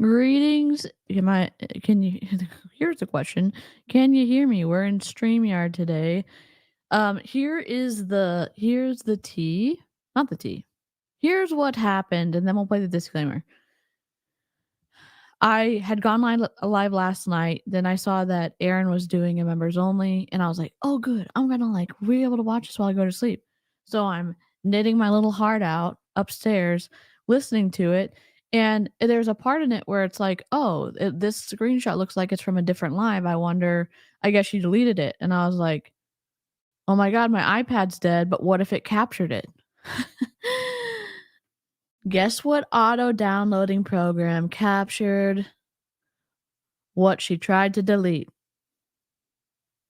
Greetings. Can you here's the question. Can you hear me? We're in StreamYard today. Here's the tea. Not the tea. Here's what happened, and then we'll play the disclaimer. I had gone live last night. Then I saw that Aaron was doing a members only, and I was like, "Oh, good! I'm gonna be able to watch this while I go to sleep." So I'm knitting my little heart out upstairs, listening to it, and there's a part in it where it's like, "Oh, this screenshot looks like it's from a different live. I wonder. I guess she deleted it." And I was like, "Oh my god, my iPad's dead. But what if it captured it?" Guess what auto downloading program captured what she tried to delete?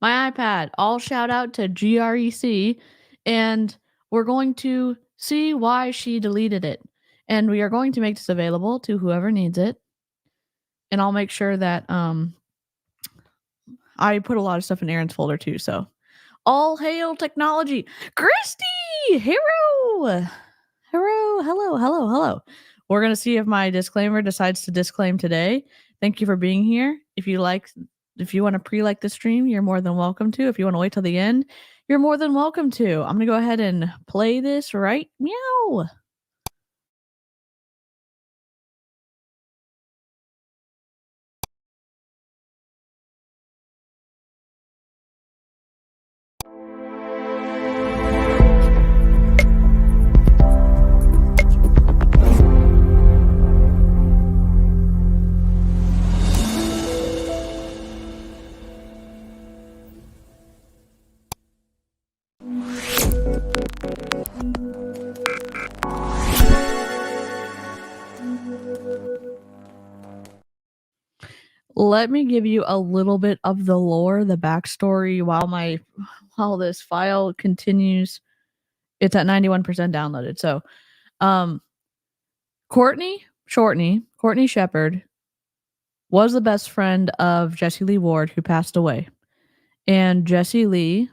My iPad. All shout out to GREC. And we're going to see why she deleted it. And we are going to make this available to whoever needs it. And I'll make sure that I put a lot of stuff in Aaron's folder too. So all hail technology. Christy! Hero! Hello. We're going to see if my disclaimer decides to disclaim today. Thank you for being here. If you want to pre-like the stream, you're more than welcome to. If you want to wait till the end, you're more than welcome to. I'm going to go ahead and play this right meow. Let me give you a little bit of the lore, the backstory while this file continues. It's at 91% downloaded. So, Courtney Shourtney was the best friend of Jesse Lee Ward, who passed away. And Jesse Lee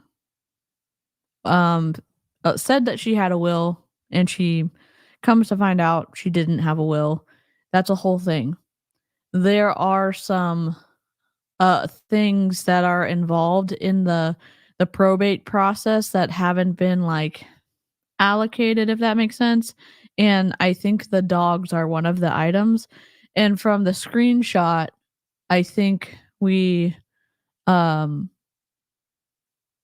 said that she had a will, and she comes to find out she didn't have a will. That's a whole thing. There are some things that are involved in the probate process that haven't been allocated, if that makes sense. And I think the dogs are one of the items. And from the screenshot, I think we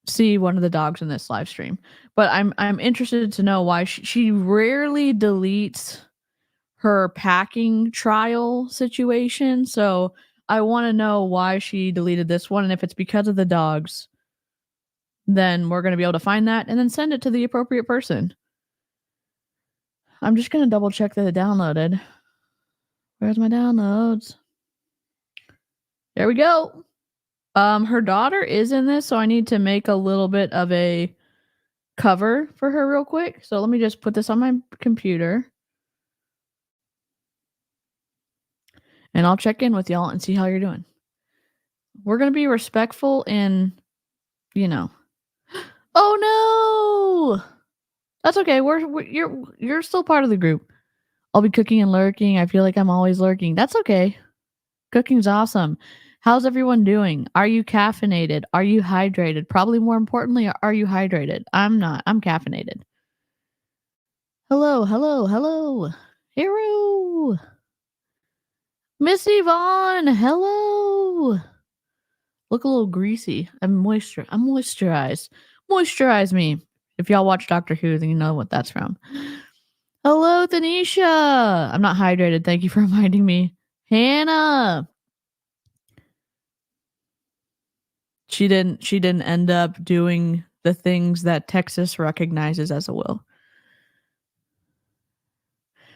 see one of the dogs in this live stream. But I'm interested to know why she rarely deletes her packing trial situation. So I want to know why she deleted this one. And if it's because of the dogs, then we're going to be able to find that and then send it to the appropriate person. I'm just going to double check that it downloaded. Where's my downloads? There we go. Her daughter is in this, so I need to make a little bit of a cover for her real quick. So let me just put this on my computer. And I'll check in with y'all and see how you're doing. We're going to be respectful and, Oh no! That's okay. You're still part of the group. I'll be cooking and lurking. I feel like I'm always lurking. That's okay. Cooking's awesome. How's everyone doing? Are you caffeinated? Are you hydrated? Probably more importantly, are you hydrated? I'm not. I'm caffeinated. Hello. Hero. Miss Yvonne, hello. Look a little greasy. I'm moisturized. Moisturize me. If y'all watch Doctor Who, then you know what that's from. Hello, Tanisha. I'm not hydrated. Thank you for reminding me. Hannah. She didn't end up doing the things that Texas recognizes as a will.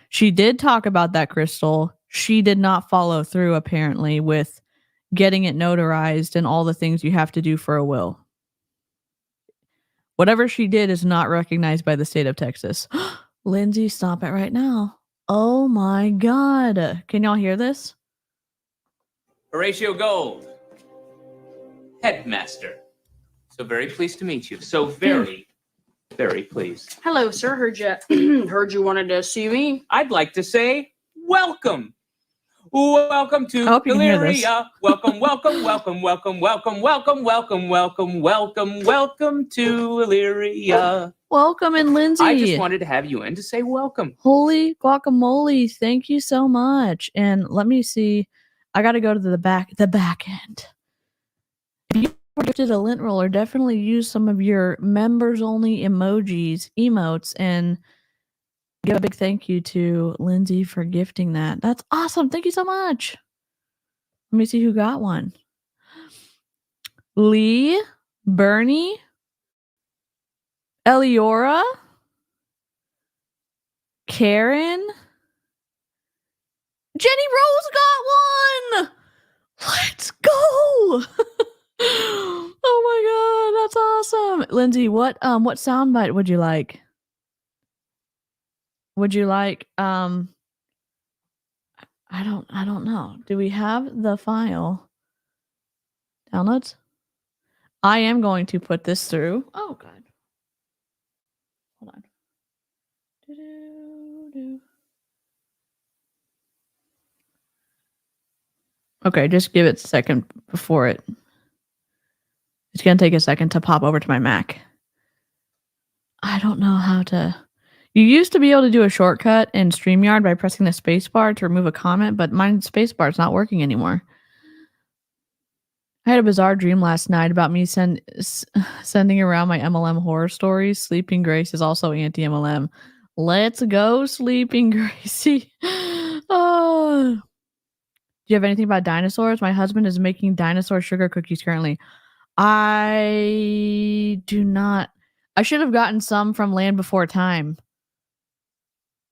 She did talk about that, Crystal. She did not follow through, apparently, with getting it notarized and all the things you have to do for a will. Whatever she did is not recognized by the state of Texas. Lindsay, stop it right now. Oh my God. Can y'all hear this? Horatio Gold, headmaster. So very pleased to meet you. So very pleased. Hello, sir. Heard you wanted to see me. I'd like to say welcome. Welcome to I hope you can hear this. Illyria. Welcome, welcome, welcome, welcome, welcome, welcome, welcome, welcome, welcome, welcome to Illyria. Welcome in, Lindsay. I just wanted to have you in to say welcome. Holy guacamole. Thank you so much. And let me see. I got to go to the back end. If you were gifted a lint roller, definitely use some of your members only emojis, emotes, and give a big thank you to Lindsay for gifting that. That's awesome. Thank you so much. Let me see who got one. Lee, Bernie, Eliora, Karen, Jenny Rose got one. Let's go. Oh my god, that's awesome. Lindsay, what soundbite would you like? Would you like I don't know. Do we have the file? Downloads? I am going to put this through. Oh god. Hold on. Okay, just give it a second before it. It's going to take a second to pop over to my Mac. I don't know how to. You used to be able to do a shortcut in StreamYard by pressing the spacebar to remove a comment, but my spacebar is not working anymore. I had a bizarre dream last night about me sending around my MLM horror stories. Sleeping Grace is also anti-MLM. Let's go, Sleeping Gracie. Oh. Do you have anything about dinosaurs? My husband is making dinosaur sugar cookies currently. I do not. I should have gotten some from Land Before Time.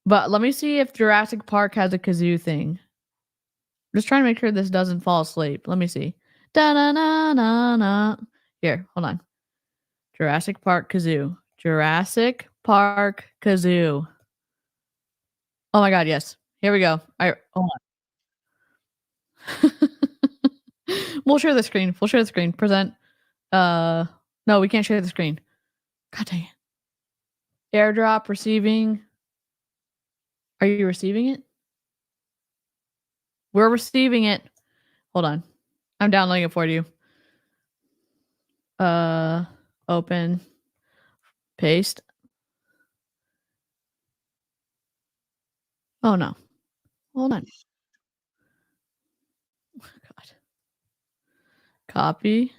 But let me see if Jurassic Park has a kazoo thing. I'm just trying to make sure this doesn't fall asleep. Let me see. Da-na-na-na-na. Here, hold on. Jurassic Park kazoo. Jurassic Park kazoo. Oh my god, yes. Here we go. Hold on. We'll share the screen. Present. No, we can't share the screen. God dang it. Airdrop receiving. Are you receiving it? We're receiving it. Hold on. I'm downloading it for you. Open. Paste. Oh no. Hold on. God. Copy.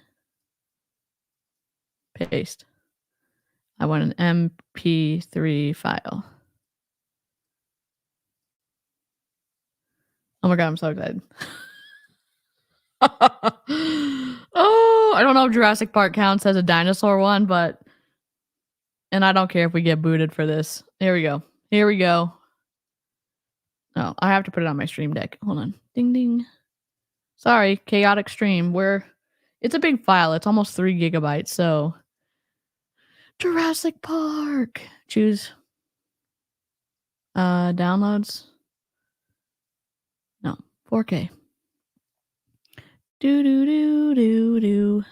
Paste. I want an MP3 file. Oh my god, I'm so excited. Oh, I don't know if Jurassic Park counts as a dinosaur one, but... And I don't care if we get booted for this. Here we go. Oh, I have to put it on my stream deck. Hold on. Ding, ding. Sorry, chaotic stream. It's a big file. It's almost 3 gigabytes, so... Jurassic Park. Choose. Downloads. No, 4K. Do.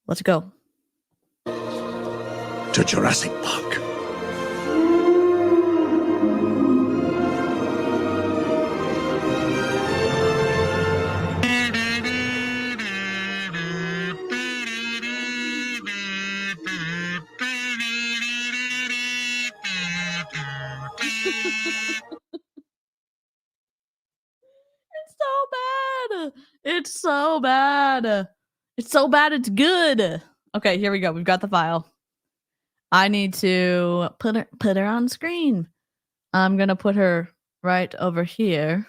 Let's go. To Jurassic Park. It's so bad. It's so bad it's good. Okay, here we go. We've got the file. I need to put her on screen. I'm gonna put her right over here.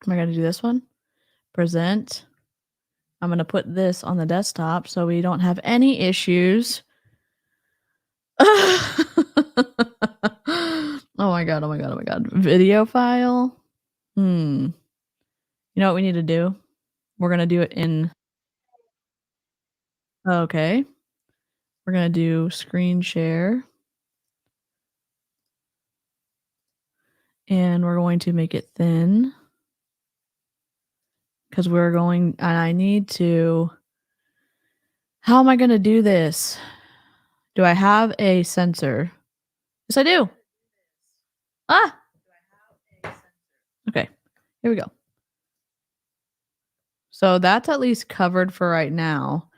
Am I gonna do this one? Present. I'm gonna put this on the desktop so we don't have any issues. Oh my god. Video file. You know what we need to do? We're gonna do it in... Okay. We're gonna do screen share. And we're going to make it thin. Because I need to... How am I gonna do this? Do I have a sensor? Yes, I do. Ah. Okay. Here we go. So that's at least covered for right now,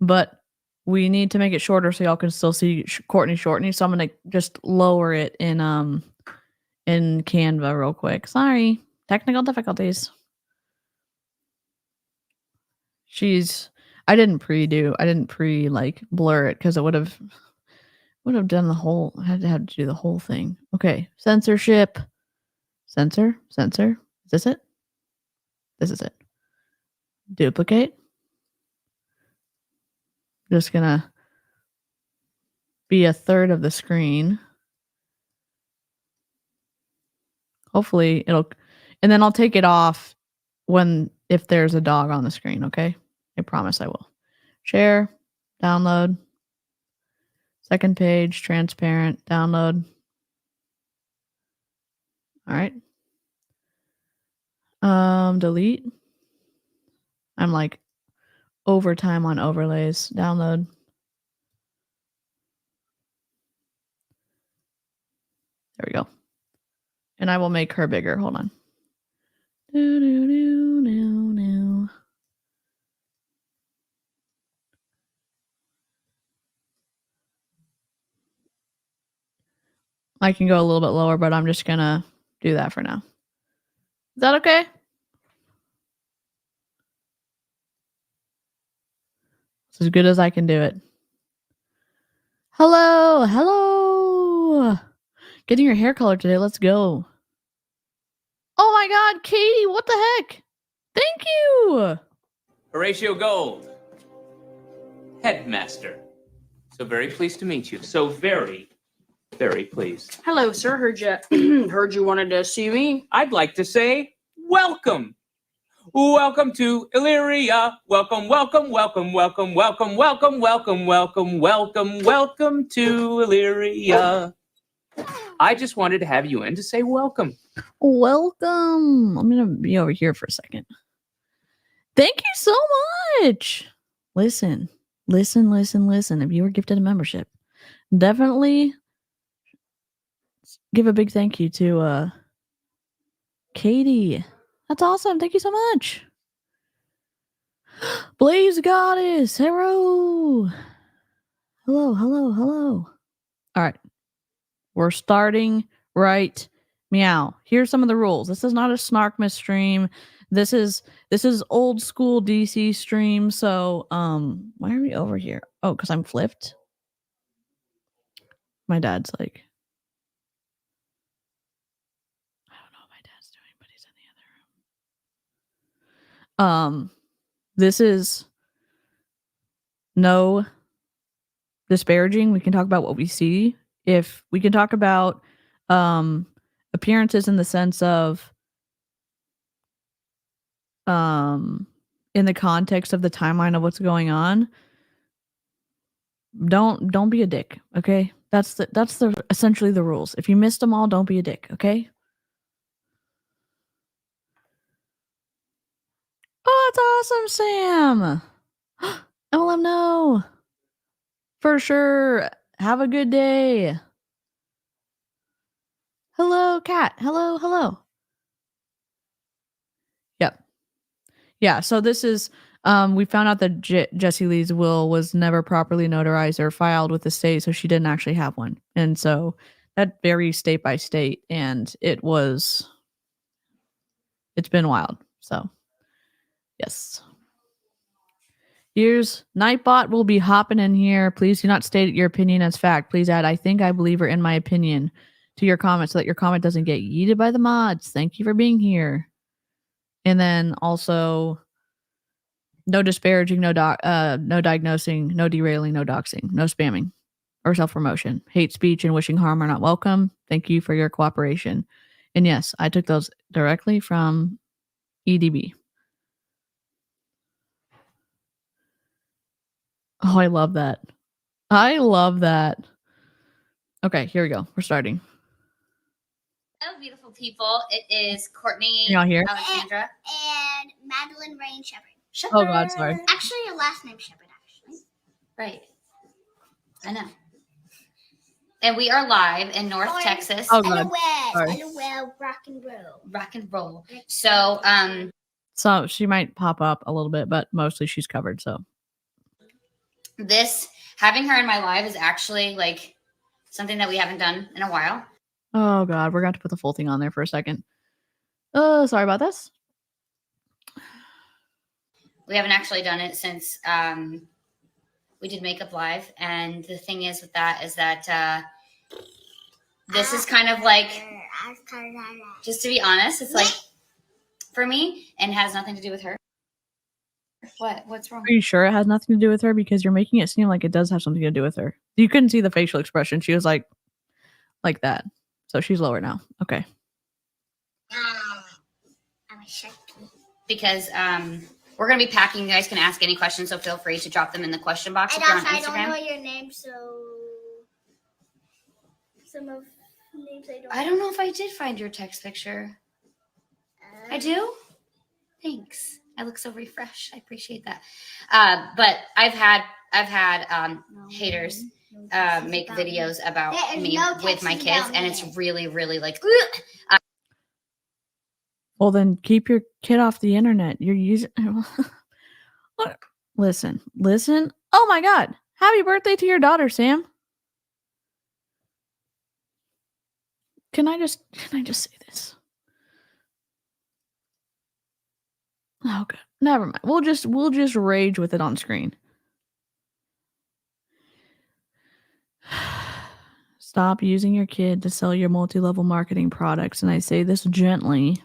but we need to make it shorter so y'all can still see Courtney Shourtney. So I'm gonna just lower it in Canva real quick. Sorry, technical difficulties. I didn't pre like blur it because it would have done the whole. I had to do the whole thing. Okay, censorship, censor. Is this it? This is it. Duplicate. Just gonna be a third of the screen. Hopefully it'll, and then I'll take it off if there's a dog on the screen. Okay, I promise I will. Share, download, second page, transparent, download. All right. Delete. I'm like overtime on overlays. Download. There we go. And I will make her bigger. Hold on. I can go a little bit lower, but I'm just gonna do that for now. Is that okay? It's as good as I can do it. Hello. Getting your hair colored today. Let's go. Oh my God, Katie, what the heck? Thank you. Horatio Gold, headmaster. So very pleased to meet you. So very, very pleased. Hello, sir. Heard you wanted to see me. I'd like to say welcome. Welcome to Illyria. Welcome to Illyria. I just wanted to have you in to say welcome. Welcome. I'm going to be over here for a second. Thank you so much. Listen. If you were gifted a membership, definitely give a big thank you to Katie. That's awesome. Thank you so much. Blaze Goddess. Hello. All right. We're starting right meow. Here's some of the rules. This is not a Snarkmas stream. This is old school DC stream. So why are we over here? Oh, because I'm flipped. My dad's like, I don't know what my dad's doing, but he's in the other room. This is no disparaging. We can talk about what we see. If we can talk about appearances in the sense of in the context of the timeline of what's going on, don't be a dick, okay? That's the essentially the rules. If you missed them all, don't be a dick, okay? Oh, that's awesome, Sam. MLM, no. For sure. Have a good day. Hello, Kat. Hello. Yep. Yeah, so this is we found out that Jessie Lee's will was never properly notarized or filed with the state, so she didn't actually have one. And so that varies state by state, and it's been wild. So yes. Here's Nightbot will be hopping in here. Please do not state your opinion as fact. Please add, I think, I believe, or in my opinion to your comment so that your comment doesn't get yeeted by the mods. Thank you for being here. And then also no disparaging, no diagnosing, no derailing, no doxing, no spamming or self-promotion. Hate speech and wishing harm are not welcome. Thank you for your cooperation. And yes, I took those directly from EDB. Oh, I love that. Okay, here we go. We're starting. Hello, beautiful people. It is Courtney, Y'all here? Alexandra, and Madeline Rain Shepherd. Oh God, sorry. Actually, a last name Shepherd. Actually, Right. I know. And we are live in North Texas. Oh, God. Sorry. LOL, rock and roll. Rock and roll. So, So she might pop up a little bit, but mostly she's covered. So this, having her in my live is actually like something that we haven't done in a while. oh God, we're going to put the full thing on there for a second. Oh, sorry about this. We haven't actually done it since we did Makeup Live. And the thing is with that is that this is kind of like, just to be honest, it's like for me and has nothing to do with her. What's wrong? Are you sure it has nothing to do with her? Because you're making it seem like it does have something to do with her. You couldn't see the facial expression. She was like that. So she's lower now. Okay. I'm a sharky. Because we're going to be packing. You guys can ask any questions, so feel free to drop them in the question box And if you're on also, I Instagram. don't know your name, so some of the names I don't. I don't know if I did find your text picture. I do? Thanks. I look so refreshed. I appreciate that. But I've had haters make videos about me with my kids, and it's really, really like. Well, then keep your kid off the internet. You're using. Listen. Oh my God! Happy birthday to your daughter, Sam. Can I just say this? Oh God, never mind. We'll just rage with it on screen. Stop using your kid to sell your multi-level marketing products, and I say this gently.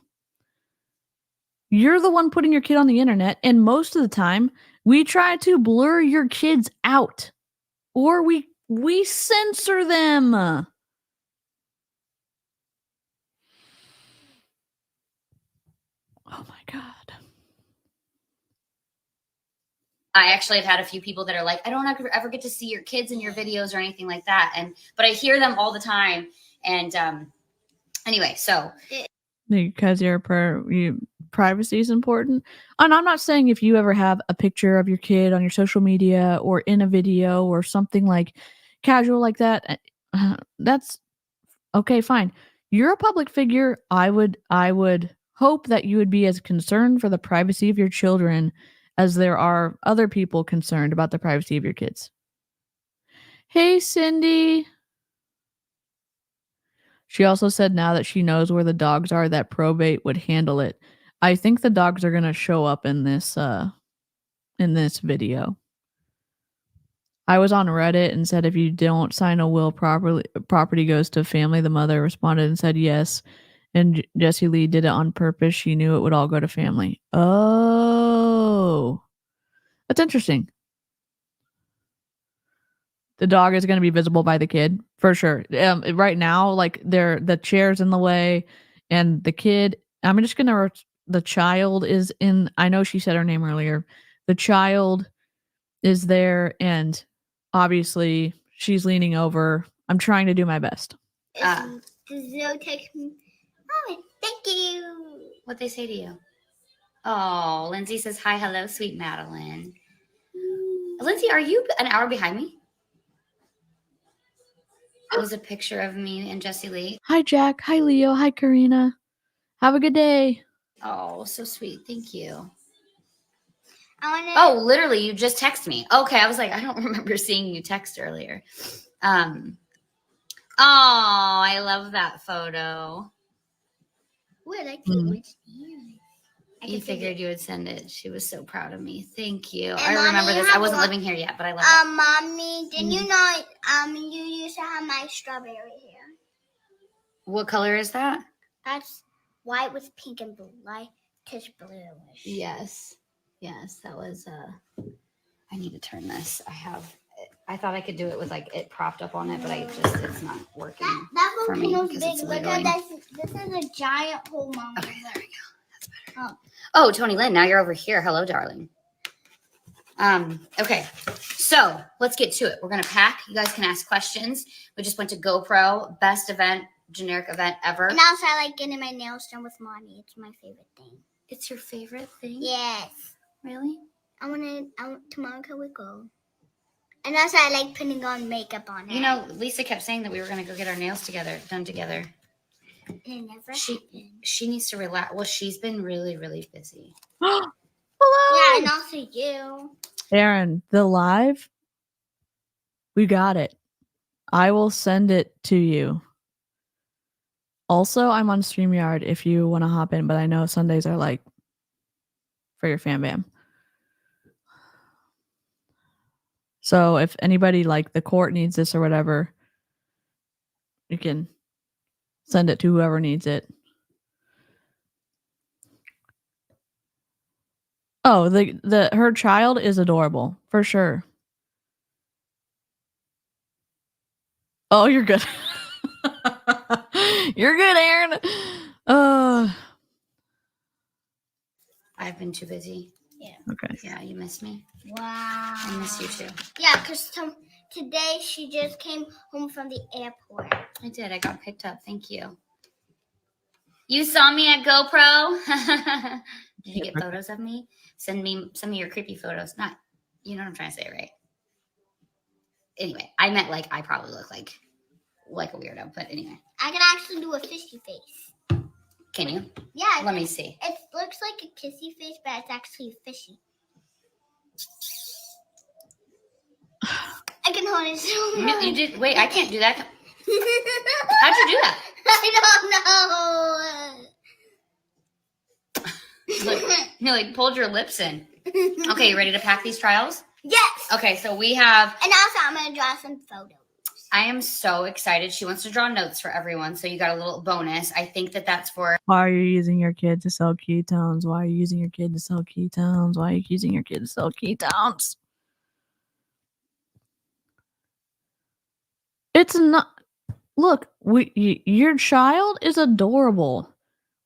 You're the one putting your kid on the internet, and most of the time, we try to blur your kids out, or we censor them. Oh my God. I actually have had a few people that are like, I don't ever get to see your kids in your videos or anything like that, but I hear them all the time. And anyway, so because privacy is important. And I'm not saying if you ever have a picture of your kid on your social media or in a video or something like casual like that, that's okay, fine. You're a public figure. I would hope that you would be as concerned for the privacy of your children as there are other people concerned about the privacy of your kids. Hey, Cindy. She also said now that she knows where the dogs are, that probate would handle it. I think the dogs are going to show up in this video. I was on Reddit and said, if you don't sign a will properly, property goes to family. The mother responded and said yes. And Jessie Lee did it on purpose. She knew it would all go to family. Oh, that's interesting. The dog is going to be visible by the kid for sure. Right now, like the chair's in the way, and the kid. I'm just gonna. The child is in. I know she said her name earlier. The child is there, and obviously she's leaning over. I'm trying to do my best. Does Zoe text me? Oh, thank you. what'd they say to you? Oh, Lindsay says, hi, hello, sweet Madeline. Lindsay, are you an hour behind me? It was a picture of me and Jessie Lee. Hi, Jack. Hi, Leo. Hi, Karina. Have a good day. Oh, so sweet. Thank you. I Oh, literally, you just texted me. Okay, I was like, I don't remember seeing you text earlier. Oh, I love that photo. Ooh, I like to You figured you would send it. She was so proud of me. Thank you. And I Mommy, remember this. I wasn't living here yet, but I love it. Mommy, didn't you know you used to have my strawberry hair? What color is that? That's white with pink and blue, lightish bluish. Yes. Yes, that was I need to turn this. I thought I could do it with like it propped up on it, but it's not working. That for me volcano's because big. it's Look wiggling. at this. This is a giant hole, Mom. Okay, there we go. That's better. Oh, Tony Lynn, now you're over here. Hello, darling. Okay, so let's get to it. We're gonna pack. You guys can ask questions. We just went to GoPro, best event, generic event ever. And also, I like getting my nails done with Mommy. It's my favorite thing. It's your favorite thing? Yes. Really? Tomorrow can we go? And also, I like putting on makeup on her. You know, Lisa kept saying that we were going to go get our nails done together. And it never happened. She needs to relax. Well, she's been really, really busy. Hello. Yeah, and also you. Aaron, the live, we got it. I will send it to you. Also, I'm on StreamYard if you want to hop in, but I know Sundays are like for your fan bam. So if anybody like the court needs this or whatever, you can send it to whoever needs it. Oh, her child is adorable for sure. Oh, you're good. You're good, Aaron. I've been too busy. Yeah. Okay. Yeah, you miss me. Wow. I miss you too. Yeah, because today she just came home from the airport. I did. I got picked up. Thank you. You saw me at GoPro? Did you get photos of me? Send me some of your creepy photos. Not, you know what I'm trying to say, right? Anyway, I meant like I probably look like a weirdo, but anyway. I can actually do a fishy face. Can you? Yeah. Let me see. It looks like a kissy face, but it's actually fishy. I can hold it so much. You did. Wait, I can't do that. How'd you do that? I don't know. You like pulled your lips in. Okay, you ready to pack these trials? Yes. Okay, so we have. And also, I'm going to draw some photos. I am so excited. She wants to draw notes for everyone, so you got a little bonus. I think that's for. Why are you using your kid to sell ketones? Why are you using your kid to sell ketones? Why are you using your kid to sell ketones? It's not. Look, your child is adorable.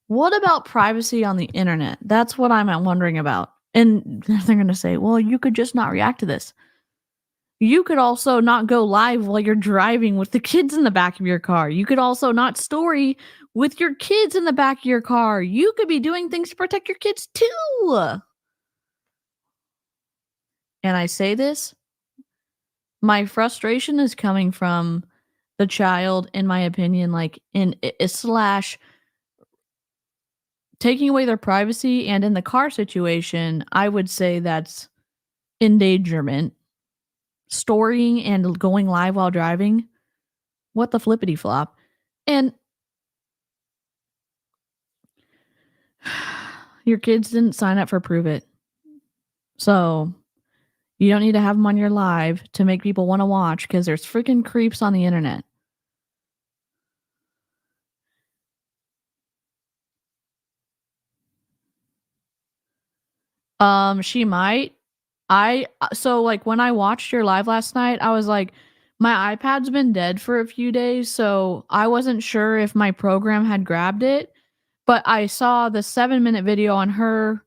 What about privacy on the internet? That's what I'm wondering about. And they're going to say, well, you could just not react to this. You could also not go live while you're driving with the kids in the back of your car. You could also not story with your kids in the back of your car. You could be doing things to protect your kids too. And I say this, my frustration is coming from the child, in my opinion, like in slash taking away their privacy. And in the car situation, I would say that's endangerment. Storying and going live while driving. What the flippity flop. And your kids didn't sign up for Prove It. So you don't need to have them on your live to make people want to watch because there's freaking creeps on the internet. She might. So like when I watched your live last night, I was like, my iPad's been dead for a few days, so I wasn't sure if my program had grabbed it, but I saw the 7-minute video on her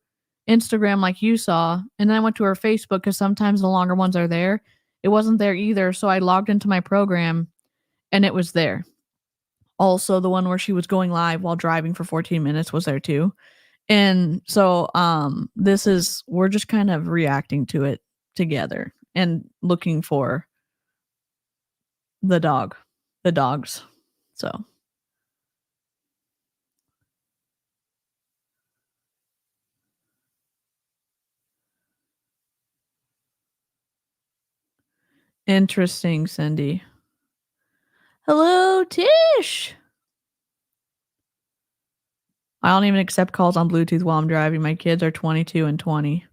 Instagram like you saw, and then I went to her Facebook because sometimes the longer ones are there. It wasn't there either, so I logged into my program and it was there. Also, the one where she was going live while driving for 14 minutes was there too. And so we're just kind of reacting to it together and looking for the dogs. So interesting, Cindy. Hello, Tish. I don't even accept calls on Bluetooth while I'm driving. My kids are 22 and 20.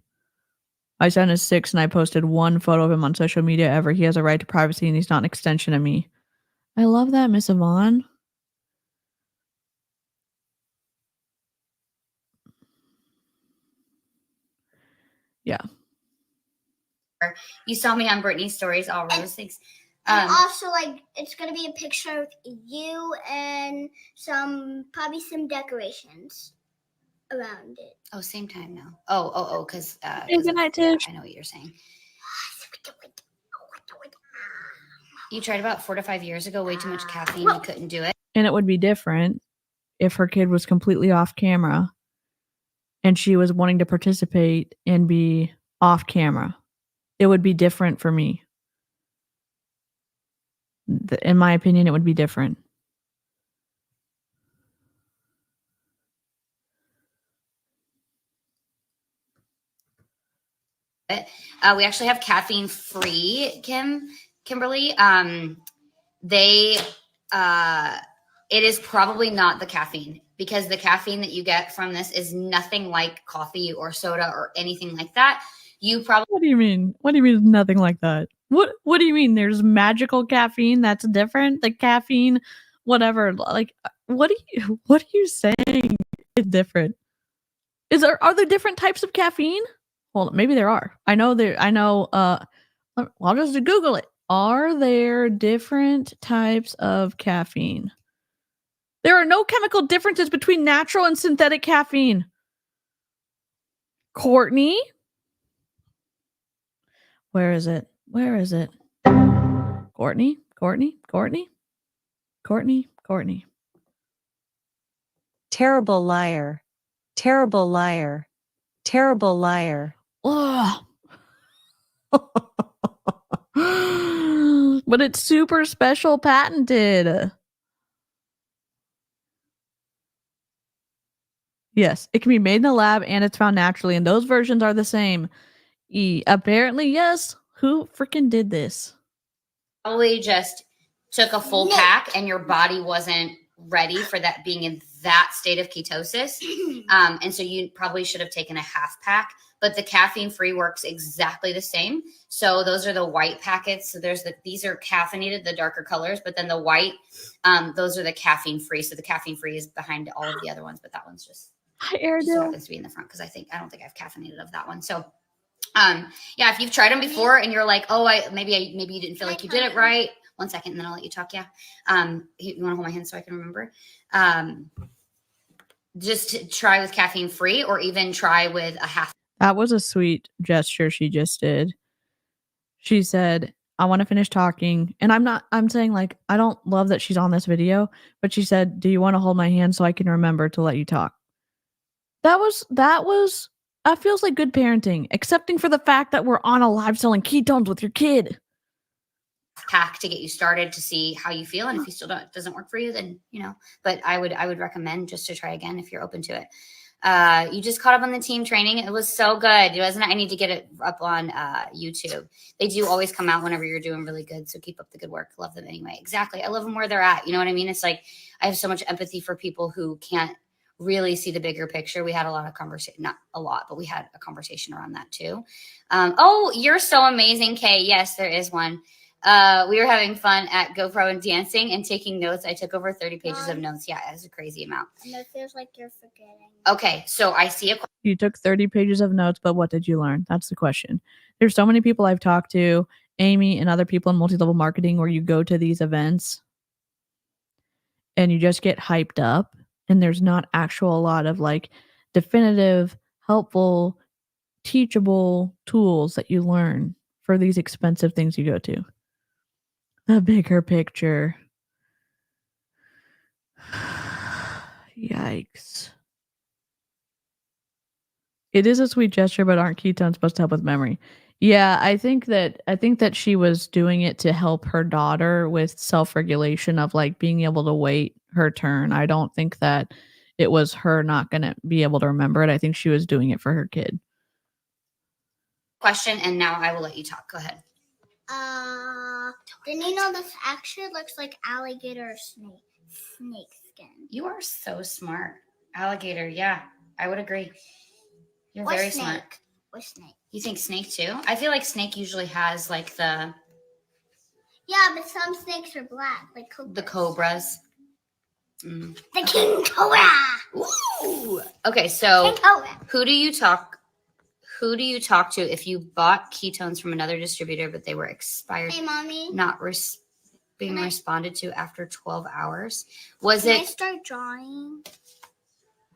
My son is 6 and I posted one photo of him on social media ever. He has a right to privacy and he's not an extension of me. I love that, Miss Yvonne. Yeah. You saw me on Brittany's stories, all rose things. And also, like, it's going to be a picture of you and probably some decorations around it. Oh, same time now. Oh, because Good night, Tish. I know what you're saying. You tried about 4 to 5 years ago, way too much caffeine, you couldn't do it. And it would be different if her kid was completely off camera and she was wanting to participate and be off camera. It would be different for me. In my opinion, it would be different. We actually have caffeine free, Kimberly. It is probably not the caffeine, because the caffeine that you get from this is nothing like coffee or soda or anything like that. You probably. What do you mean? What do you mean nothing like that? What do you mean there's magical caffeine that's different? The caffeine, whatever. Like, what are you saying is different? Are there different types of caffeine? Well, maybe there are. I'll just Google it. Are there different types of caffeine? There are no chemical differences between natural and synthetic caffeine. Courtney? Where is it? Courtney? Terrible liar. Terrible liar. Terrible liar. Ugh. But it's super special patented. Yes, it can be made in the lab and it's found naturally, and those versions are the same. Apparently, yes. Who freaking did this? Probably just took a full pack and your body wasn't ready for that, being in that state of ketosis. And so you probably should have taken a half pack, but the caffeine free works exactly the same. So those are the white packets. So these are caffeinated, the darker colors, but then the white, those are the caffeine free. So the caffeine free is behind all of the other ones, but that one's just happens to be in the front, because I don't think I've caffeinated of that one. So yeah, if you've tried them before and you're like, oh, maybe you didn't feel like you did it right. 1 second, and then I'll let you talk. Yeah. You want to hold my hand so I can remember? Just to try with caffeine free, or even try with a half. That was a sweet gesture she just did. She said, I want to finish talking. And I'm saying, like, I don't love that she's on this video, but she said, do you want to hold my hand so I can remember to let you talk? That feels like good parenting, accepting for the fact that we're on a live selling ketones with your kid. Pack to get you started to see how you feel, and if you still it doesn't work for you, then but I would recommend just to try again if you're open to it. You just caught up on the team training. It was so good, wasn't it? I need to get it up on YouTube. They do always come out whenever you're doing really good, so keep up the good work. Love them anyway. Exactly. I love them where they're at. You know what I mean? It's like I have so much empathy for people who can't really see the bigger picture. We had a lot of conversation, not a lot, but we had a conversation around that too. Oh, you're so amazing, Kay. Yes, there is one. We were having fun at GoPro and dancing and taking notes. I took over 30 pages of notes. Yeah, it's a crazy amount. And it feels like you're forgetting. Okay, so I see You took 30 pages of notes, but what did you learn? That's the question. There's so many people I've talked to, Amy and other people in multi-level marketing, where you go to these events and you just get hyped up, and there's not a lot of like definitive, helpful, teachable tools that you learn for these expensive things you go to. The bigger picture. Yikes. It is a sweet gesture, but aren't ketones supposed to help with memory? Yeah, I think that she was doing it to help her daughter with self-regulation of like being able to wait her turn. I don't think that it was her not going to be able to remember it. I think she was doing it for her kid. question, and now I will let you talk. Go ahead. Didn't you know this actually looks like alligator or snake skin? You are so smart. Alligator, yeah, I would agree. You're very smart. Or snake. You think snake too? I feel like snake usually has like the... Yeah, but some snakes are black, like cobras. The cobras. Mm. The king cobra. Ooh. Okay, so who do you talk to if you bought ketones from another distributor, but they were expired? Hey, mommy. Not being responded to after 12 hours. Can I start drawing?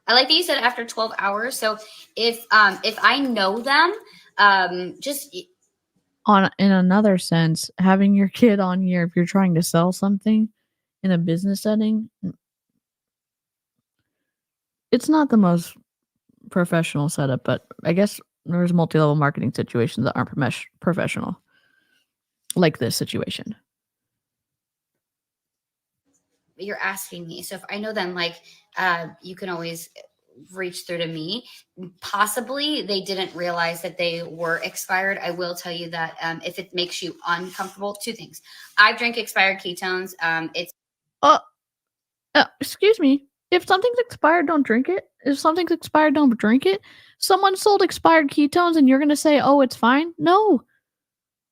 I like that you said after 12 hours. So if I know them, in another sense, having your kid on here, if you're trying to sell something in a business setting, it's not the most professional setup, but I guess there's multi-level marketing situations that aren't professional, like this situation. you're asking me. So if I know them, like, you can always reach through to me. Possibly they didn't realize that they were expired. I will tell you that if it makes you uncomfortable, 2 things. I've drank expired ketones. It's Excuse me. If something's expired, don't drink it. If something's expired, don't drink it. Someone sold expired ketones and you're going to say, oh, it's fine? No.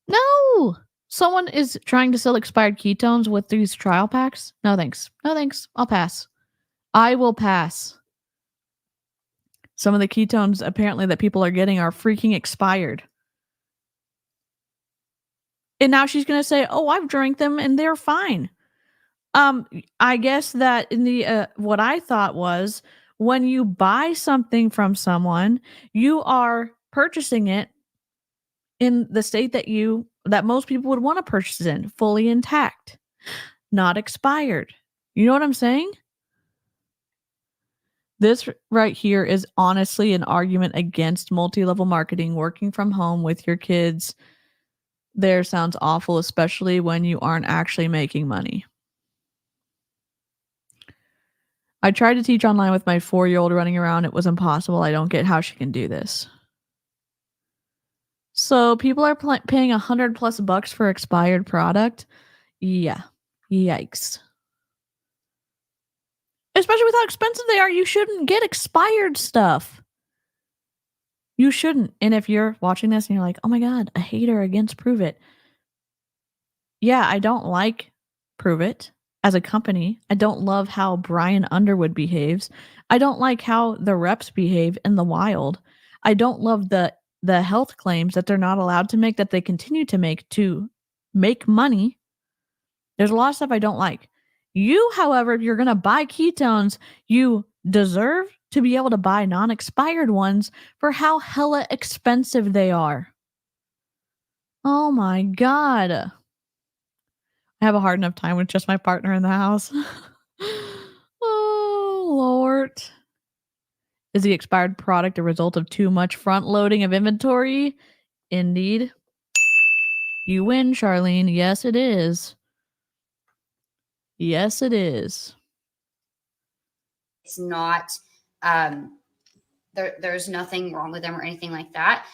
No. Someone is trying to sell expired ketones with these trial packs. No, thanks. No, thanks. I'll pass. I will pass. Some of the ketones apparently that people are getting are freaking expired. And now she's going to say, oh, I've drank them and they're fine. I guess that in the what I thought was when you buy something from someone, you are purchasing it in the state that most people would want to purchase it in, fully intact, not expired. You know what I'm saying? This right here is honestly an argument against multi-level marketing, working from home with your kids. There sounds awful, especially when you aren't actually making money. I tried to teach online with my 4-year-old running around. It was impossible. I don't get how she can do this. So people are paying $100+ for expired product. Yeah. Yikes. Especially with how expensive they are. You shouldn't get expired stuff. You shouldn't. And if you're watching this and you're like, oh my God, a hater against Prove It. Yeah, I don't like Prove It. As a company, I don't love how Brian Underwood behaves. I don't like how the reps behave in the wild. I don't love the health claims that they're not allowed to make, that they continue to make money. There's a lot of stuff I don't like. You, however, if you're going to buy ketones, you deserve to be able to buy non-expired ones for how hella expensive they are. Oh my God. I have a hard enough time with just my partner in the house. Oh, Lord. Is the expired product a result of too much front loading of inventory? Indeed. You win, Charlene. Yes, it is. Yes, it is. It's not, there's nothing wrong with them or anything like that.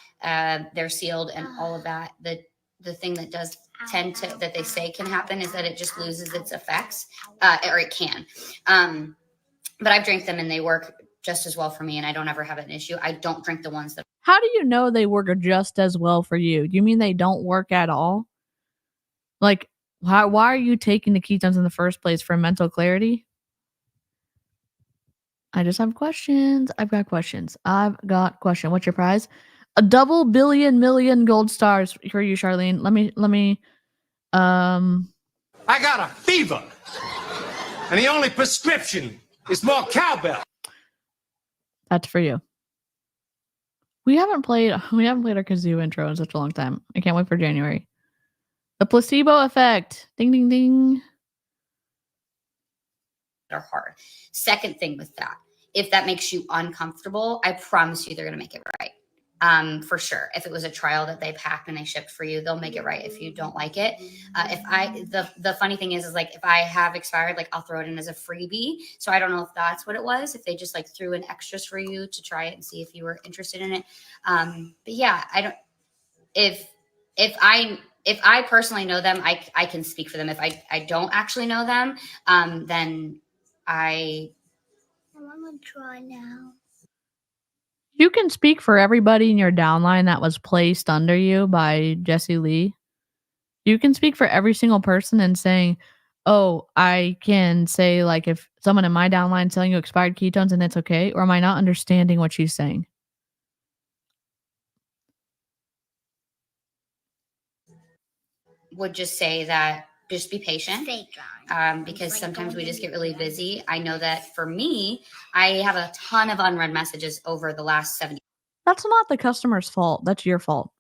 They're sealed and all of that. The thing that does tend to, that they say can happen, is that it just loses its effects, or it can. But I've drank them and they work just as well for me, and I don't ever have an issue. I don't drink the ones that. How do you know they work just as well for you? Do you mean they don't work at all? Like, why are you taking the ketones in the first place? For mental clarity? I just have questions. I've got questions. What's your prize? A double million gold stars for you, Charlene. Let me I got a fever, and the only prescription is more cowbell. That's for you. We haven't played our kazoo intro in such a long time. I can't wait for January. The placebo effect. Ding ding ding. Are hard. Second thing with that, if that makes you uncomfortable, I promise you they're going to make it right. For sure. If it was a trial that they packed and they shipped for you, they'll make it right if you don't like it. The funny thing is like, if I have expired, like I'll throw it in as a freebie. So I don't know if that's what it was, if they just like threw in extras for you to try it and see if you were interested in it. But yeah, I don't, if I personally know them, I can speak for them. If I don't actually know them, then I want to try now. You can speak for everybody in your downline that was placed under you by Jesse Lee. You can speak for every single person and saying, oh, I can say, like, if someone in my downline selling you expired ketones and it's okay, or am I not understanding what she's saying? would just say that just be patient. Because sometimes we just get really busy. I know that for me, I have a ton of unread messages over the last 7 years. That's not the customer's fault. That's your fault.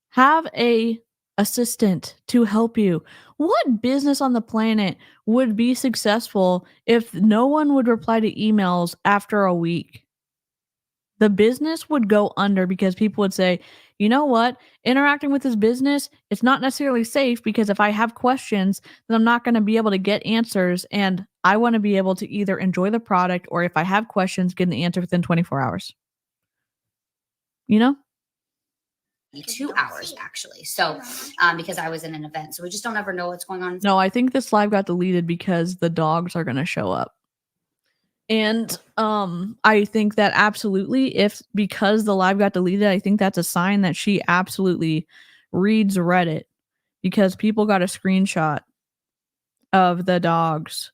Have a assistant to help you. What business on the planet would be successful if no one would reply to emails after a week? The business would go under because people would say, you know what? Interacting with this business, it's not necessarily safe because if I have questions, then I'm not going to be able to get answers. And I want to be able to either enjoy the product or if I have questions, get an answer within 24 hours. You know? 2 hours actually. So, because I was in an event, so we just don't ever know what's going on. No, I think this live got deleted because the dogs are going to show up. And I think that absolutely, because the live got deleted, I think that's a sign that she absolutely reads Reddit because people got a screenshot of the dogs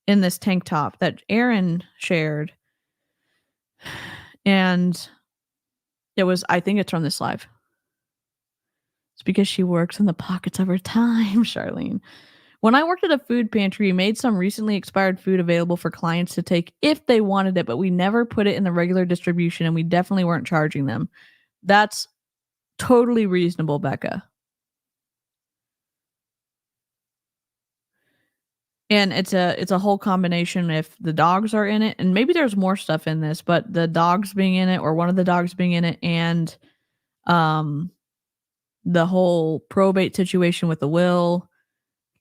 in this tank top that Aaron shared. And I think it's from this live. It's because she works in the pockets of her time, Charlene. When I worked at a food pantry, we made some recently expired food available for clients to take if they wanted it, but we never put it in the regular distribution and we definitely weren't charging them. That's totally reasonable, Becca. And it's a whole combination if the dogs are in it, and maybe there's more stuff in this, but the dogs being in it or one of the dogs being in it and the whole probate situation with the will,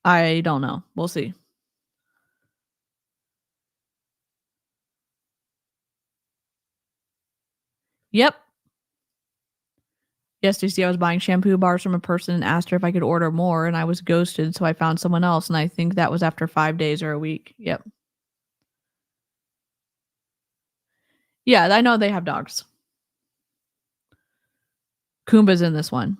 I don't know. We'll see. Yep. Yes, you see, I was buying shampoo bars from a person and asked her if I could order more, and I was ghosted, so I found someone else, and I think that was after 5 days or a week. Yep. Yeah, I know they have dogs. Kumba's in this one.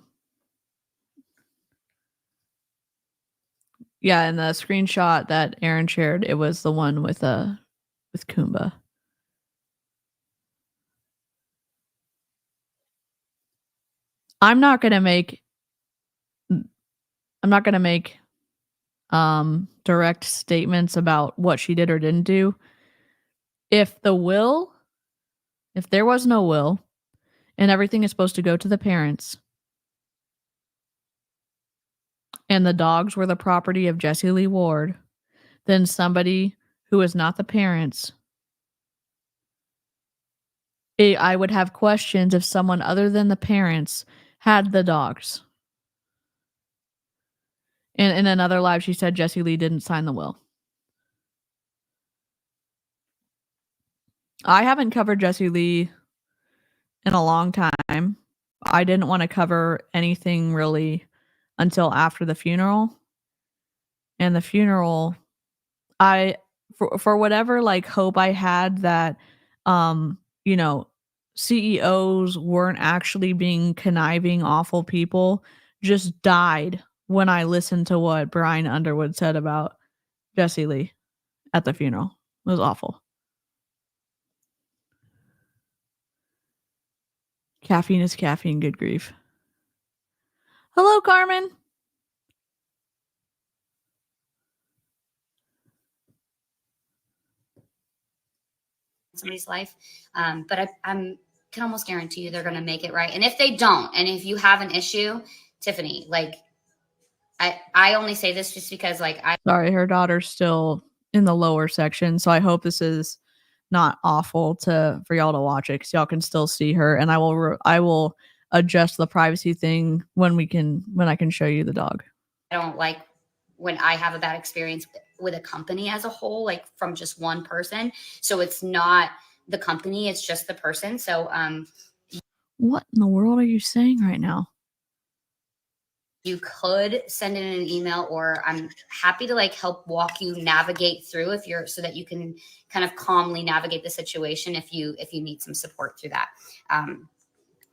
Yeah, and the screenshot that Aaron shared, it was the one with Kumba. I'm not gonna make direct statements about what she did or didn't do. If there was no will and everything is supposed to go to the parents and the dogs were the property of Jesse Lee Ward, then somebody who is not the parents, I would have questions if someone other than the parents had the dogs. And in another live, she said Jesse Lee didn't sign the will. I haven't covered Jesse Lee in a long time. I didn't want to cover anything really until after the funeral. And the funeral, for whatever like hope I had that, CEOs weren't actually being conniving, awful people, just died when I listened to what Brian Underwood said about Jesse Lee at the funeral. It was awful. Caffeine is caffeine, good grief. Hello, Carmen. Somebody's life, but I can almost guarantee you they're going to make it right. And if they don't, and if you have an issue, Tiffany, like I only say this just because sorry, her daughter's still in the lower section, so I hope this is not awful for y'all to watch it because y'all can still see her, and I will adjust the privacy thing when I can show you the dog. I don't like when I have a bad experience with a company as a whole, like from just one person. So it's not the company, it's just the person. So what in the world are you saying right now? You could send in an email, or I'm happy to help walk you navigate through so that you can kind of calmly navigate the situation if you need some support through that.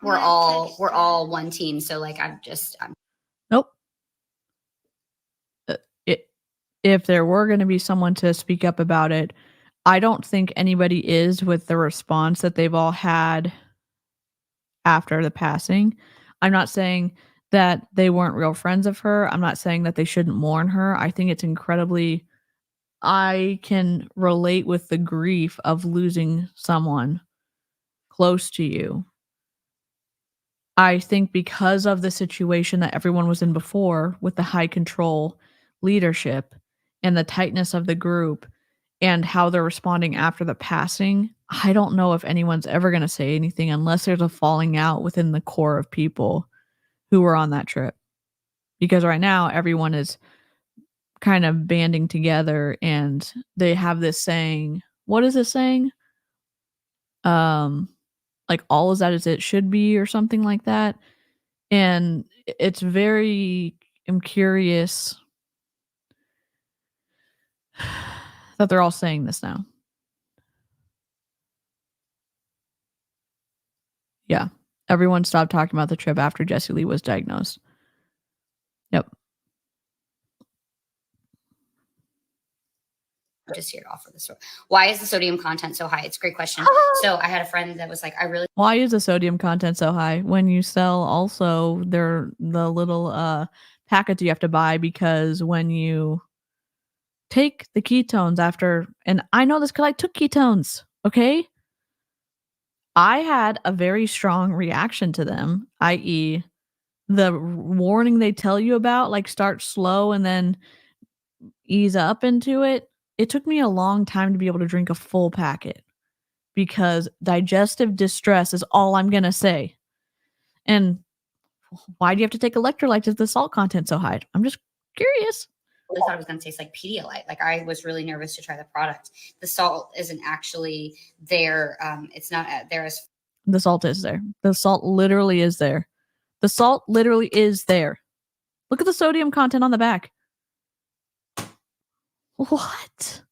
We're all one team. So I'm nope. If there were going to be someone to speak up about it, I don't think anybody is with the response that they've all had after the passing. I'm not saying that they weren't real friends of her. I'm not saying that they shouldn't mourn her. I think it's I can relate with the grief of losing someone close to you. I think because of the situation that everyone was in before with the high control leadership and the tightness of the group and how they're responding after the passing, I don't know if anyone's ever going to say anything unless there's a falling out within the core of people who were on that trip. Because right now, everyone is kind of banding together and they have this saying. What is this saying? Like all is that as it should be or something like that. And it's I'm curious that they're all saying this now. Yeah. Everyone stopped talking about the trip after Jessie Lee was diagnosed. Yep. Just here to offer this. Why is the sodium content so high? It's a great question. So I had a friend that was like, Why is the sodium content so high when you sell also the little packets you have to buy? Because when you take the ketones after, and I know this because I took ketones, okay? I had a very strong reaction to them, i.e. the warning they tell you about, like start slow and then ease up into it. It took me a long time to be able to drink a full packet because digestive distress is all I'm going to say. And why do you have to take electrolytes if the salt content's so high? I'm just curious. really thought it was going to taste like Pedialyte. Like I was really nervous to try the product. The salt isn't actually there. It's not there as the salt is there. The salt literally is there. The salt literally is there. Look at the sodium content on the back. What?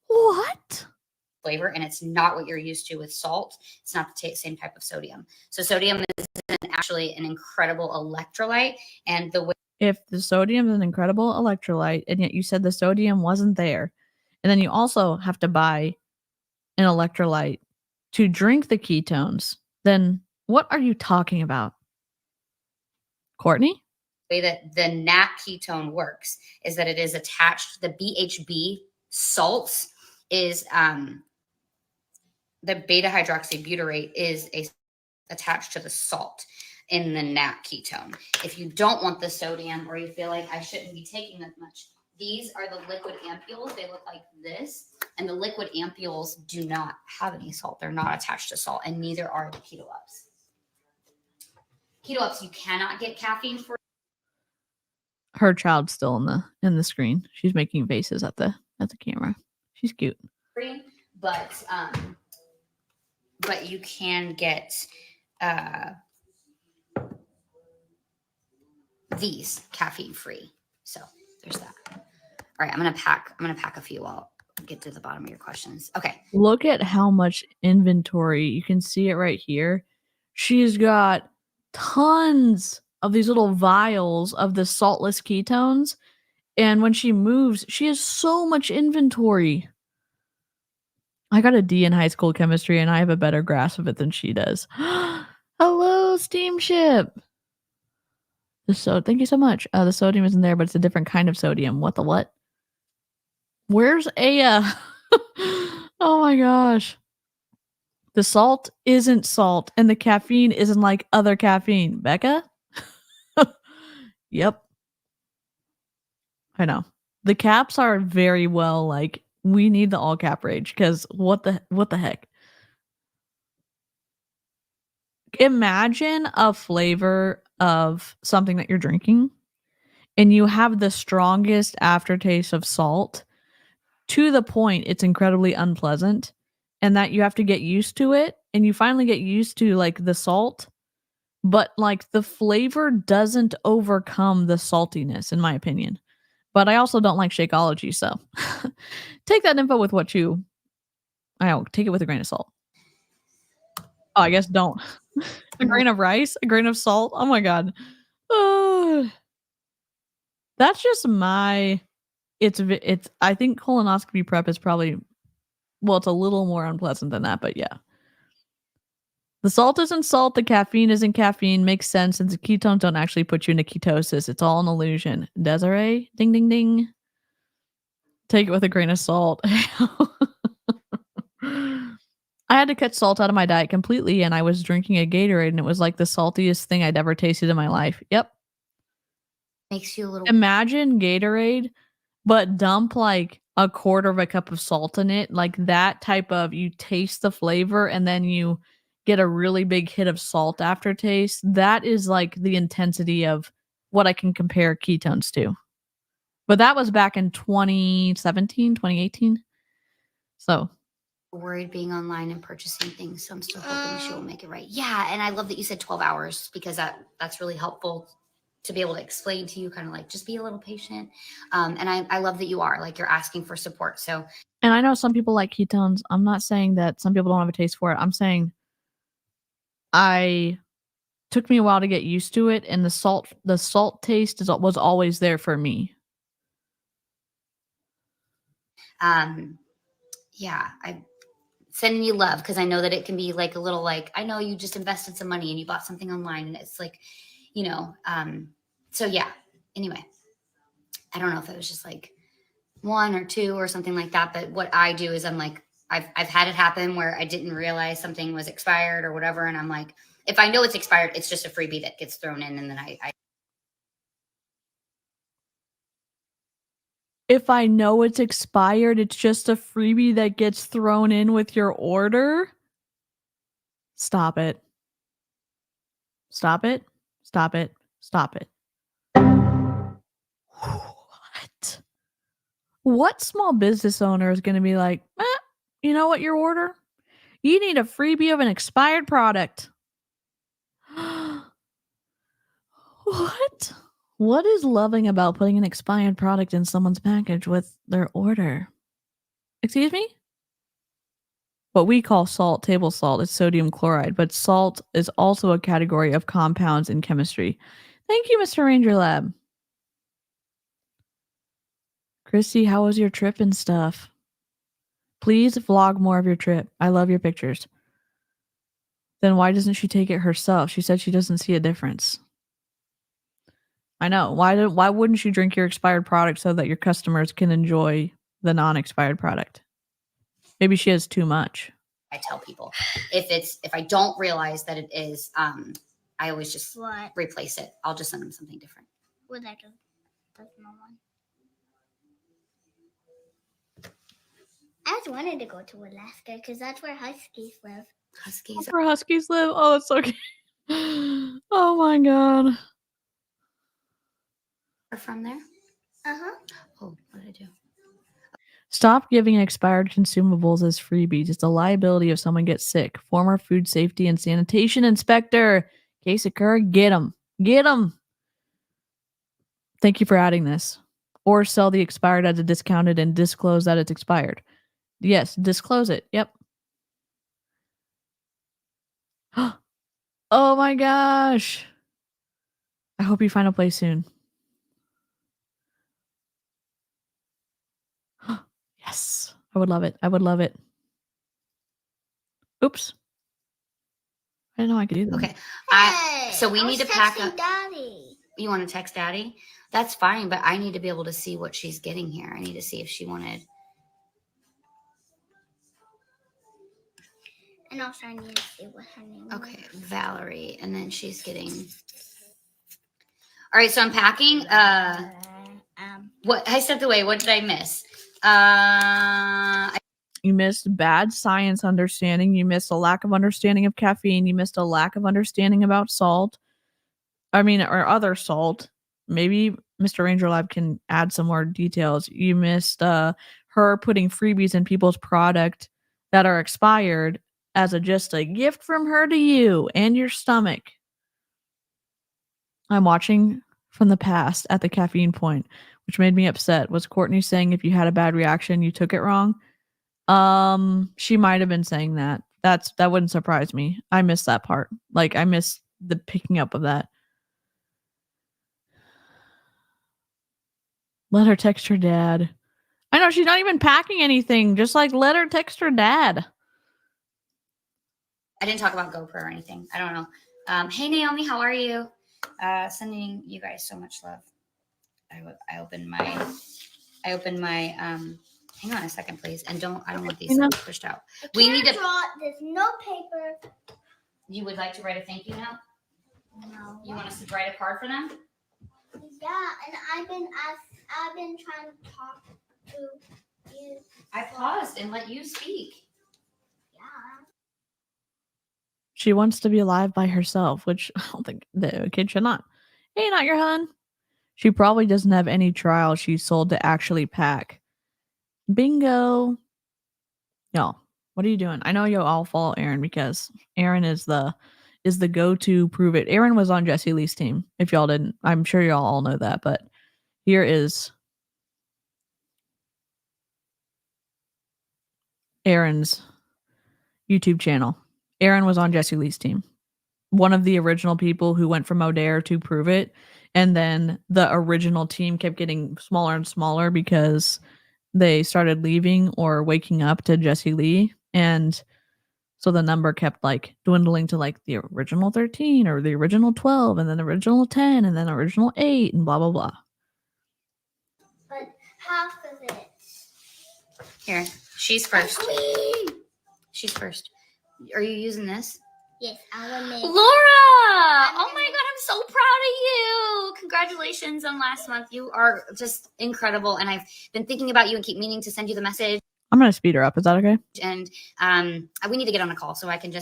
What? flavor, and it's not what you're used to with salt. It's not the same type of sodium. So sodium is actually an incredible electrolyte, and the way if the sodium is an incredible electrolyte, and yet you said the sodium wasn't there, and then you also have to buy an electrolyte to drink the ketones, then what are you talking about? Courtney? The way that the NAT ketone works is that it is attached, the BHB salts is the beta hydroxybutyrate is attached to the salt in the NAT ketone. If you don't want the sodium, or you feel like I shouldn't be taking that much, these are the liquid ampules. They look like this, and the liquid ampules do not have any salt. They're not attached to salt, and neither are the keto ups. Keto ups, you cannot get caffeine for. Her child's still in the screen. She's making faces at the camera. She's cute. But you can get these caffeine free. So there's that. All right, I'm gonna pack a few. I'll get to the bottom of your questions. Okay. Look at how much inventory. You can see it right here. She's got tons of these little vials of the saltless ketones. And when she moves, she has so much inventory. I got a D in high school chemistry, and I have a better grasp of it than she does. Hello, steamship. Thank you so much. The sodium isn't there, but it's a different kind of sodium. What the what? Where's Aya? Oh my gosh. The salt isn't salt, and the caffeine isn't like other caffeine. Becca? Yep. I know. The caps are very well like, we need the all cap rage, because what the heck? Imagine a flavor of something that you're drinking and you have the strongest aftertaste of salt to the point it's incredibly unpleasant, and that you have to get used to it, and you finally get used to like the salt, but like the flavor doesn't overcome the saltiness, in my opinion. But I also don't like Shakeology, so take that info with what you. I don't take it with a grain of salt. Oh, I guess don't. A grain of rice, a grain of salt. Oh my god. That's just my. It's. I think colonoscopy prep is probably. Well, it's a little more unpleasant than that, but yeah. The salt isn't salt. The caffeine isn't caffeine. Makes sense, since the ketones don't actually put you into ketosis. It's all an illusion. Desiree, ding, ding, ding. Take it with a grain of salt. I had to cut salt out of my diet completely, and I was drinking a Gatorade, and it was like the saltiest thing I'd ever tasted in my life. Yep. Makes you a little. Imagine Gatorade, but dump like a quarter of a cup of salt in it, like that type of, you taste the flavor and then you get a really big hit of salt aftertaste. That is like the intensity of what I can compare ketones to. But that was back in 2017, 2018. So worried being online and purchasing things, so I'm still hoping she will make it right. Yeah, and I love that you said 12 hours because that's really helpful to be able to explain to you, kind of like just be a little patient. And I love that you are like you're asking for support. So, and I know some people like ketones. I'm not saying that some people don't have a taste for it. I'm saying took me a while to get used to it, and the salt taste was always there for me. Yeah, I'm sending you love because I know that it can be like a little like, I know you just invested some money and you bought something online and it's like, you know, so yeah, anyway, I don't know if it was just like 1 or 2 or something like that. But what I do is I'm like, I've had it happen where I didn't realize something was expired or whatever. And I'm like, if I know it's expired, it's just a freebie that gets thrown in. And then If I know it's expired, it's just a freebie that gets thrown in with your order. Stop it. Stop it. Stop it. Stop it. What? What small business owner is going to be like, you know what, your order? You need a freebie of an expired product. What? What is loving about putting an expired product in someone's package with their order? Excuse me? What we call salt, table salt, is sodium chloride, but salt is also a category of compounds in chemistry. Thank you, Mr. Ranger Lab. Christy, how was your trip and stuff? Please vlog more of your trip. I love your pictures. Then why doesn't she take it herself? She said she doesn't see a difference. I know. Why wouldn't you drink your expired product so that your customers can enjoy the non-expired product? Maybe she has too much. I tell people if I don't realize that it is, I always just replace it. I'll just send them something different. What I do? That's no one. I always wanted to go to Alaska because that's where huskies live. Huskies. That's where huskies live? Oh, that's so cute. Oh my god. Are from there? Uh-huh. Oh, what did I do? Stop giving expired consumables as freebies. It's a liability if someone gets sick. Former food safety and sanitation inspector. Case occur, get them. Get them. Thank you for adding this. Or sell the expired as a discounted and disclose that it's expired. Yes, disclose it. Yep. Oh my gosh. I hope you find a place soon. Yes. I would love it. I would love it. Oops. I didn't know I could do that. Okay. Hey, So we need to pack up. Daddy. You want to text Daddy? That's fine, but I need to be able to see what she's getting here. I need to see if she wanted. And also I need to see what her name is. Okay, Valerie. And then she's getting. All right, so I'm packing. What I stepped away. What did I miss? You missed bad science understanding. You missed a lack of understanding of caffeine. You missed a lack of understanding about salt. Or other salt. Maybe Mr. Ranger Lab can add some more details. You missed her putting freebies in people's product that are expired as just a gift from her to you and your stomach. I'm watching from the past at the caffeine point, which made me upset. Was Courtney saying if you had a bad reaction, you took it wrong? She might have been saying that. That wouldn't surprise me. I missed that part. Like, I missed the picking up of that. Let her text her dad. I know, she's not even packing anything. Just like, let her text her dad. I didn't talk about GoPro or anything. I don't know. Hey Naomi, how are you? Sending you guys so much love. I opened my hang on a second, please. And I don't want these to be pushed out. We need to draw. There's no paper. You would like to write a thank you note? No. You want us to write a card for them? Yeah, and I've been trying to talk to paused and let you speak. Yeah. She wants to be alive by herself, which I don't think the kid should not. Hey, not your hun. She probably doesn't have any trial she's sold to actually pack. Bingo. Yo, what are you doing? I know you all follow Aaron because Aaron is the go-to prove it. Aaron was on Jesse Lee's team. If y'all didn't, I'm sure y'all all know that, but here is Aaron's YouTube channel. Aaron was on Jesse Lee's team. One of the original people who went from O'Dare to Prove It. And then the original team kept getting smaller and smaller because they started leaving or waking up to Jesse Lee. And so the number kept like dwindling to like the original 13 or the original 12 and then the original 10 and then the original 8 and blah, blah, blah. But half of it. Here, she's first. Queen! She's first. Are you using this? Yes, I will make. Laura! Oh my God, I'm so proud of you. Congratulations on last month. You are just incredible. And I've been thinking about you and keep meaning to send you the message. I'm going to speed her up. Is that okay? And we need to get on a call so I can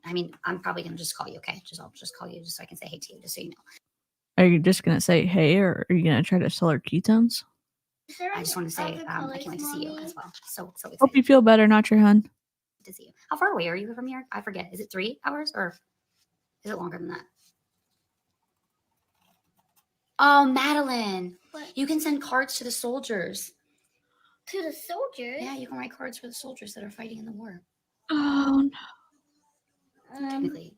I'm probably going to just call you, okay? I'll just call you just so I can say hey to you, just so you know. Are you just going to say hey or are you going to try to sell her ketones? I just want to say I can't wait to see you as well. So excited. Hope you feel better, not your hun. To see you. How far away are you from here? I forget. Is it 3 hours or is it longer than that? Oh, Madeline. What? You can send cards to the soldiers. To the soldiers? Yeah, you can write cards for the soldiers that are fighting in the war. Oh, no. Technically,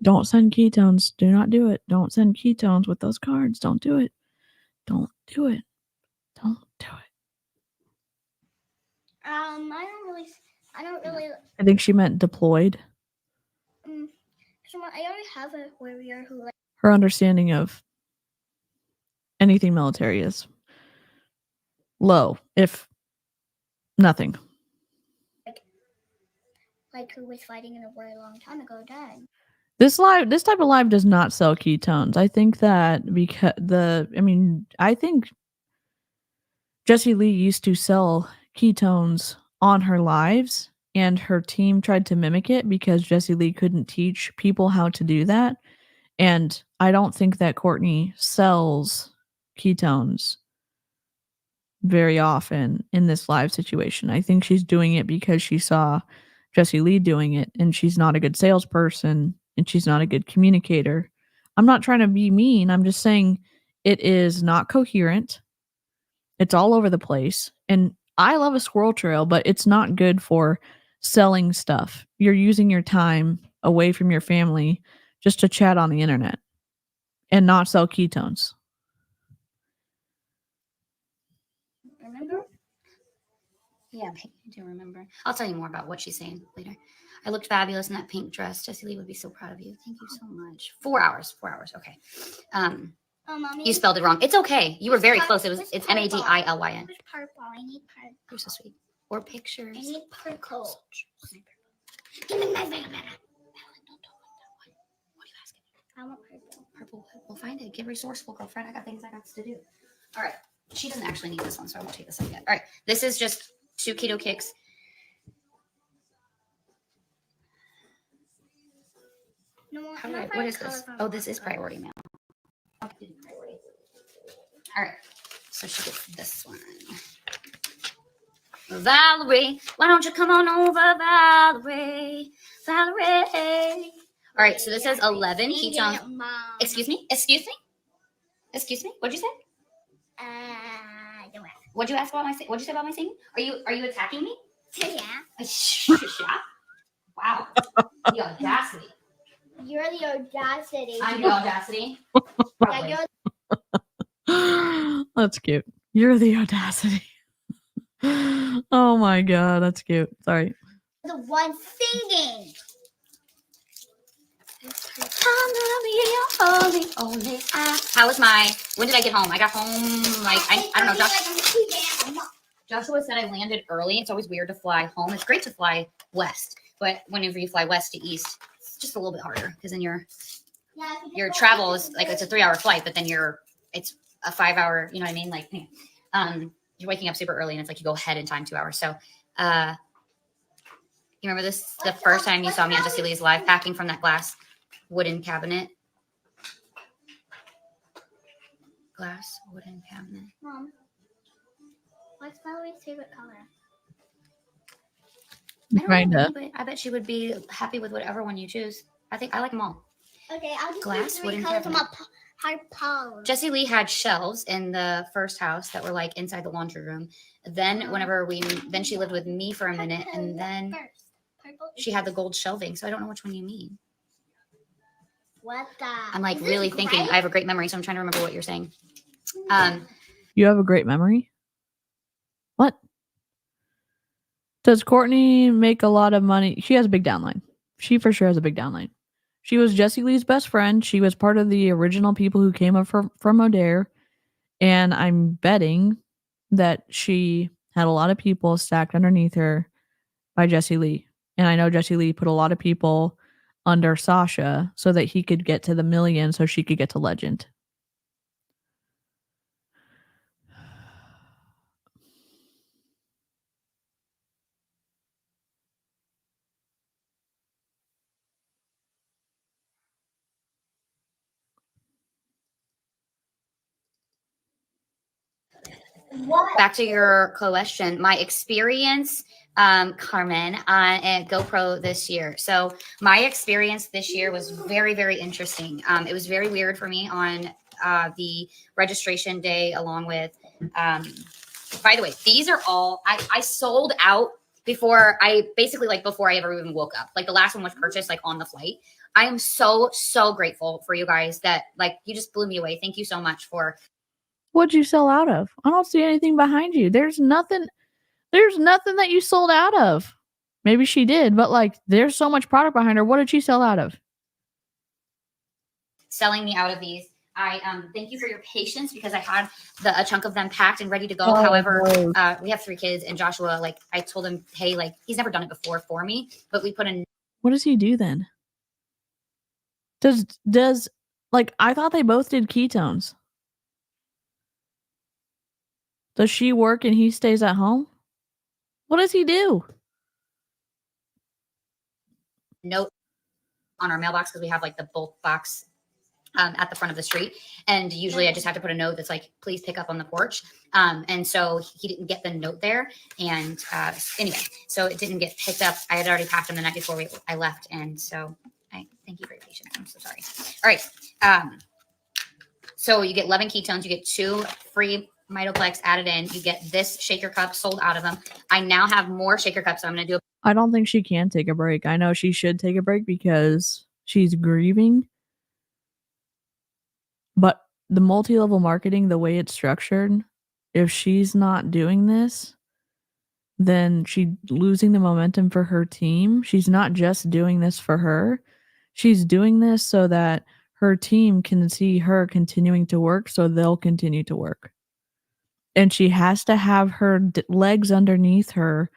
Don't send ketones. Do not do it. Don't send ketones with those cards. Don't do it. Don't do it. Don't do it. I don't really. I think she meant deployed. I already have a warrior who like. Her understanding of anything military is low, if nothing. Like who was fighting in a war a long time ago died. This type of live does not sell ketones. I think that because I think Jesse Lee used to sell ketones on her lives and her team tried to mimic it because Jesse Lee couldn't teach people how to do that. And I don't think that Courtney sells ketones very often in this live situation. I think she's doing it because she saw Jesse Lee doing it and she's not a good salesperson and she's not a good communicator. I'm not trying to be mean. I'm just saying it is not coherent. It's all over the place. And I love a squirrel trail, but it's not good for selling stuff. You're using your time away from your family just to chat on the internet and not sell ketones. Remember? yeah, I do remember. I'll tell you more about what she's saying later. I looked fabulous in that pink dress. Jesse Lee would be so proud of you. Thank you so much. 4 hours. 4 hours. Okay. Oh, Mommy. You spelled it wrong. It's okay. You were very close. It's Where's Madilyn. Where's purple? I need purple. You're so sweet. Or pictures. I need purple. Give me my banana. What are you asking? I want purple. Purple. We'll find it. Get resourceful, girlfriend. I got things I got to do. All right. She doesn't actually need this one, so I won't take this out yet. All right. This is just 2 keto kicks. No, What is this? Oh, this is priority mail. All right. So she gets this one. Valerie, why don't you come on over, Valerie? Valerie. All right. So this says 11 ketones. Excuse me? Excuse me? Excuse me? What'd you say? Don't ask. What'd you ask about my? What'd you say about my singing? Are you attacking me? Yeah. Yeah. Wow. The audacity. You're the audacity. I'm the audacity. Yeah, you're That's cute. You're the audacity. Oh my god, that's cute. Sorry. the one singing. How was when did I get home? I got home like I don't know. Joshua said I landed early. It's always weird to fly home. It's great to fly west, but whenever you fly west to east, it's just a little bit harder because then your travel is like it's a 3-hour flight, but then it's a 5-hour. You know what I mean? Like, you're waking up super early and it's like you go ahead in time 2 hours. So you remember this the first time you saw me on Jessie Lee's live packing from that glass wooden cabinet? Glass wooden cabinet. Mom, what's Valerie's favorite color? I don't know, Kinda. but I bet she would be happy with whatever one you choose. I think I like them all. Okay, I'll just Glass do 3 wooden colors. cabinet. Hard polished. Jessie Lee had shelves in the first house that were like inside the laundry room. Then then she lived with me for a minute, and then she had the gold shelving. So I don't know which one you mean. What the? I'm like Is this really thinking. gray? I have a great memory, so I'm trying to remember what you're saying. You have a great memory? What? Does Courtney make a lot of money? She has a big downline. She for sure has a big downline. She was Jessie Lee's best friend. She was part of the original people who came up from O'Dare. And I'm betting that she had a lot of people stacked underneath her by Jessie Lee. And I know Jessie Lee put a lot of people under Sasha so that he could get to the million so she could get to legend. Back to your question, my experience, Carmen, on GoPro this year. So my experience this year was very, very interesting. It was very weird for me on the registration day, along with, by the way, these are all, I sold out before I ever even woke up. Like the last one was purchased like on the flight. I am so, so grateful for you guys that like, you just blew me away. Thank you so much for. What'd you sell out of? I don't see anything behind you. There's nothing that you sold out of. Maybe she did, but like there's so much product behind her. What did she sell out of? Selling me out of these. I thank you for your patience because I had a chunk of them packed and ready to go. Oh, However, no. we have 3 kids, and Joshua, like I told him, hey, like he's never done it before for me, but we put in. What does he do then? Does like I thought they both did ketones. Does she work and he stays at home? What does he do? Note on our mailbox because we have like the bulk box at the front of the street, and usually I just have to put a note that's like, please pick up on the porch. And so he didn't get the note there, and anyway, so it didn't get picked up. I had already packed them the night before I left, and so I thank you for your patience. I'm so sorry. All right, so you get 11 ketones, you get 2 free Mitoplex added in, you get this shaker cup sold out of them. I now have more shaker cups, so I'm going to do I don't think she can take a break. I know she should take a break because she's grieving. But the multi-level marketing, the way it's structured, if she's not doing this, then she's losing the momentum for her team. She's not just doing this for her. She's doing this so that her team can see her continuing to work, so they'll continue to work. And she has to have her legs underneath her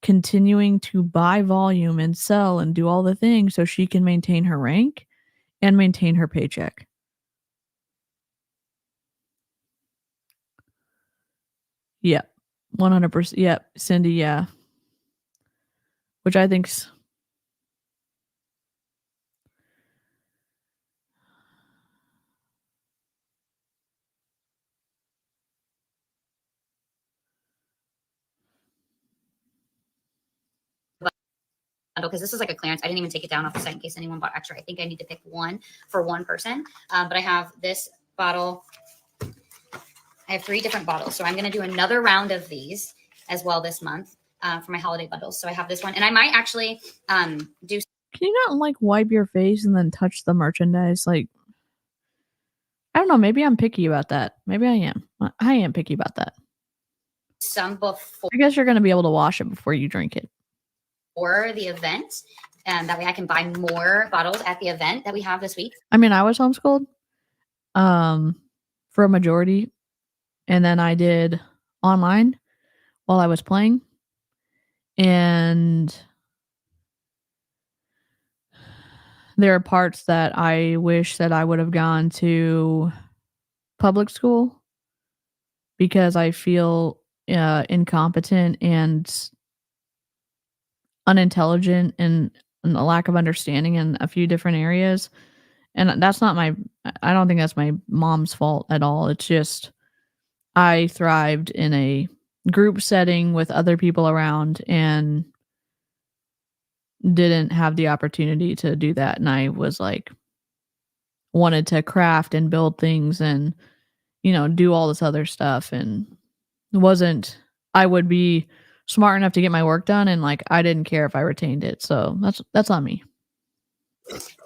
continuing to buy volume and sell and do all the things so she can maintain her rank and maintain her paycheck. Yep. 100%. Yep. Cindy, yeah. Which I think's because this is like a clearance. I didn't even take it down off the site in case anyone bought extra. I think I need to pick one for one person. But I have this bottle. I have 3 different bottles. So I'm going to do another round of these as well this month for my holiday bundles. So I have this one, and I might actually do. Can you not like wipe your face and then touch the merchandise? Like, I don't know. Maybe I'm picky about that. Maybe I am. I am picky about that. Some before I guess you're going to be able to wash it before you drink it. the event, and that way I can buy more bottles at the event that we have this week. I mean, I was homeschooled for a majority, and then I did online while I was playing. And there are parts that I wish that I would have gone to public school because I feel incompetent and unintelligent and a lack of understanding in a few different areas. And that's not I don't think that's my mom's fault at all. It's just I thrived in a group setting with other people around and didn't have the opportunity to do that. And I was like, wanted to craft and build things and, do all this other stuff. And I would be smart enough to get my work done. And like, I didn't care if I retained it. So that's on me.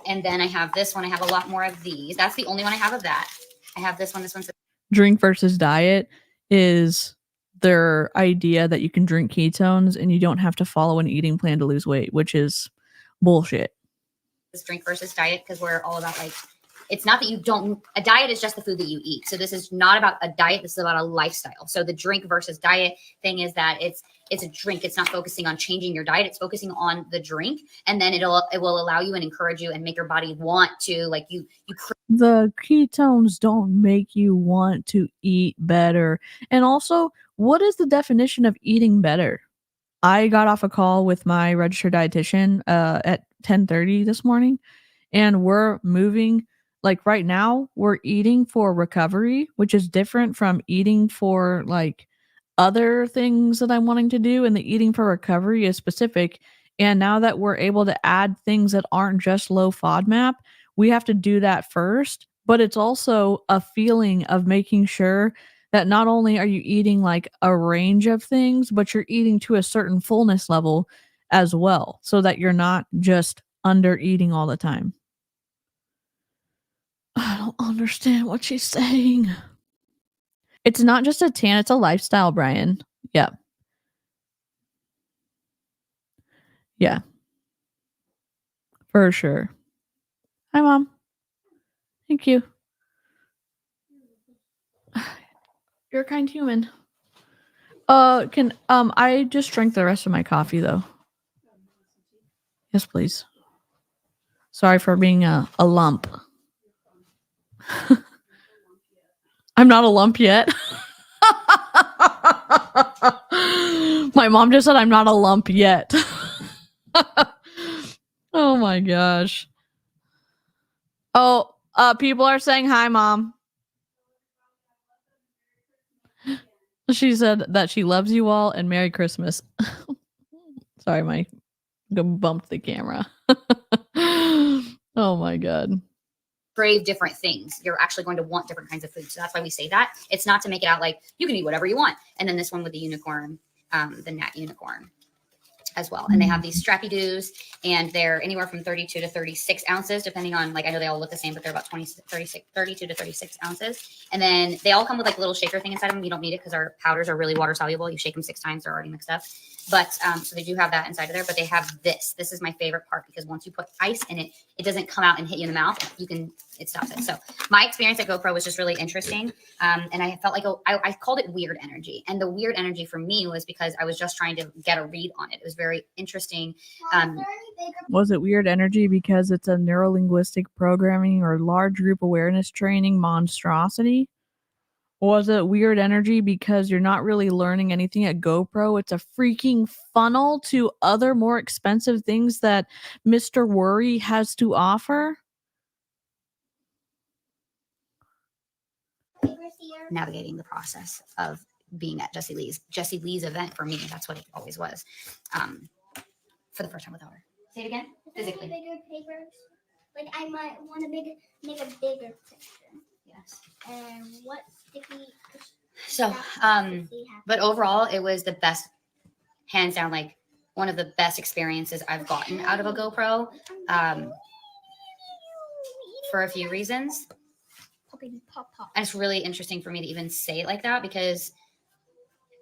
And then I have this one. I have a lot more of these. That's the only one I have of that. I have this one. This one's drink versus diet is their idea that you can drink ketones and you don't have to follow an eating plan to lose weight, which is bullshit. this drink versus diet, because we're all about like, it's not that you don't, a diet is just the food that you eat. So this is not about a diet. This is about a lifestyle. So the drink versus diet thing is that it's a drink. It's not focusing on changing your diet. It's focusing on the drink. And then it will allow you and encourage you and make your body want to, like the ketones don't make you want to eat better. And also, what is the definition of eating better? I got off a call with my registered dietitian at 10:30 this morning, and we're moving. Like right now, we're eating for recovery, which is different from eating for like other things that I'm wanting to do. And the eating for recovery is specific. And now that we're able to add things that aren't just low FODMAP, we have to do that first. But it's also a feeling of making sure that not only are you eating like a range of things, but you're eating to a certain fullness level as well, so that you're not just under eating all the time. I don't understand what she's saying. It's not just a tan, it's a lifestyle, Brian. Yeah. Yeah. For sure. Hi, Mom. Thank you. You're a kind human. Can I just drank the rest of my coffee though? Yes, please. Sorry for being a lump. I'm not a lump yet. My mom just said I'm not a lump yet. Oh my gosh. Oh, people are saying hi, Mom. She said that she loves you all and Merry Christmas. Sorry, my bumped the camera. Oh my God. crave different things. You're actually going to want different kinds of food. So that's why we say that. It's not to make it out like you can eat whatever you want. And then this one with the unicorn, the Nat unicorn as well. And they have these strappy doos, and they're anywhere from 32 to 36 ounces, depending on, like, I know they all look the same, but they're about 32 to 36 ounces. And then they all come with like a little shaker thing inside of them. You don't need it because our powders are really water soluble. You shake them 6 times, they're already mixed up. But so they do have that inside of there, but they have this. This is my favorite part, because once you put ice in it, it doesn't come out and hit you in the mouth. It stops it. So my experience at GoPro was just really interesting. And I felt like, I called it weird energy. And the weird energy for me was because I was just trying to get a read on it. It was very interesting. Was it weird energy because it's a neurolinguistic programming or large group awareness training monstrosity? Was it weird energy because you're not really learning anything at GoPro? It's a freaking funnel to other more expensive things that Mr. Worry has to offer? Navigating the process of being at Jessie Lee's event for me. That's what it always was. For the first time without her. Say it again. Physically. Bigger papers. Like I might want to make a bigger picture. Yes. And what sticky? So, but overall, it was the best, hands down, like one of the best experiences I've gotten out of a GoPro. For a few reasons. And it's really interesting for me to even say it like that, because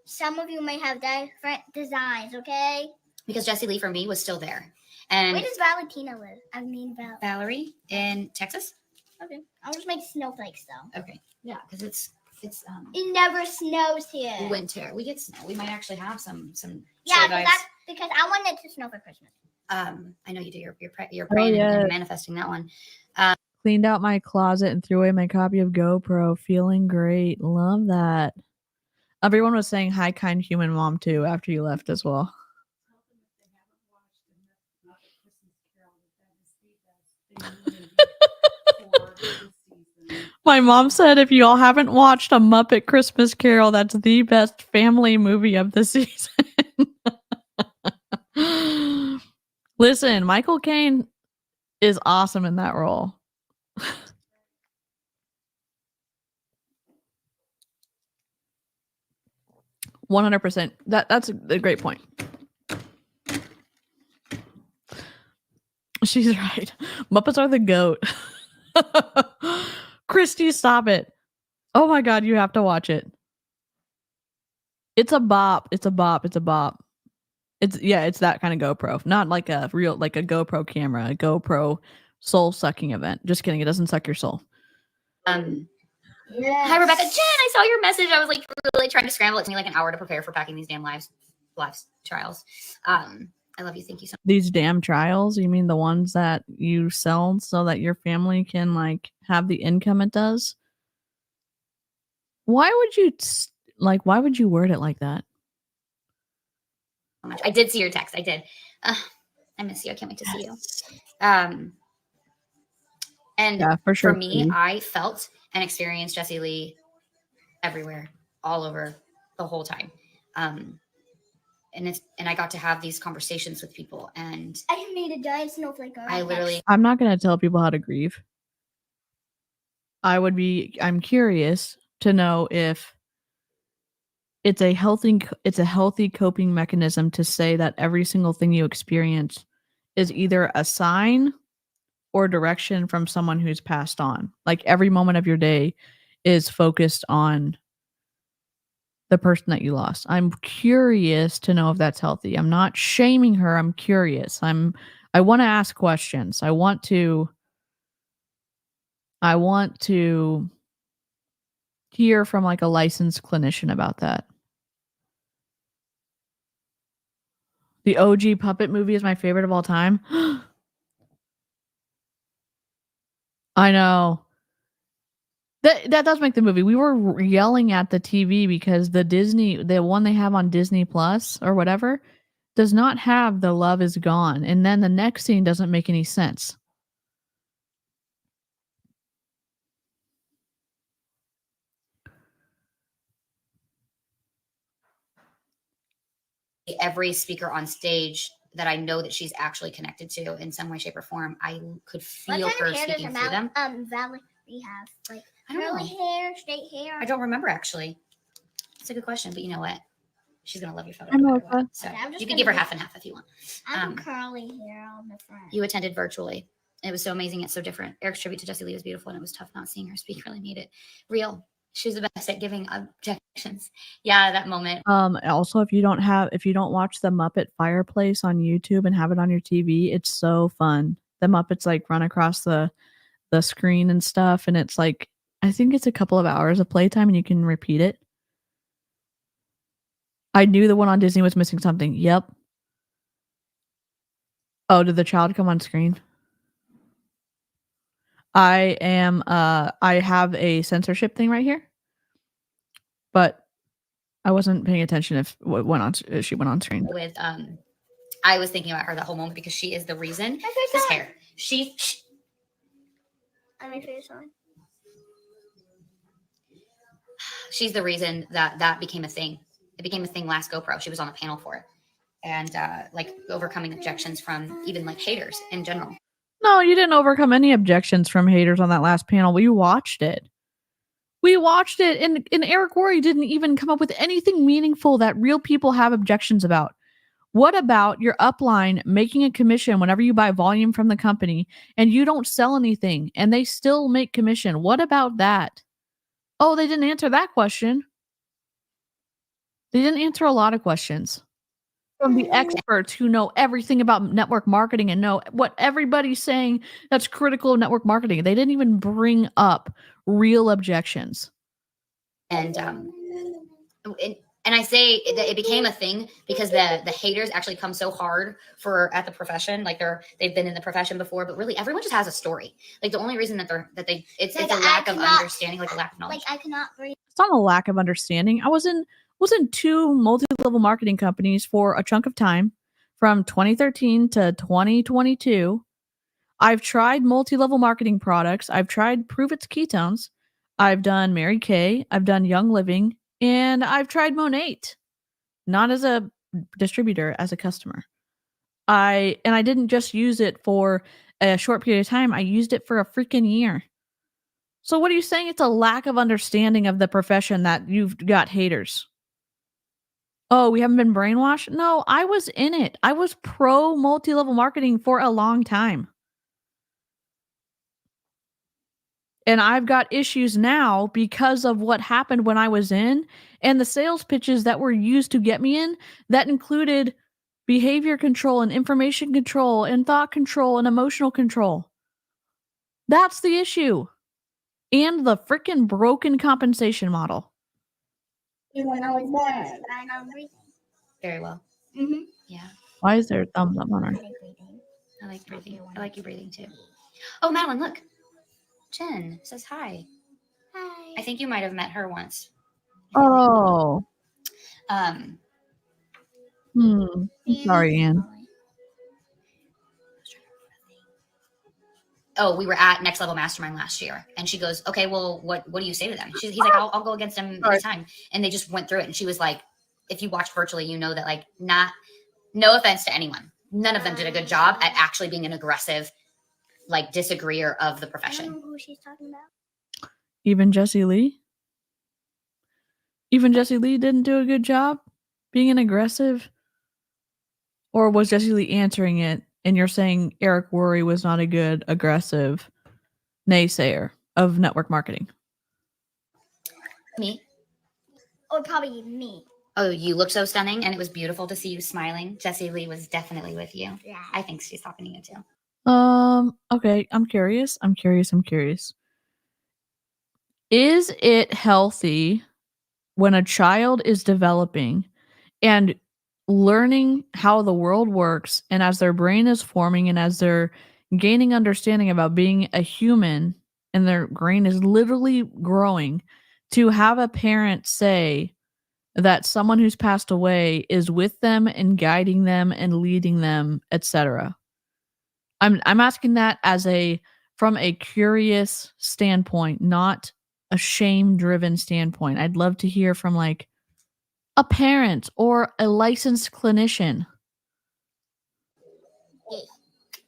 some of you may have different designs, okay? Because Jessie Lee for me was still there. And where does Valentina live? I mean, Valerie in Texas. Okay, I'll just make snowflakes though. Okay, yeah, because it's it never snows here. Winter. We get snow. We might actually have some. Yeah, but that's because I want it to snow for Christmas. I know you do. You're praying and manifesting that one. Cleaned out my closet and threw away my copy of GoPro. Feeling great. Love that. Everyone was saying hi, kind human mom too after you left as well. My mom said if you all haven't watched A Muppet Christmas Carol, that's the best family movie of the season. Listen, Michael Caine is awesome in that role. 100%. That's a great point. She's right. Muppets are the GOAT. Christy, stop it. Oh my God, you have to watch it. It's a bop. It's a bop. It's a bop. It's that kind of GoPro. Not like a real, like a GoPro camera, a GoPro soul sucking event. Just kidding. It doesn't suck your soul. Hi, Rebecca. Jen, I saw your message. I was like really trying to scramble. It took me like an hour to prepare for packing these damn lives trials. I love you. Thank you so much. These damn trials? You mean the ones that you sell so that your family can like have the income it does? Why would you word it like that? I did see your text. I did. I miss you. I can't wait to see you. And yeah, for sure. For me, I felt and experienced Jessie Lee everywhere, all over the whole time. And I got to have these conversations with people, and I made a giant snowflake. I'm not going to tell people how to grieve. I'm curious to know if it's a healthy coping mechanism to say that every single thing you experience is either a sign or direction from someone who's passed on. Like every moment of your day is focused on the person that you lost. I'm curious to know if that's healthy. I'm not shaming her. I'm curious. I want to ask questions. I want to hear from like a licensed clinician about that. The OG Puppet movie is my favorite of all time. I know. That does make the movie. We were yelling at the TV because the one they have on Disney Plus or whatever, does not have the love is gone. And then the next scene doesn't make any sense. Every speaker on stage that I know that she's actually connected to in some way, shape, or form, I could feel her speaking through them. Valerie have like I don't curly know. hair, straight hair. I don't remember actually. It's a good question, but you know what? She's gonna love your photo. I know no matter what. So I'm just you can gonna give her do- half and half if you want. I'm curly hair on the front. You attended virtually. It was so amazing. It's so different. Eric's tribute to Jessie Lee was beautiful, and it was tough not seeing her speak. Really made it real. She's the best at giving objections. Yeah, that moment. Also, if you don't watch the Muppet Fireplace on YouTube and have it on your TV, it's so fun. The Muppets like run across the screen and stuff, and it's like I think it's a couple of hours of playtime, and you can repeat it. I knew the one on Disney was missing something. Yep. Oh, did the child come on screen? I have a censorship thing right here, but I wasn't paying attention if she went on screen. With I was thinking about her that whole moment because she is the reason. This hair. I'm my face on. She's the reason that became a thing. It became a thing last GoPro. She was on the panel for it, and like overcoming objections from even like haters in general. No, you didn't overcome any objections from haters on that last panel. We watched it. And Eric Worre didn't even come up with anything meaningful that real people have objections about. What about your upline making a commission whenever you buy volume from the company and you don't sell anything and they still make commission? What about that? Oh, they didn't answer that question. They didn't answer a lot of questions. From the experts who know everything about network marketing and know what everybody's saying that's critical of network marketing. They didn't even bring up real objections. And I say that it became a thing because the haters actually come so hard at the profession. Like they've been in the profession before, but really everyone just has a story. Like the only reason it's a lack of understanding, like a lack of knowledge. Like I cannot breathe. It's not a lack of understanding. I was was in 2 multi-level marketing companies for a chunk of time from 2013 to 2022. I've tried multi-level marketing products. I've tried Prove It's Ketones. I've done Mary Kay. I've done Young Living. And I've tried Monate. Not as a distributor, as a customer. I didn't just use it for a short period of time. I used it for a freaking year. So what are you saying? It's a lack of understanding of the profession that you've got haters. Oh, we haven't been brainwashed? No, I was in it. I was pro multi-level marketing for a long time. And I've got issues now because of what happened when I was in and the sales pitches that were used to get me in that included behavior control and information control and thought control and emotional control. That's the issue. And the freaking broken compensation model. When I was born, I know breathing. Very well. Mm-hmm. Yeah. Why is there a thumbs up on her? I like breathing. I like you breathing too. Oh, Madeline, look. Jen says hi. Hi. I think you might have met her once. Oh. Um, I'm sorry, Anne. oh, we were at Next Level Mastermind last year, and she goes, "Okay, well, what do you say to them?" He's like, "I'll go against them anytime." And they just went through it, and she was like, "If you watch virtually, you know that like no offense to anyone, none of them did a good job at actually being an aggressive, like disagreeer of the I don't profession." know who she's talking about. Even Jesse Lee? Even Jesse Lee didn't do a good job being an aggressive? Or was Jesse Lee answering it and you're saying Eric Worre was not a good aggressive naysayer of network marketing? Me? Or probably me. Oh, you look so stunning, and it was beautiful to see you smiling. Jesse Lee was definitely with you. Yeah. I think she's talking to you too. Okay, I'm curious. Is it healthy when a child is developing and learning how the world works, and as their brain is forming and as they're gaining understanding about being a human and their brain is literally growing, to have a parent say that someone who's passed away is with them and guiding them and leading them, etc.? I'm asking that from a curious standpoint, not a shame-driven standpoint. I'd love to hear from like a parent or a licensed clinician.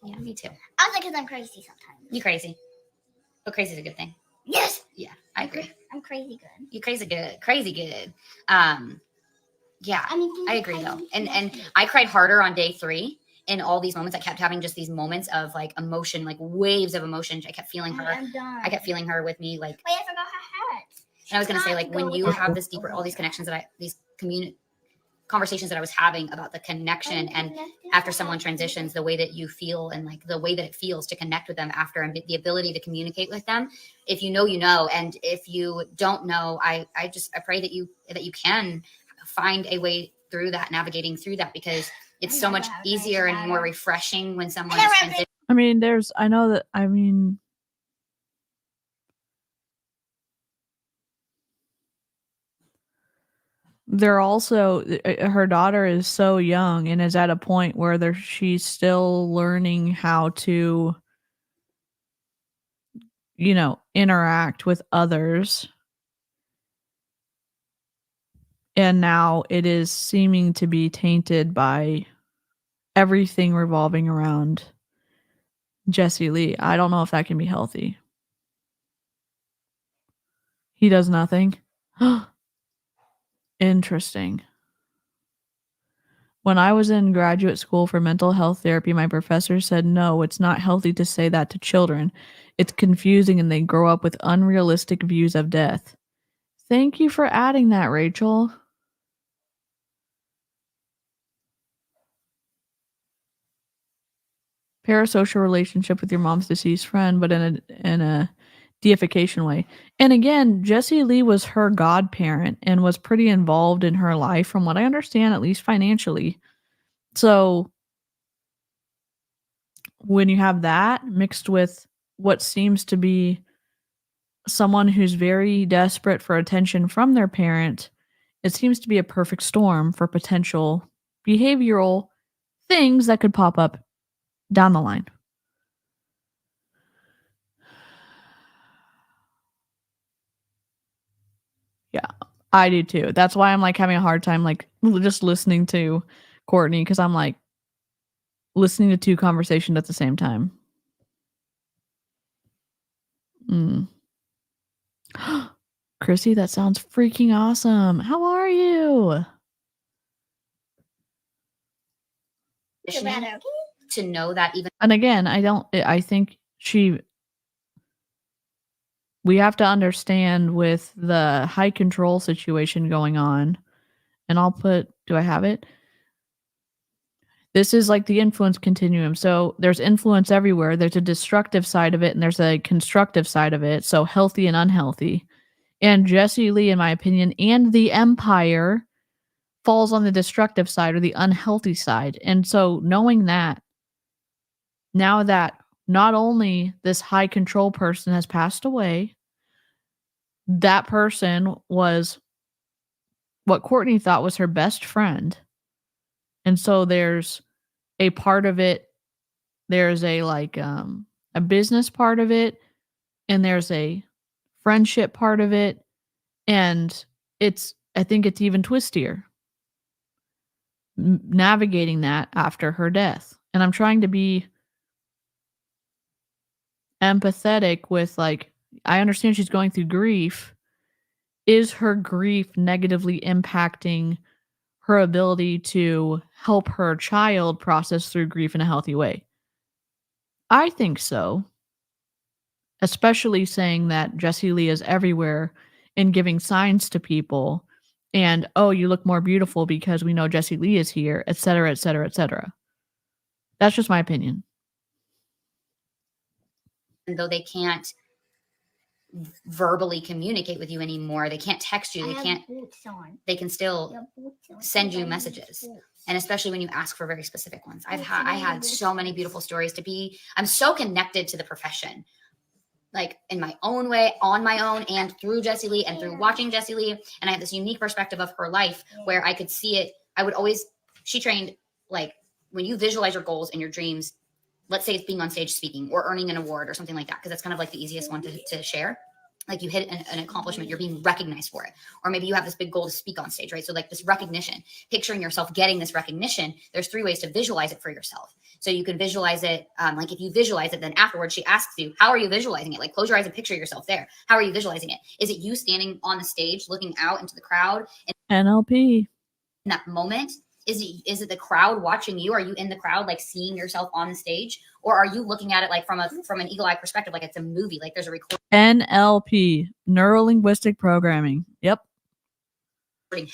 Yeah, me too. I was like, because I'm crazy sometimes. You crazy. But crazy is a good thing. Yes. Yeah, I agree. I'm crazy good. You crazy good. Crazy good. Yeah, I mean, I agree though. And I cried harder on day 3 in all these moments. I kept having just these moments of like emotion, like waves of emotion. I kept feeling her. I'm done. I kept feeling her with me. Like, Wait, I forgot her hat. and I was going to say, like, when you have this deeper, all these connections these conversations that I was having about the connection, and after someone transitions, the way that you feel and like the way that it feels to connect with them after, and the ability to communicate with them. If you know, you know, and if you don't know, I pray that you can find a way through that, navigating through that, because it's so much easier and more refreshing when someone is transitioning. I mean, they're also, her daughter is so young and is at a point where she's still learning how to, interact with others. And now it is seeming to be tainted by everything revolving around Jesse Lee. I don't know if that can be healthy. He does nothing. Interesting. When I was in graduate school for mental health therapy, my professor said, no, it's not healthy to say that to children. It's confusing and they grow up with unrealistic views of death. Thank you for adding that, Rachel. Parasocial relationship with your mom's deceased friend, but in a deification way. And again, Jesse Lee was her godparent and was pretty involved in her life, from what I understand, at least financially. So when you have that mixed with what seems to be someone who's very desperate for attention from their parent it seems to be a perfect storm for potential behavioral things that could pop up down the line. Yeah, I do too. That's why I'm like having a hard time like just listening to Courtney, because I'm like listening to two conversations at the same time. Chrissy, that sounds freaking awesome. How are you? To know that even And again, I think we have to understand with the high control situation going on, and do I have it? This is like the influence continuum. So there's influence everywhere. There's a destructive side of it and there's a constructive side of it. So healthy and unhealthy. And Jessie Lee, in my opinion, and the Empire falls on the destructive side or the unhealthy side. And so knowing that, now that not only this high control person has passed away, that person was what Courtney thought was her best friend. And so there's a part of it, there's a a business part of it, and there's a friendship part of it, and I think it's even twistier navigating that after her death. And I'm trying to be empathetic with like, I understand she's going through grief. Is her grief negatively impacting her ability to help her child process through grief in a healthy way? I think so. Especially saying that Jessie Lee is everywhere and giving signs to people and, oh, you look more beautiful because we know Jessie Lee is here, etc., etc., etc. That's just my opinion. though they can't verbally communicate with you anymore, they can't text you, they can still send you messages. And especially when you ask for very specific ones. I had so many beautiful stories I'm so connected to the profession, like in my own way, on my own, and through Jessie Lee and through watching Jessie Lee. And I have this unique perspective of her life where I could see it. She trained, like, when you visualize your goals and your dreams, let's say it's being on stage speaking or earning an award or something like that, because that's kind of like the easiest one to share. Like you hit an accomplishment, you're being recognized for it. Or maybe you have this big goal to speak on stage, right? So like this recognition, picturing yourself getting this recognition, there's 3 ways to visualize it for yourself. So you can visualize it, like if you visualize it, then afterwards she asks you, how are you visualizing it? Like close your eyes and picture yourself there. How are you visualizing it? Is it you standing on the stage, looking out into the crowd? And NLP. in that moment, is it the crowd watching you? Are you in the crowd, like seeing yourself on the stage? Or are you looking at it like from an eagle eye perspective, like it's a movie, like there's a recording NLP, neuro-linguistic programming. Yep.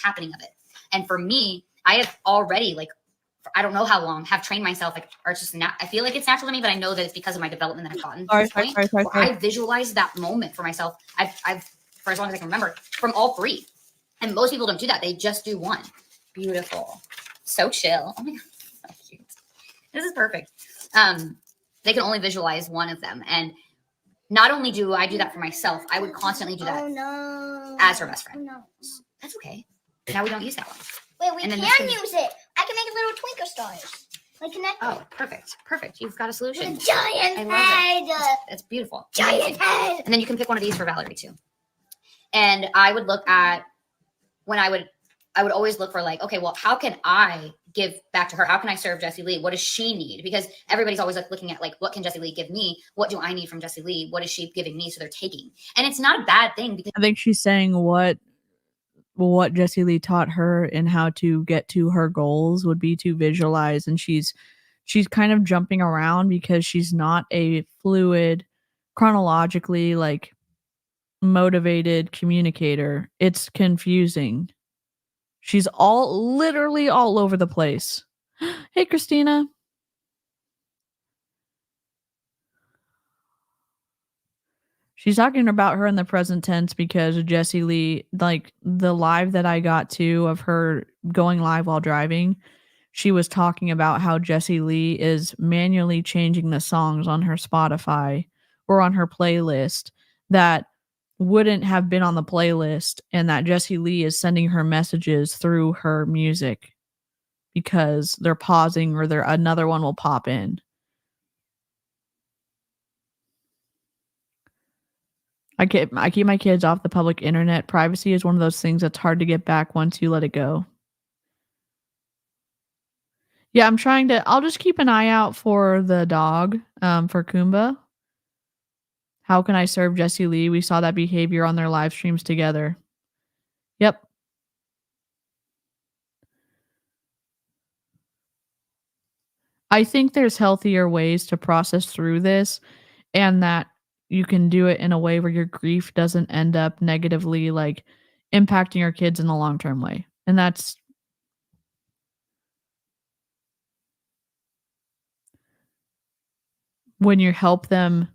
happening of it. And for me, I have already, like, I don't know how long, have trained myself, like, or it's just I feel like it's natural to me, but I know that it's because of my development that I've gotten to this point. Where I visualize that moment for myself. I've for as long as I can remember, from all 3. And most people don't do that. They just do one. Beautiful. So chill. Oh my God. So cute. This is perfect. They can only visualize one of them. And not only do I do that for myself, I would constantly do that as her best friend. That's okay. Now we don't use that one. Wait, we can use it. I can make little twinkle stars. Like connect. Oh, perfect. Perfect. You've got a solution. With a giant head. It. That's beautiful. Giant head. And then you can pick one of these for Valerie too. And I would look at when I would always look for like, okay, well, how can I give back to her? How can I serve Jessie Lee? What does she need? Because everybody's always like looking at like, what can Jessie Lee give me? What do I need from Jessie Lee? What is she giving me? So they're taking. And it's not a bad thing, because I think she's saying what Jessie Lee taught her and how to get to her goals would be to visualize. And she's kind of jumping around because she's not a fluid, chronologically like motivated communicator. It's confusing. She's literally all over the place. Hey, Christina. She's talking about her in the present tense because Jessie Lee, like the live that I got to of her going live while driving, she was talking about how Jessie Lee is manually changing the songs on her Spotify or on her playlist that wouldn't have been on the playlist, and that Jessie Lee is sending her messages through her music because they're pausing or another one will pop in. I keep my kids off the public internet. Privacy is one of those things that's hard to get back once you let it go. Yeah, I'll just keep an eye out for the dog, for Kumba. How can I serve Jessie Lee? We saw that behavior on their live streams together. Yep. I think there's healthier ways to process through this, and that you can do it in a way where your grief doesn't end up negatively, like, impacting your kids in the long-term way. And that's when you help them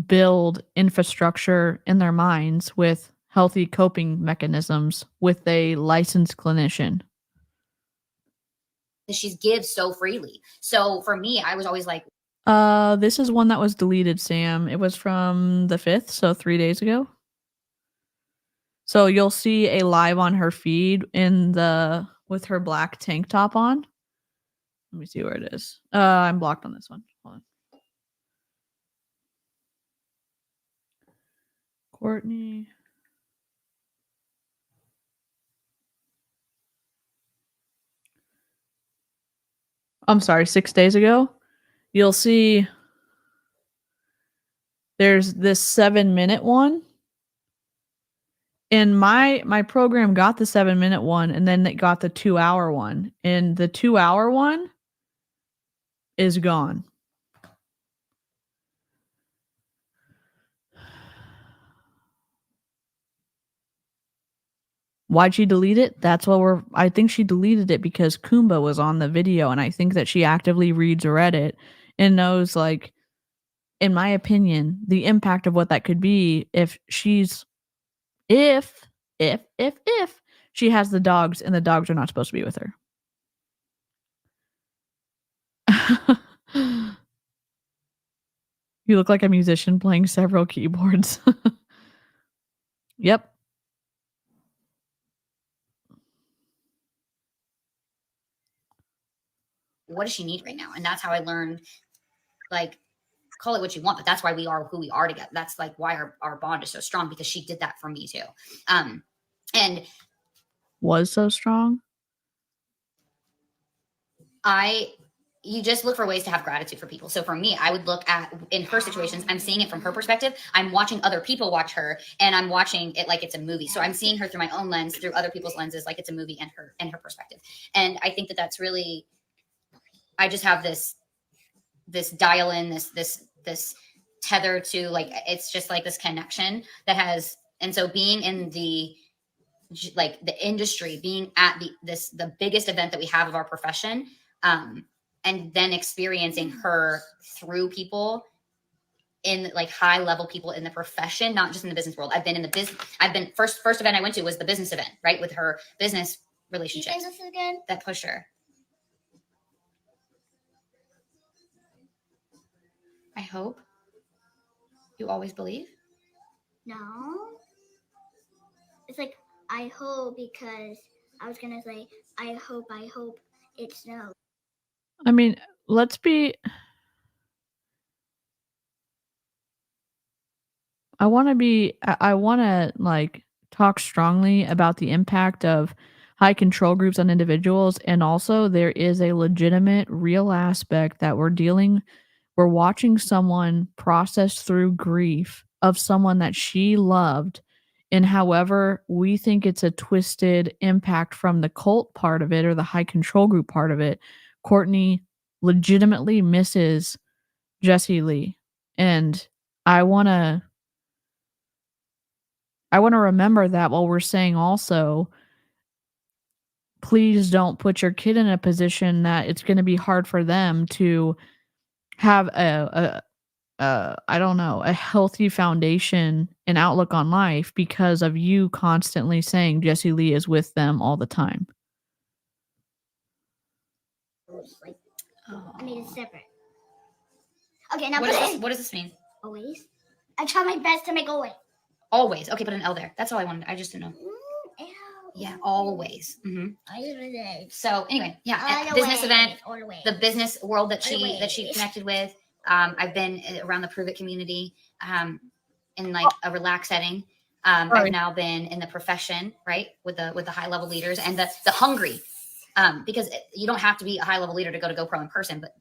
build infrastructure in their minds with healthy coping mechanisms with a licensed clinician. She gives so freely. So for me, I was always like, This is one that was deleted, Sam. It was from the 5th, so 3 days ago. So you'll see a live on her feed with her black tank top on. Let me see where it is. I'm blocked on this one. Hold on. Courtney. I'm sorry, 6 days ago. You'll see there's this 7-minute one. And my program got the 7-minute one, and then it got the 2-hour one. And the 2-hour one is gone. Why'd she delete it? I think she deleted it because Kumba was on the video, and I think that she actively reads Reddit and knows, like, in my opinion, the impact of what that could be if she has the dogs and the dogs are not supposed to be with her. You look like a musician playing several keyboards. Yep. what does she need right now? And that's how I learned, like, call it what you want, but that's why we are who we are together. That's like why our bond is so strong, because she did that for me too. And was so strong. You just look for ways to have gratitude for people. So for me, I would look at, in her situations, I'm seeing it from her perspective. I'm watching other people watch her, and I'm watching it like it's a movie. So I'm seeing her through my own lens, through other people's lenses, like it's a movie, and her perspective. And I think that that's really, I just have this dial in, this tether to, like, it's just like this connection that has, and so being in the industry, being at the biggest event that we have of our profession, and then experiencing her through people in, like, high level people in the profession, not just in the business world. I've been in the business. First event I went to was the business event, right? With her business relationship. That pushed her. I hope you always believe. No. It's like, I hope, because I was going to say, I hope it's no. I mean, I want to like talk strongly about the impact of high control groups on individuals. And also there is a legitimate real aspect that we're watching someone process through grief of someone that she loved. And however we think it's a twisted impact from the cult part of it or the high control group part of it, Courtney legitimately misses Jessie Lee. And I want to remember that while we're saying also, please don't put your kid in a position that it's going to be hard for them to have a healthy foundation and outlook on life because of you constantly saying Jessie Lee is with them all the time. I mean, it's separate. Okay, now what does this mean? Always. I try my best to make always. Always. Okay, put an L there. That's all I wanted. I just didn't know. Ew. Yeah, always. I did. So anyway, yeah, All the business way, event, all the way. the business world that she Always. connected with. I've been around the Prove It community in like a relaxed setting. I've now been in the profession, right, with the high level leaders and the hungry, because you don't have to be a high level leader to go pro in person, but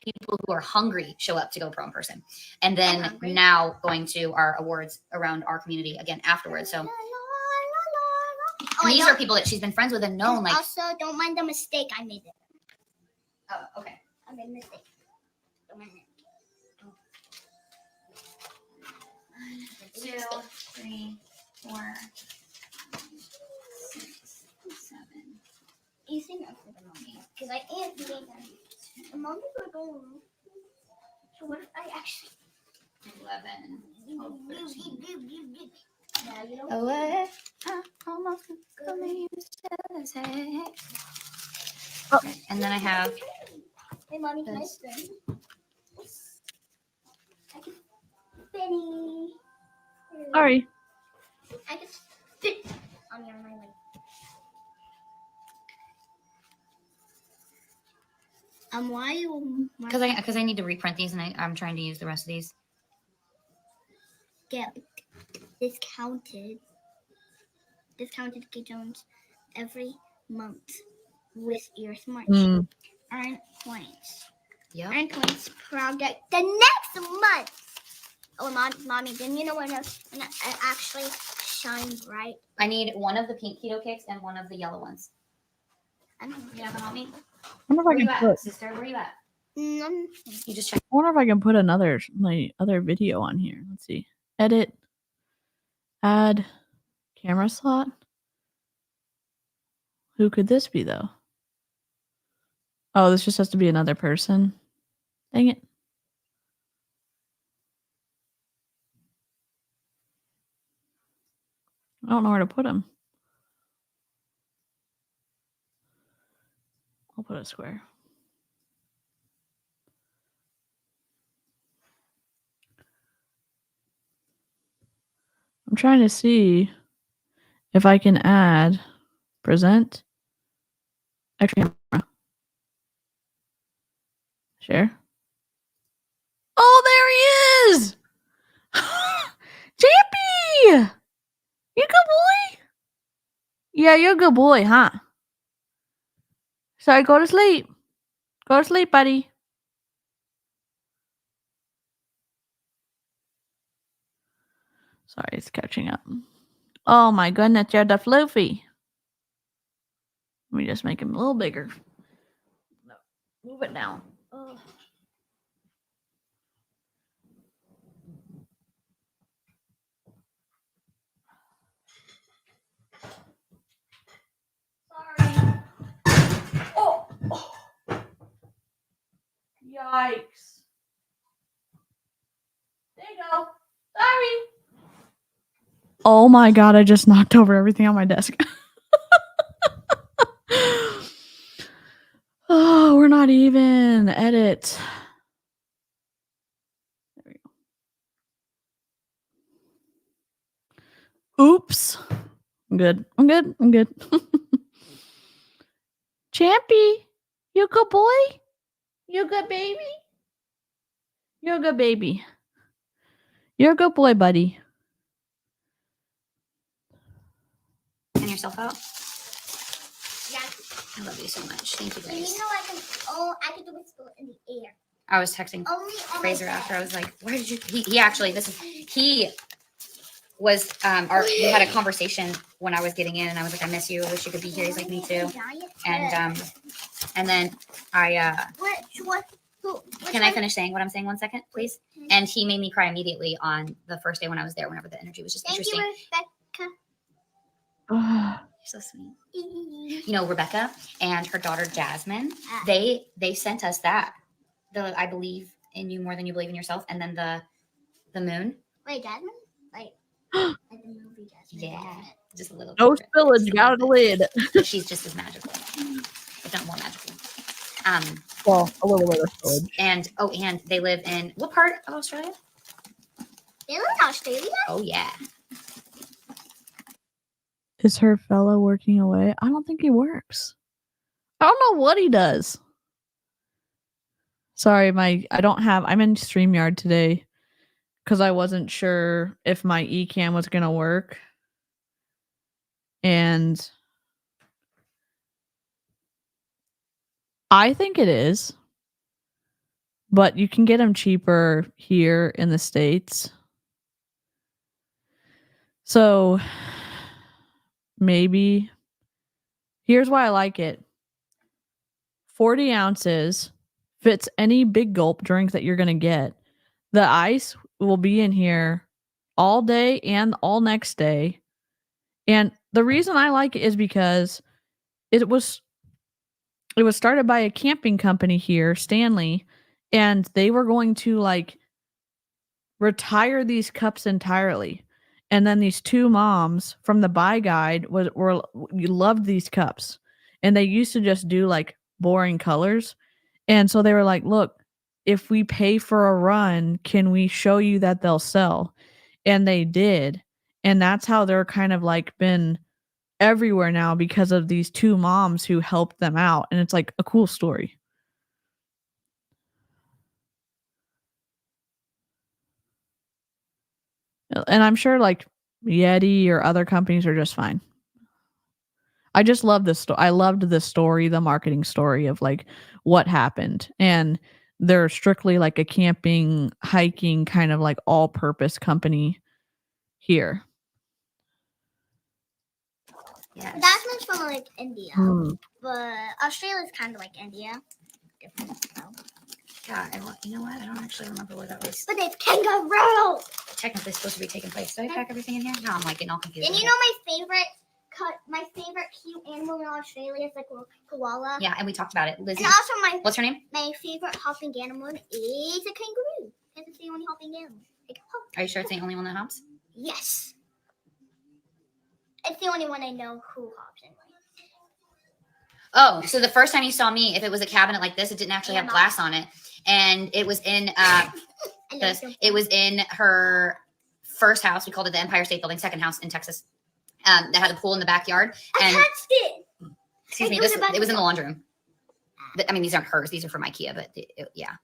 people who are hungry show up to go pro in person, and then now going to our awards around our community again afterwards. So and these are people that she's been friends with and known. Like, also, don't mind the mistake I made. oh, okay. I made a mistake. Don't mind it. 1, 2, 3, 4, 6, 7. You think I'm for the mommy? Because I am doing that. The mommy would go. So what if I actually 11. 12, 13. Yeah, you know. Oh, what? Almost and then I have Hey, mommy, can I this. spin? I can spinny. Sorry. I can spin on your mind. Why you? because I need to reprint these and I'm trying to use the rest of these. Get discounted Ketones every month with your smart chip. Earn points. Yep. Earn points project the next month. Oh, mommy, didn't you know when I actually shine bright? I need one of the pink keto cakes and one of the yellow ones. I don't You not gonna help me? I wonder if Where I you can at, put. sister? Where you at? know. You just check. I wonder if I can put my other video on here. Let's see. Edit. Add camera slot. Who could this be though? Oh, this just has to be another person. Dang it. I don't know where to put him. I'll put a square. I'm trying to see if I can add present extra camera. Share. Oh, there he is! Champy! You good boy? Yeah, you're a good boy, huh? Sorry, go to sleep. Go to sleep, buddy. Sorry, it's catching up. Oh my goodness, you're the floofy. Let me just make him a little bigger. No, move it down. Ugh. Sorry. Oh. Yikes. There you go. Sorry. Oh my god, I just knocked over everything on my desk. Oh, we're not even. Edit. There we go. Oops. I'm good. I'm good. I'm good. Champy, you a good boy? You a good baby? You're a good baby. You're a good boy, buddy. And yourself out. Yeah. I love you so much. Thank you, And you guys. know I can do it still in the air. I was texting Only on Fraser my after. I bed. was like, "Why did you?" He actually he was we had a conversation when I was getting in, and I was like, "I miss you. I wish you could be here." He's like, "Me too." And then I can I finish saying what I'm saying 1 second, please? And he made me cry immediately on the first day when I was there. Whenever the energy was just Thank interesting. you, Rebecca. Ugh. You're so sweet. You know, Rebecca and her daughter Jasmine, they sent us that. The I believe in you more than you believe in yourself, and then the moon. Wait, Jasmine? Like the movie Jasmine. Yeah, just a little. No bit. spillage. Just a Got little the bit. lid. She's just as magical, if not more magical. Well, a little bit of spillage. And they live in what part of Australia? They live in Australia? Oh yeah. Is her fellow working away? I don't think he works. I don't know what he does. Sorry, I'm in StreamYard today because I wasn't sure if my eCam was gonna work. And I think it is. But you can get them cheaper here in the States. So maybe here's why I like it. 40 ounces fits any big gulp drink that you're going to get. The ice will be in here all day and all next day. And the reason I like it is because it was started by a camping company here, Stanley, and they were going to like retire these cups entirely. And then these two moms from the buy guide loved these cups. And they used to just do like boring colors. And so they were like, look, if we pay for a run, can we show you that they'll sell? And they did. And that's how they're kind of like been everywhere now because of these two moms who helped them out. And it's like a cool story. And I'm sure like Yeti or other companies are just fine. I just love this. I loved the story, the marketing story of like what happened. And they're strictly like a camping, hiking kind of like all purpose company here. Yes. That's much from like India, but Australia's kind of like India. Different, though. God, you know what? I don't actually remember where that was. But it's kangaroo. Technically supposed to be taking place. Did I pack everything in here? No, I'm like getting all confused. And you know my favorite cute animal in Australia is like a koala. Yeah, and we talked about it. Lizzie. And also What's her name? my favorite hopping animal is a kangaroo. Because it's the only hopping animal. Like, Are you sure it's the only one that hops? yes. It's the only one I know who hops in. Oh, so the first time you saw me, if it was a cabinet like this, it didn't actually have glass on it, and it was in it was in her first house. We called it the Empire State Building, second house in Texas, that had a pool in the backyard. And I touched it. excuse me, it was in the laundry room. I mean, these aren't hers; these are from IKEA. But yeah.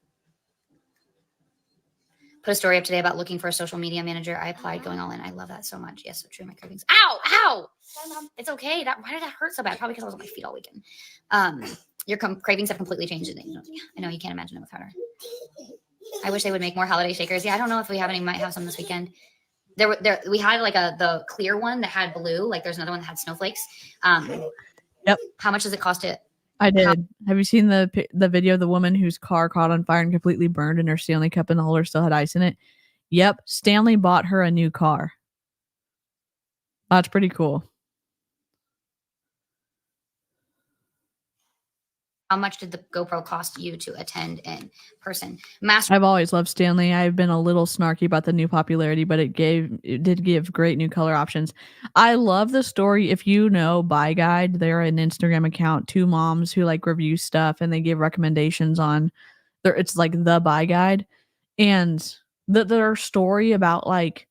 Put a story up today about looking for a social media manager. I applied, going all in. I love that so much. Yes, so true. My cravings. Ow! Ow! It's okay. Why did that hurt so bad? Probably because I was on my feet all weekend. Your cravings have completely changed. I know you can't imagine it without her. I wish they would make more holiday shakers. Yeah, I don't know if we have any. Might have some this weekend. We had like the clear one that had blue. Like there's another one that had snowflakes. Yep. How much does it cost to? I did. Have you seen the video of the woman whose car caught on fire and completely burned and her Stanley cup in the holder still had ice in it? Yep. Stanley bought her a new car. That's pretty cool. How much did the GoPro cost you to attend in person? I've always loved Stanley. I've been a little snarky about the new popularity, but it did give great new color options. I love the story. If you know Buy Guide, they're an Instagram account, two moms who like review stuff and they give recommendations on there. It's like the Buy Guide, and their story about like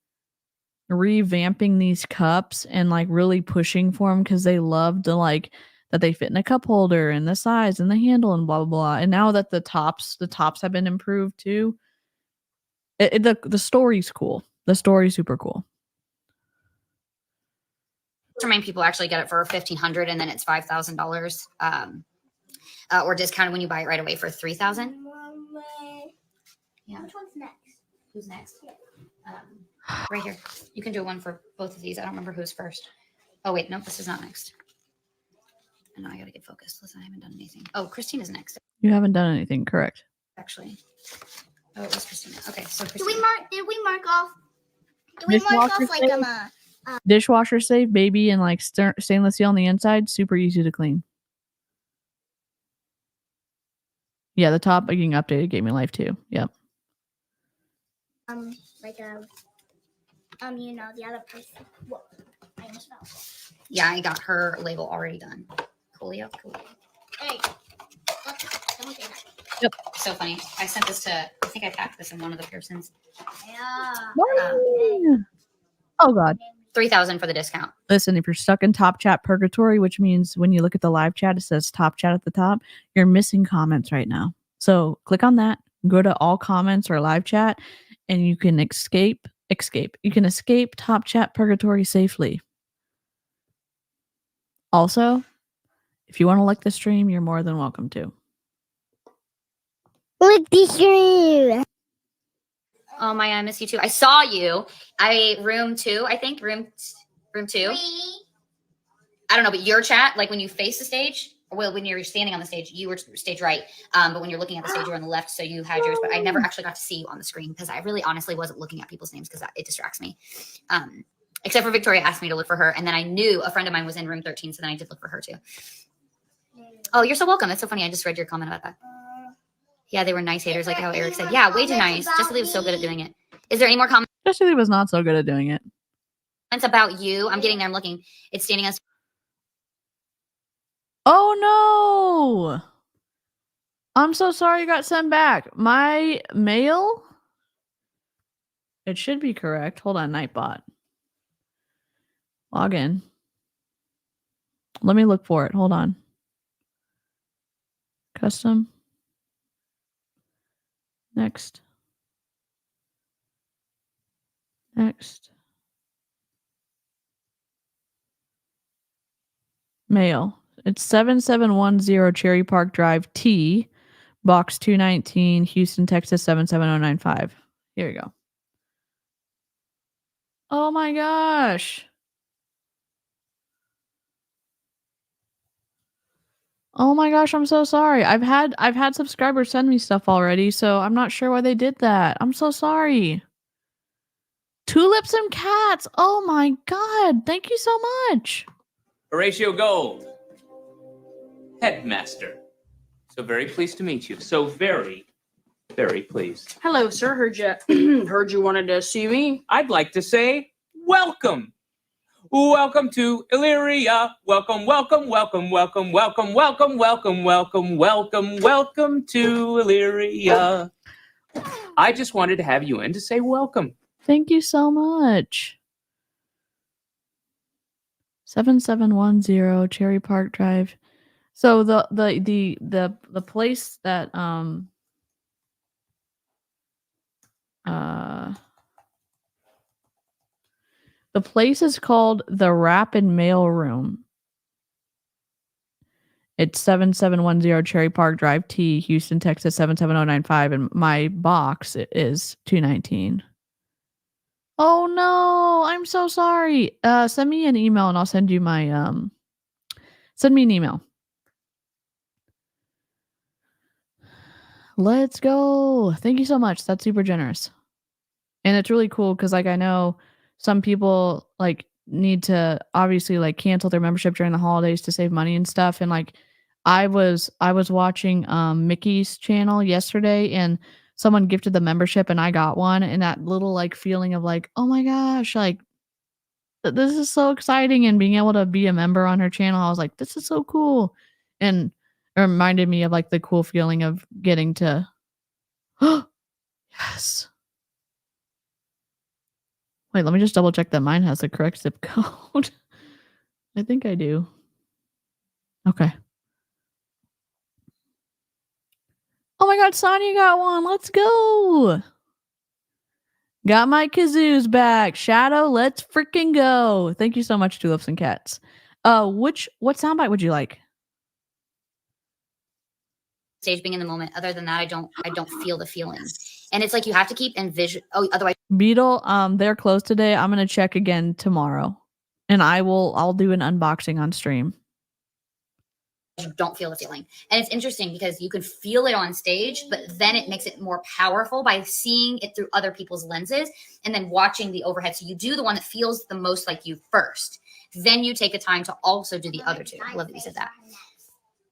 revamping these cups and like really pushing for them because they love to like that they fit in a cup holder and the size and the handle and blah blah blah. And now that the tops have been improved too, the story's cool. The story's super cool. Main people actually get it for $1,500 and then it's $5,000 or discounted when you buy it right away for $3,000. Yeah. Which one's next? Who's next? Right here. You can do one for both of these. I don't remember who's first. Oh wait, nope, this is not next. I know I gotta get focused. Listen, I haven't done anything. Oh, Christina's next. You haven't done anything, correct? Actually. Oh, it was Christina. Okay, so Did Christina. we mark off like dishwasher safe, baby, and like stainless steel on the inside, super easy to clean. Yeah, the top being updated gave me life too. Yep. you know, the other person. Whoa, I almost fell. Yeah, I got her label already done. Coolio. Hey, someone say hi. Yep. So funny. I sent this to, I think I packed this in one of the Pearsons. Yeah. Oh God. 3,000 for the discount. Listen, if you're stuck in top chat purgatory, which means when you look at the live chat, it says top chat at the top, you're missing comments right now. So click on that, go to all comments or live chat, and you can escape. You can escape top chat purgatory safely. Also, if you want to like the stream, you're more than welcome to. Like the stream. Oh my, I miss you too. I saw you. Room 2, I think. Room 2. I don't know, but your chat, like when you face the stage, well, when you're standing on the stage, you were stage right. But when you're looking at the stage, you're on the left, so you had yours. But I never actually got to see you on the screen because I really honestly wasn't looking at people's names because it distracts me. Except for Victoria asked me to look for her, and then I knew a friend of mine was in room 13, so then I did look for her too. Oh, you're so welcome. That's so funny. I just read your comment about that. Yeah, they were nice haters, like how Eric said. Yeah, way too nice. Just Lee was so good at doing it. Is there any more comments Especially was not so good at doing it. about you? I'm getting there. I'm looking. It's standing us. Oh no! I'm so sorry you got sent back. My mail? It should be correct. Hold on, Nightbot. Log in. Let me look for it. Hold on. Custom. Next. Mail. It's 7710 Cherry Park Drive T, box 219, Houston, Texas 77095. Here we go. Oh my gosh. Oh my gosh, I'm so sorry. I've had subscribers send me stuff already, so I'm not sure why they did that. I'm so sorry. Tulips and cats. Oh my god. Thank you so much. Horatio Gold, headmaster. So very pleased to meet you. So very, very pleased. Hello, sir. Heard you wanted to see me. I'd like to say welcome. Welcome to Illyria. Welcome, welcome, welcome, welcome, welcome, welcome, welcome, welcome, welcome, welcome to Illyria. I just wanted to have you in to say welcome. Thank you so much. 7710 Cherry Park Drive. So the place that the place is called the Rapid Mail Room. It's 7710 Cherry Park Drive T, Houston, Texas 77095, and my box is 219. Oh no, I'm so sorry. Send me an email and I'll send you my send me an email. Let's go. Thank you so much. That's super generous. And it's really cool because like I know some people like need to obviously like cancel their membership during the holidays to save money and stuff. And like I was watching Mickey's channel yesterday and someone gifted the membership and I got one, and that little like feeling of like, oh my gosh, like this is so exciting, and being able to be a member on her channel, I was like, this is so cool. And it reminded me of like the cool feeling of getting to yes. Wait, let me just double check that mine has the correct zip code. I think I do. Okay. Oh my god, Sonya got one. Let's go. Got my kazoos back. Shadow, let's freaking go. Thank you so much, Tulips and Cats. What soundbite would you like? Stage being in the moment. Other than that, I don't feel the feeling. And it's like you have to keep envision. Oh, otherwise. Beetle, they're closed today. I'm gonna check again tomorrow, and I'll do an unboxing on stream. You don't feel the feeling. And it's interesting because you can feel it on stage, but then it makes it more powerful by seeing it through other people's lenses and then watching the overhead. So you do the one that feels the most like you first. Then you take the time to also do the other two. I love that you said that.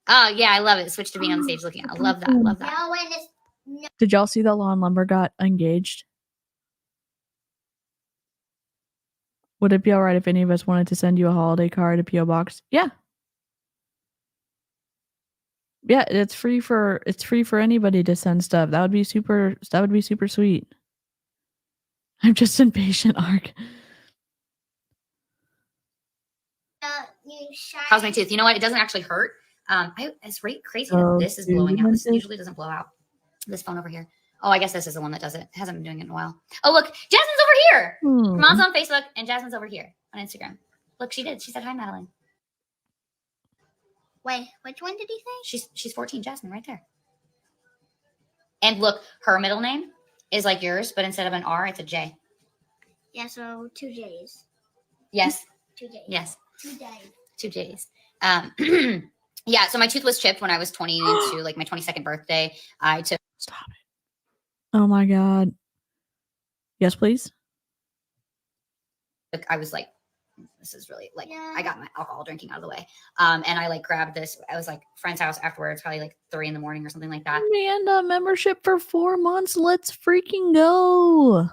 Oh, yeah, I love it. Switch to being on the stage looking at. I love that. I love that. Did y'all see that Lawn Lumber got engaged? Would it be all right if any of us wanted to send you a holiday card, a P.O. box? Yeah. Yeah, it's free for anybody to send stuff. That would be super sweet. I'm just impatient, Ark. How's my tooth? You know what? It doesn't actually hurt. It's crazy that Oh, this is dude, blowing out. This Wednesday. usually doesn't blow out. This phone over here. Oh, I guess this is the one that does it. Hasn't been doing it in a while. Oh, look, Jasmine's over here. Hmm. Mom's on Facebook and Jasmine's over here on Instagram. Look, she did. She said hi, Madeline. Wait, which one did he say? She's 14, Jasmine, right there. And look, her middle name is like yours, but instead of an R, it's a J. Yeah, so 2 J's. Yes. 2 J's. Yes. 2 J's. 2 J's. Yeah, so my tooth was chipped when I was 22, like my 22nd birthday. I took. Stop it. Oh my God. Yes, please. I was like, this is really like, Yeah. I got my alcohol drinking out of the way. And I like grabbed this. I was like friend's house afterwards, probably like 3 a.m. or something like that. Amanda, membership for 4 months. Let's freaking go.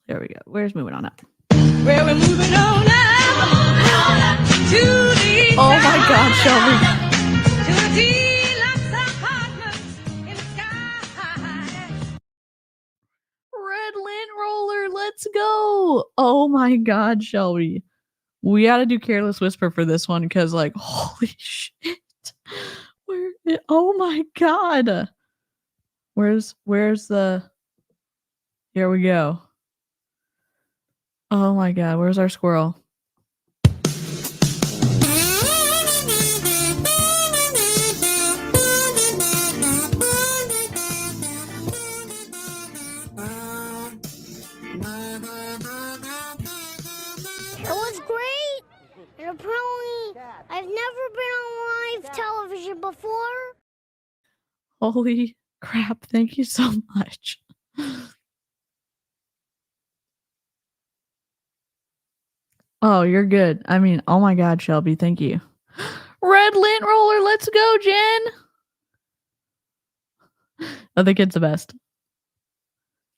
There we go. Where's moving on up? Well, we're moving on up to the Oh my God, Shelby. to the deluxe apartments in the sky. Red lint roller. Let's go. Oh my God, Shelby. We got to do Careless Whisper for this one because, like, holy shit. Oh my God. Where's the. Here we go. Oh my God. Where's our squirrel? It was great. And apparently, I've never been on live television before. Holy crap. Thank you so much. Oh, you're good. I mean, oh my God, Shelby. Thank you. Red lint roller. Let's go, Jen. I think it's the best.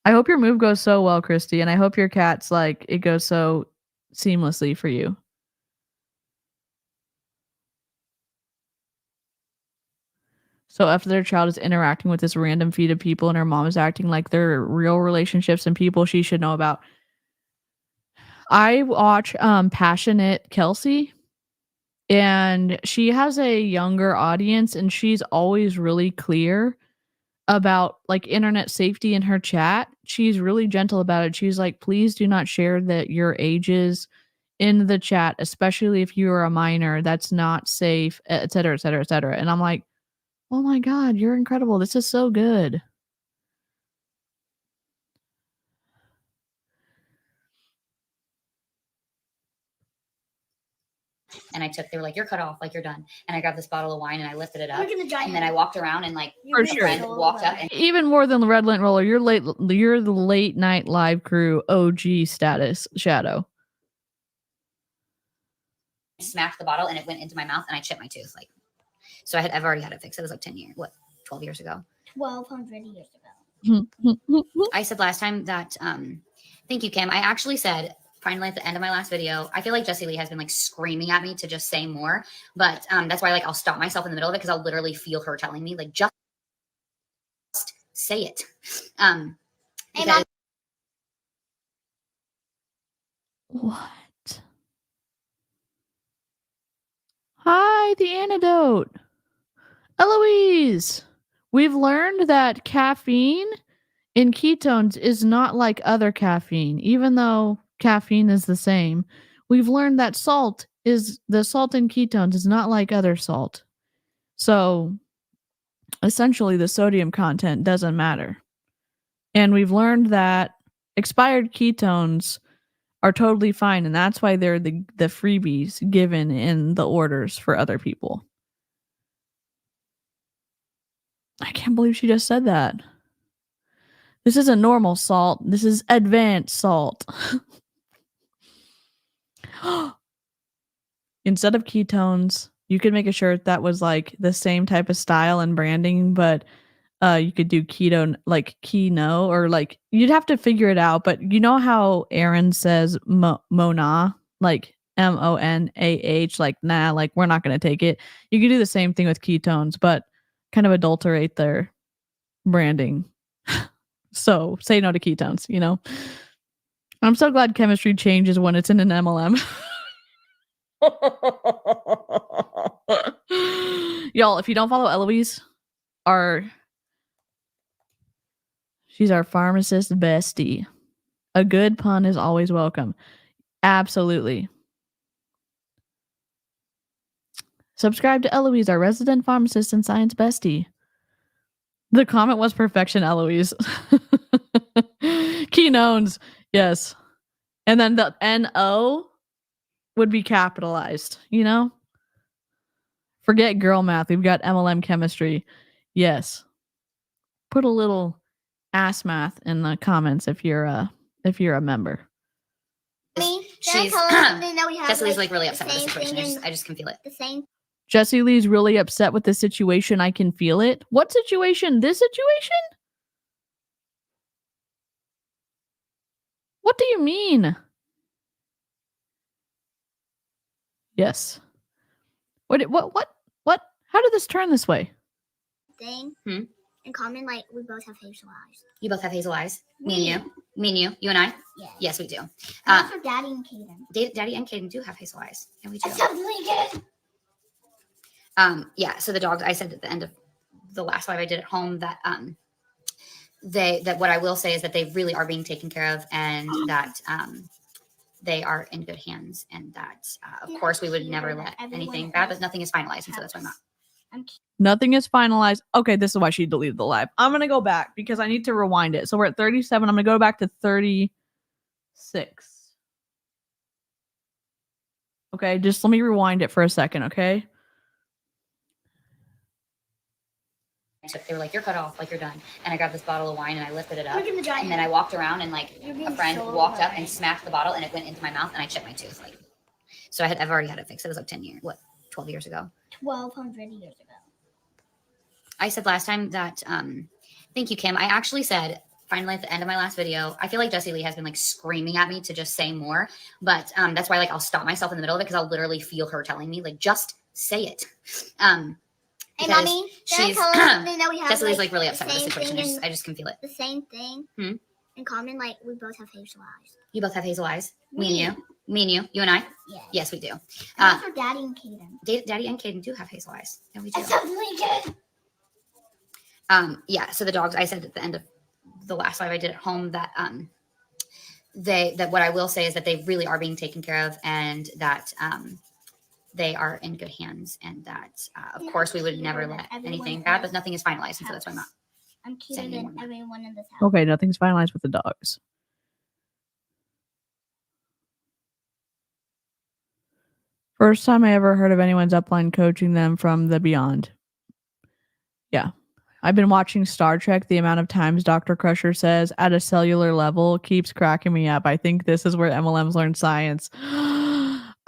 I hope your move goes so well, Christy. And I hope your cat's like, it goes so seamlessly for you. So after their child is interacting with this random feed of people and her mom is acting like they're real relationships and people she should know about. I watch Passionate Kelsey, and she has a younger audience, and she's always really clear about like internet safety in her chat. She's really gentle about it. She's like, please do not share that your ages in the chat, especially if you are a minor. That's not safe, et cetera, et cetera, et cetera. And I'm like, oh my God, you're incredible. This is so good. And I took, they were like, you're cut off, like you're done. And I grabbed this bottle of wine and I lifted it up. Look at the giant. And then I walked around and like, For my sure. friend walked up and Even more than the Red Lint Roller, you're the late night live crew OG status, Shadow. smacked the bottle and it went into my mouth and I chipped my tooth. Like, so I've already had it fixed. It was like 12 years ago. 1,200 years ago. I said last time that, thank you, Kim. I actually said, finally at the end of my last video, I feel like Jessie Lee has been like screaming at me to just say more, but that's why like I'll stop myself in the middle of it because I'll literally feel her telling me like, just say it. Because- What? Hi, the antidote. Eloise, we've learned that caffeine in ketones is not like other caffeine, even though caffeine is the same. We've learned that the salt in ketones is not like other salt. So essentially the sodium content doesn't matter. And we've learned that expired ketones are totally fine, and that's why they're the freebies given in the orders for other people. I can't believe she just said that. This isn't normal salt. This is advanced salt. Instead of ketones, you could make a shirt that was like the same type of style and branding, but you could do keto, like keno, or like you'd have to figure it out. But you know how Aaron says Mona, like MONAH, like nah, like we're not gonna take it. You could do the same thing with ketones, but kind of adulterate their branding. So say no to ketones, you know? I'm so glad chemistry changes when it's in an MLM. Y'all, if you don't follow Eloise, she's our pharmacist bestie. A good pun is always welcome. Absolutely. Subscribe to Eloise, our resident pharmacist and science bestie. The comment was perfection, Eloise. Ketones, yes. And then the N-O would be capitalized, you know? Forget girl math. We've got MLM chemistry. Yes. Put a little ass math in the comments if you're a member. She's Jessie Lee's like really upset with the situation. I just can feel it. The same. Jessie Lee's really upset with the situation. I can feel it. What situation? This situation? What do you mean? Yes. What? How did this turn this way? Thing. In common, like we both have hazel eyes. You both have hazel eyes. Me and you. Me and you. You and I. Yeah. Yes, we do. Also, Daddy and Caden. Daddy and Caden do have hazel eyes, and we do. That sounds really good. Yeah. So the dogs. I said at the end of the last live I did at home that that what I will say is that they really are being taken care of, and that they are in good hands, and that of course we would never let anything bad, but nothing is finalized, and so that's why I'm not. Nothing is finalized. Okay, this is why she deleted the live. I'm gonna go back because I need to rewind it. So we're at 37. I'm gonna go back to 36. Okay, just let me rewind it for a second, okay? They were like, "You're cut off, like you're done." And I grabbed this bottle of wine and I lifted it up, Look at the giant and then I walked around and like a friend walked up and smacked the bottle and it went into my mouth and I chipped my tooth. Like, so I've already had it fixed. It was like 12 years ago. 1,200 years ago. I said last time that, thank you, Kim. I actually said, finally at the end of my last video, I feel like Jessie Lee has been like screaming at me to just say more, but that's why like I'll stop myself in the middle of it because I'll literally feel her telling me like, just say it. Hey, Mommy, she's Jessie Lee's like really upset with the situation. I just can feel it. The same thing. In common, like we both have hazel eyes. You both have hazel eyes. Me and you. Me and you. You and I. Yeah. Yes, we do. Also, Daddy and Caden. Daddy and Caden do have hazel eyes, and we do. That sounds really good. Yeah. So the dogs. I said at the end of the last live I did at home that that what I will say is that they really are being taken care of, and that they are in good hands, and that of course we would never let anything bad, but nothing is finalized, and so that's why I'm not. I'm cuter than everyone in this house. Okay, nothing's finalized with the dogs. First time I ever heard of anyone's upline coaching them from the beyond. Yeah. I've been watching Star Trek. The amount of times Dr. Crusher says at a cellular level keeps cracking me up. I think this is where MLMs learn science.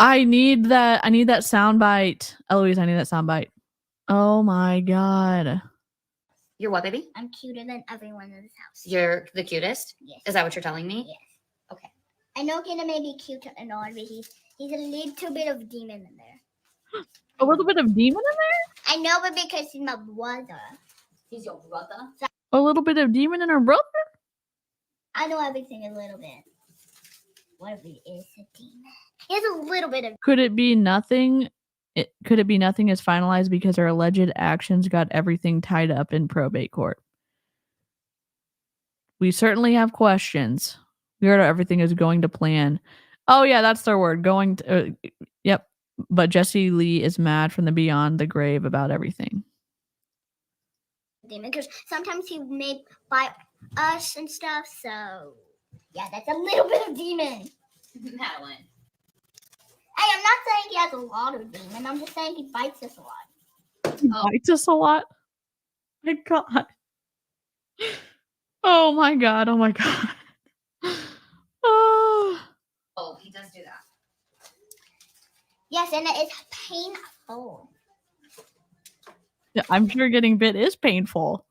I need that soundbite. Eloise, I need that soundbite. Oh my God. You're what, baby? I'm cuter than everyone in this house. You're the cutest? Yes. Is that what you're telling me? Yes. Okay. I know Caden may be cute and all, but he's a little bit of demon in there. A little bit of demon in there? I know, but because he's my brother. He's your brother? A little bit of demon in her brother? I know everything a little bit. What if he is a demon? He has a little bit of. Could it be nothing? Could it be nothing is finalized because her alleged actions got everything tied up in probate court? We certainly have questions. We heard everything is going to plan. Oh yeah, that's their word. Going to. Yep. But Jessie Lee is mad from the beyond the grave about everything. Demon, because sometimes he may bite us and stuff. So yeah, that's a little bit of demon. Madeline. Hey, I'm not saying he has a lot of demon. I'm just saying he bites us a lot. He bites us a lot. My God. Oh my God. Oh my God. Oh, he does do that. Yes, and it is painful. Yeah, I'm sure getting bit is painful.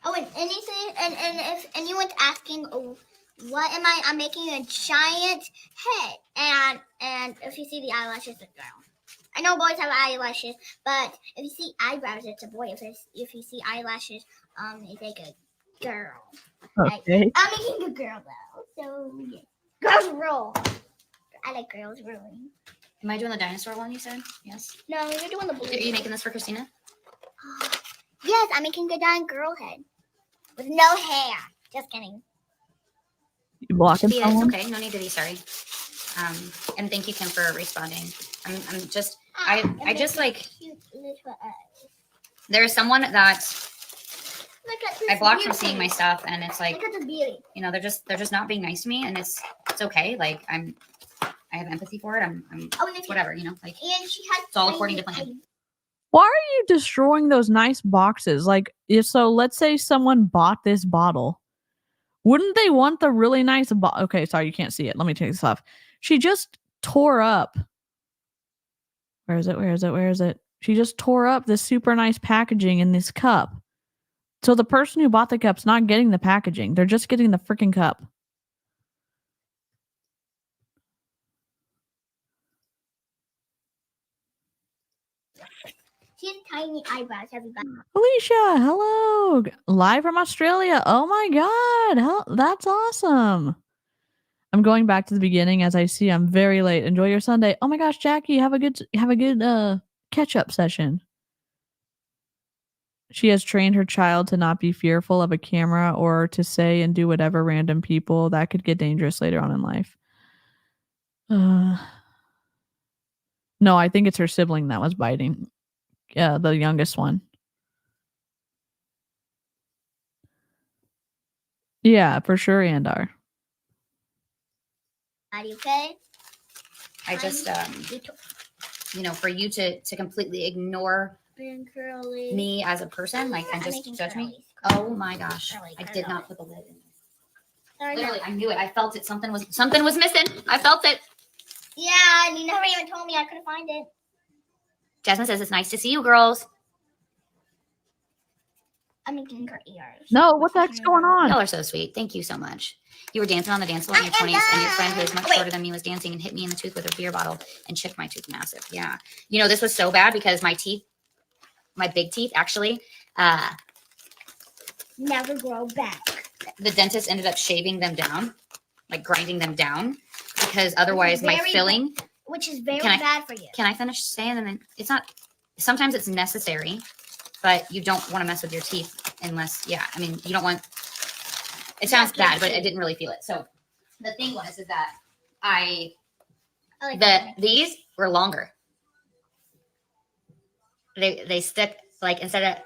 Oh, and anything, and if anyone's asking, oh, what am I? I'm making a giant head, and if you see the eyelashes are down, I know boys have eyelashes, but if you see eyebrows, it's a boy. If you see eyelashes, it's like a girl. Okay. I'm making a girl though, so yeah. Girls rule. I like girls ruling. Am I doing the dinosaur one you said? Yes. No, you're doing the blue. Are you making this for Christina? Yes, I'm making a giant girl head with no hair. Just kidding. You blocking It's someone? okay. No need to be sorry. And thank you, Kim, for responding. I'm just, I just like, Cute little eyes. there's someone that Look at this I blocked from beauty. seeing my stuff, and it's like, Look at the beauty. you know, they're just not being nice to me, and it's okay. Like I have empathy for it. I'm Oh, and whatever, you know, like And she has. it's all according to plan. Why are you destroying those nice boxes? Like, if so, let's say someone bought this bottle. Wouldn't they want the really nice bottle? Okay, sorry, you can't see it. Let me take this off. She just tore up. Where is it? Where is it? Where is it? She just tore up this super nice packaging in this cup. So the person who bought the cup's not getting the packaging. They're just getting the freaking cup. She has tiny eyebrows, everybody. Alicia, hello. Live from Australia. Oh my god. That's awesome. I'm going back to the beginning as I see I'm very late. Enjoy your Sunday. Oh my gosh, Jackie, have a good catch-up session. She has trained her child to not be fearful of a camera or to say and do whatever random people that could get dangerous later on in life. No, I think it's her sibling that was biting. Yeah, the youngest one. Yeah, for sure, Andar. Are you okay? I just, you know, for you to completely ignore Being curly. me as a person, like, and I'm just making judge me. curlies. Oh my gosh, Curly, I did curly. not put the lid in. Sorry, no. Literally, I knew it. I felt it. Something was missing. I felt it. Yeah, and you never even told me I couldn't find it. Jasmine says it's nice to see you, girls. I'm making her ears. No, what the heck's going on? Y'all are so sweet. Thank you so much. You were dancing on the dance floor in your 20s, and your friend who is much shorter than me was dancing and hit me in the tooth with her beer bottle and chipped my tooth massive. Yeah. You know, this was so bad because my teeth, my big teeth, actually, Never grow back. the dentist ended up shaving them down, like grinding them down, because otherwise my Very filling. Which is very Can I- bad for you. Can I finish saying? And then it's not. Sometimes it's necessary, but you don't want to mess with your teeth unless, yeah. I mean, you don't want. It sounds bad, but I didn't really feel it. So the thing was is that I like these were longer. They stick like instead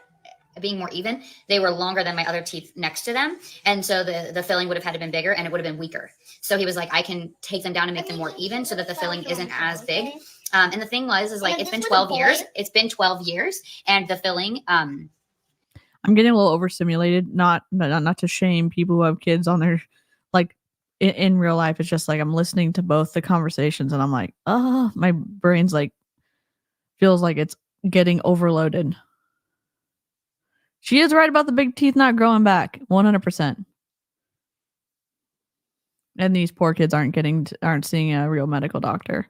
of being more even, they were longer than my other teeth next to them, and so the filling would have had to been bigger and it would have been weaker. So he was like, I can take them down and make them more even so that the filling isn't as big. And the thing was is like it's been 12 years. It's been 12 years, and the filling. I'm getting a little overstimulated. Not to shame people who have kids on their, like, in real life. It's just like I'm listening to both the conversations and I'm like, oh, my brain's like feels like it's getting overloaded. She is right about the big teeth not growing back, 100%. And these poor kids aren't seeing a real medical doctor.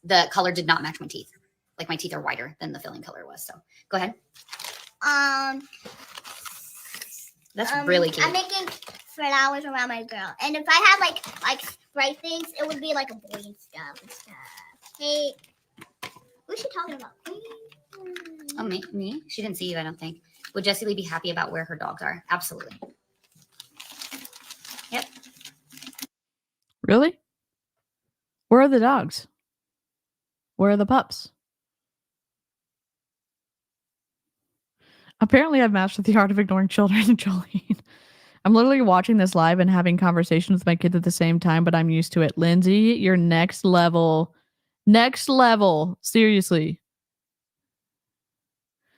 The color did not match my teeth. Like my teeth are whiter than the filling color was. So go ahead. That's really cute. I'm making flowers around my girl, and if I had like bright things, it would be like a boy and stuff. Hey, who's she talking about? Oh, me? She didn't see you, I don't think. Would Jessie Lee be happy about where her dogs are? Absolutely. Yep. Really? Where are the dogs? Where are the pups? Apparently, I've matched with the art of ignoring children, Jolene. I'm literally watching this live and having conversations with my kids at the same time, but I'm used to it. Lindsay, you're next level. Next level. Seriously.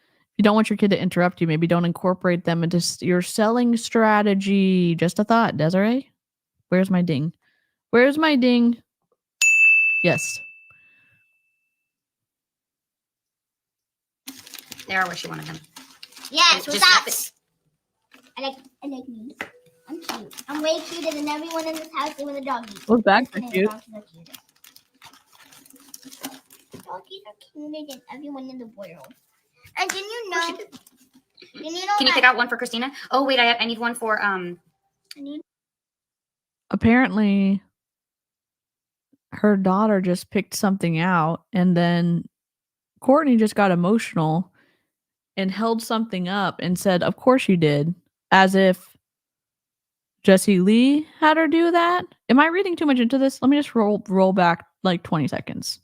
If you don't want your kid to interrupt you, maybe don't incorporate them into your selling strategy. Just a thought, Desiree. Where's my ding? Where's my ding? Yes. They are where she wanted them. Yes, It what's just up? happened. I like me. I'm cute. I'm way cuter than everyone in this house, even the doggies. Those bags are Just cute. kidding, the doggies are cutest. Doggies are cuter than everyone in the world. And did you know? Did you know Can you pick out one for Christina? Oh wait, I need one for Apparently, her daughter just picked something out, and then Courtney just got emotional and held something up and said, "Of course you did," as if Jessie Lee had her do that. Am I reading too much into this? Let me just roll back like 20 seconds.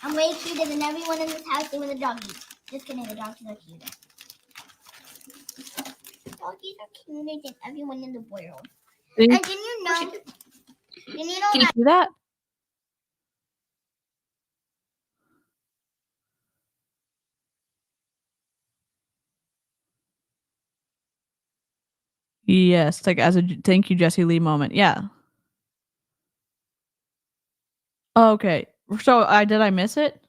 I'm way cuter than everyone in this house, even the doggies. Just kidding, the doggies are cutest. Doggies are cuter than everyone in the world. See? And did you know? Did you know Can you that? do that? Yes, like as a thank you, Jessie Lee moment. Yeah. Okay. So did I miss it?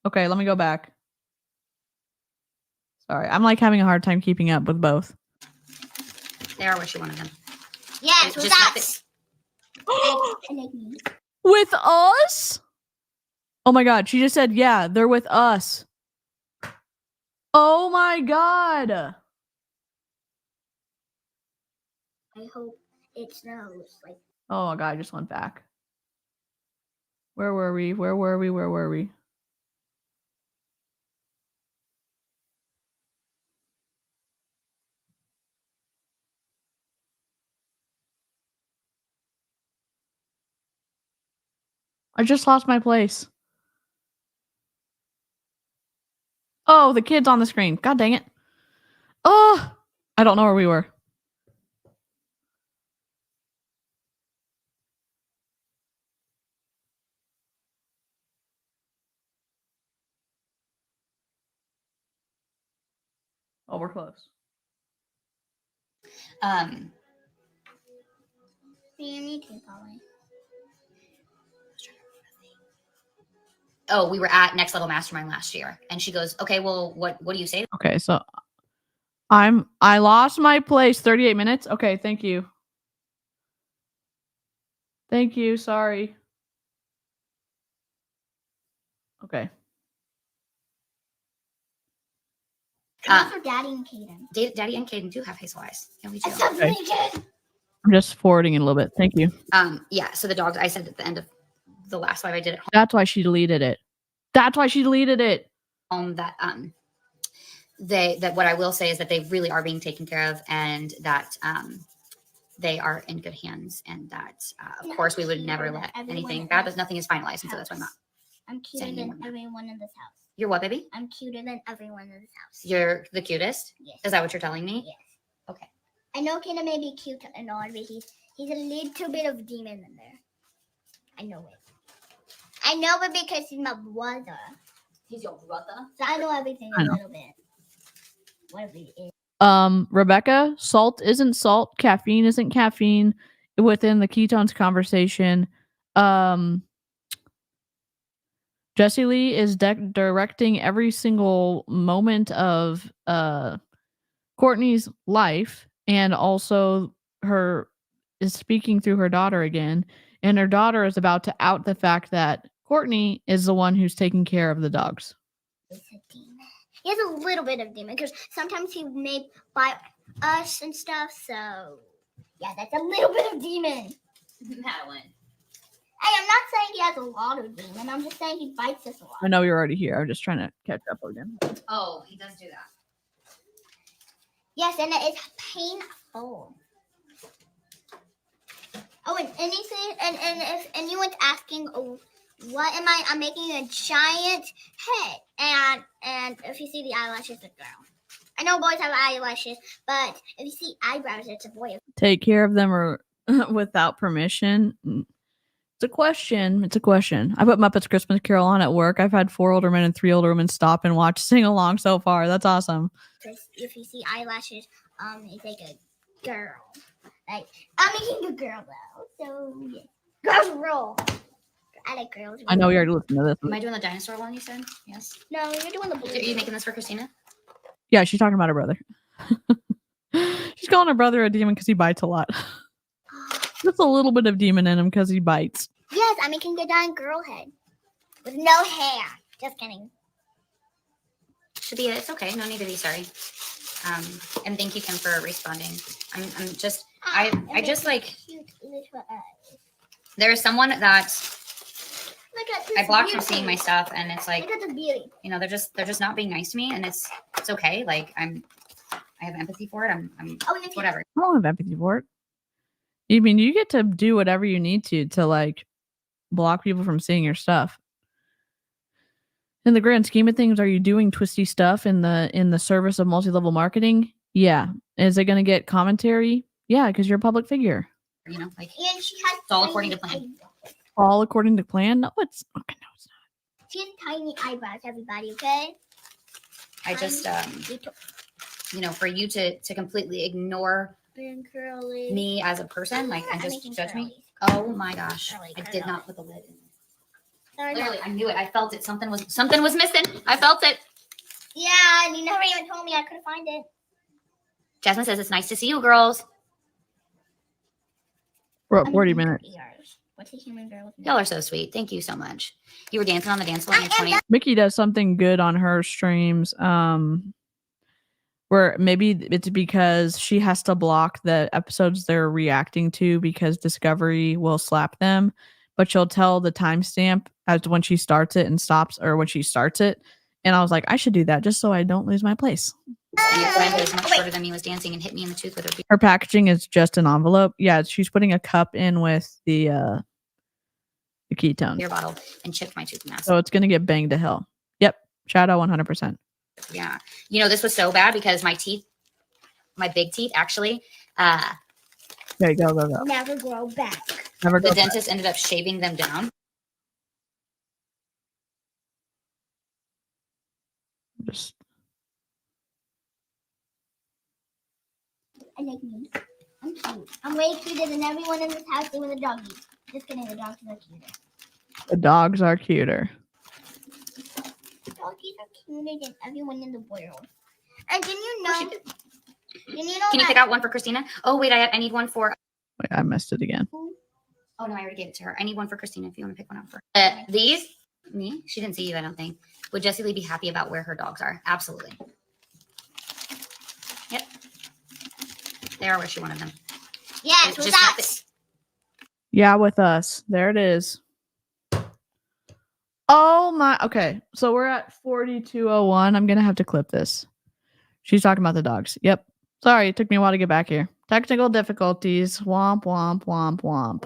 Okay, let me go back. Sorry, I'm like having a hard time keeping up with both. they are what she wanted them. Yes, with Just us. And like me. With us? Oh my god, she just said, yeah, they're with us. Oh my god. I hope it snows. Like, Oh my god, I just went back. Where were we? Where were we? Where were we? I just lost my place. Oh, the kid's on the screen. God dang it. Oh, I don't know where we were. Oh, we're close. you need to, probably. Oh, we were at Next Level Mastermind last year, and she goes, "Okay, well, what do you say?" Okay, so I lost my place. 38 minutes. Okay, thank you. Thank you. Sorry. Okay. Also, Daddy and Kaden. Daddy and Caden do have hazel eyes. Yeah, we do. That sounds really good. I'm just forwarding it a little bit. Thank you. Yeah. So the dogs, I said at the end of the last live I did at That's why she deleted it. That's why she deleted it. home that that what I will say is that they really are being taken care of, and that they are in good hands, and that of course we would never let anything bad, but nothing is finalized, and so that's why I'm not. I'm cuter saying than anymore. everyone in this house. You're what, baby? I'm cuter than everyone in this house. You're the cutest? Yes. Is that what you're telling me? Yes. Okay. I know Kaden may be cute and all, but he's a little bit of demon in there. I know it. I know it because he's my brother. He's your brother? So I know everything a little bit. Whatever it is. Rebecca, salt isn't salt, caffeine isn't caffeine within the ketones conversation. Jessie Lee is directing every single moment of Courtney's life, and also her is speaking through her daughter again, and her daughter is about to out the fact that Courtney is the one who's taking care of the dogs. He's a demon. He has a little bit of demon because sometimes he may bite us and stuff. So yeah, that's a little bit of demon. Madeline. Hey, I'm not saying he has a lot of demon. I'm just saying he bites us a lot. I know you're already here. I'm just trying to catch up again. Oh, he does do that. Yes, and it's painful. Oh, and he said, and if anyone's asking, oh, what am I? I'm making a giant head, and if you see the eyelashes, it's a girl. I know boys have eyelashes, but if you see eyebrows, it's a boy. Take care of them or without permission. It's a question. It's a question. I put Muppets Christmas Carol on at work. I've had 4 older men and 3 older women stop and watch sing along so far. That's awesome. If you see eyelashes, it's like a girl. Like, I'm making a girl though, so yeah. Girls roll. I like girls. I know we already listened to this. Am I doing the dinosaur one you said? Yes. No, you're doing the blue. Are you making this for Christina? Yeah, she's talking about her brother. She's calling her brother a demon because he bites a lot. Just a little bit of demon in him because he bites. Yes, I'm making a giant girl head with no hair. Just kidding. Shabia, it's okay. No need to be sorry. And thank you, Kim, for responding. I'm just, I just like, Cute little eyes. there's someone that Look at this I blocked from beauty. seeing my stuff, and it's like, Look at the beauty. you know, they're just not being nice to me, and it's okay. Like I have empathy for it. I'm Oh, and if you whatever. I don't have empathy for it. I mean, you get to do whatever you need to like block people from seeing your stuff. In the grand scheme of things, are you doing twisty stuff in the service of multi-level marketing? Yeah. Is it going to get commentary? Yeah, because you're a public figure. You know, like And she has all tiny according to plan. eyebrows. All according to plan? No, it's okay. No, it's not. She has tiny eyebrows, everybody, okay? I just Little you know, for you to completely ignore and curly. me as a person, like, and I'm just making judge me. curlies. Oh my gosh, Curly, I curly. did not put the lid in. Sorry, Literally, I knew it. I felt it. Something was missing. I felt it. yeah, and you never even told me I couldn't find it. Jasmine says it's nice to see you, girls. We're at 40 minutes. What's a human girl? Y'all are so sweet. Thank you so much. You were dancing on the dance floor in your 20s. Mickey does something good on her streams. Where maybe it's because she has to block the episodes they're reacting to because Discovery will slap them, but she'll tell the timestamp as to when she starts it and stops, or when she starts it. And I was like, I should do that just so I don't lose my place. And your friend who's much shorter than me was dancing and hit me in the tooth with her beard. Her packaging is just an envelope. Yeah, she's putting a cup in with the ketones. Beer bottle and chipped my tooth mask. So it's gonna get banged to hell. Yep. Shadow 100%. Yeah. You know, this was so bad because my teeth, my big teeth actually, Okay, go. Never grow back. Never go the back. dentist ended up shaving them down. Just I like me. I'm cute. I'm way cuter than everyone in this house doing the doggies. Just kidding, the doggies are cuter. the dogs are cuter. The doggies are cuter than everyone in the world. And didn't you know? Didn't you know Can you that? pick out one for Christina? Oh, wait, I need one for. Wait, I missed it again. Oh, no, I already gave it to her. I need one for Christina if you want to pick one out for these. Me? She didn't see you, I don't think. Would Jessie Lee be happy about where her dogs are? Absolutely. Yep. They are where she wanted them. Yes, It's with just not us. Yeah, with us. There it is. Oh my. Okay, so we're at 42:01. I'm gonna have to clip this. She's talking about the dogs. Yep. Sorry, it took me a while to get back here. Technical difficulties. Womp womp womp womp.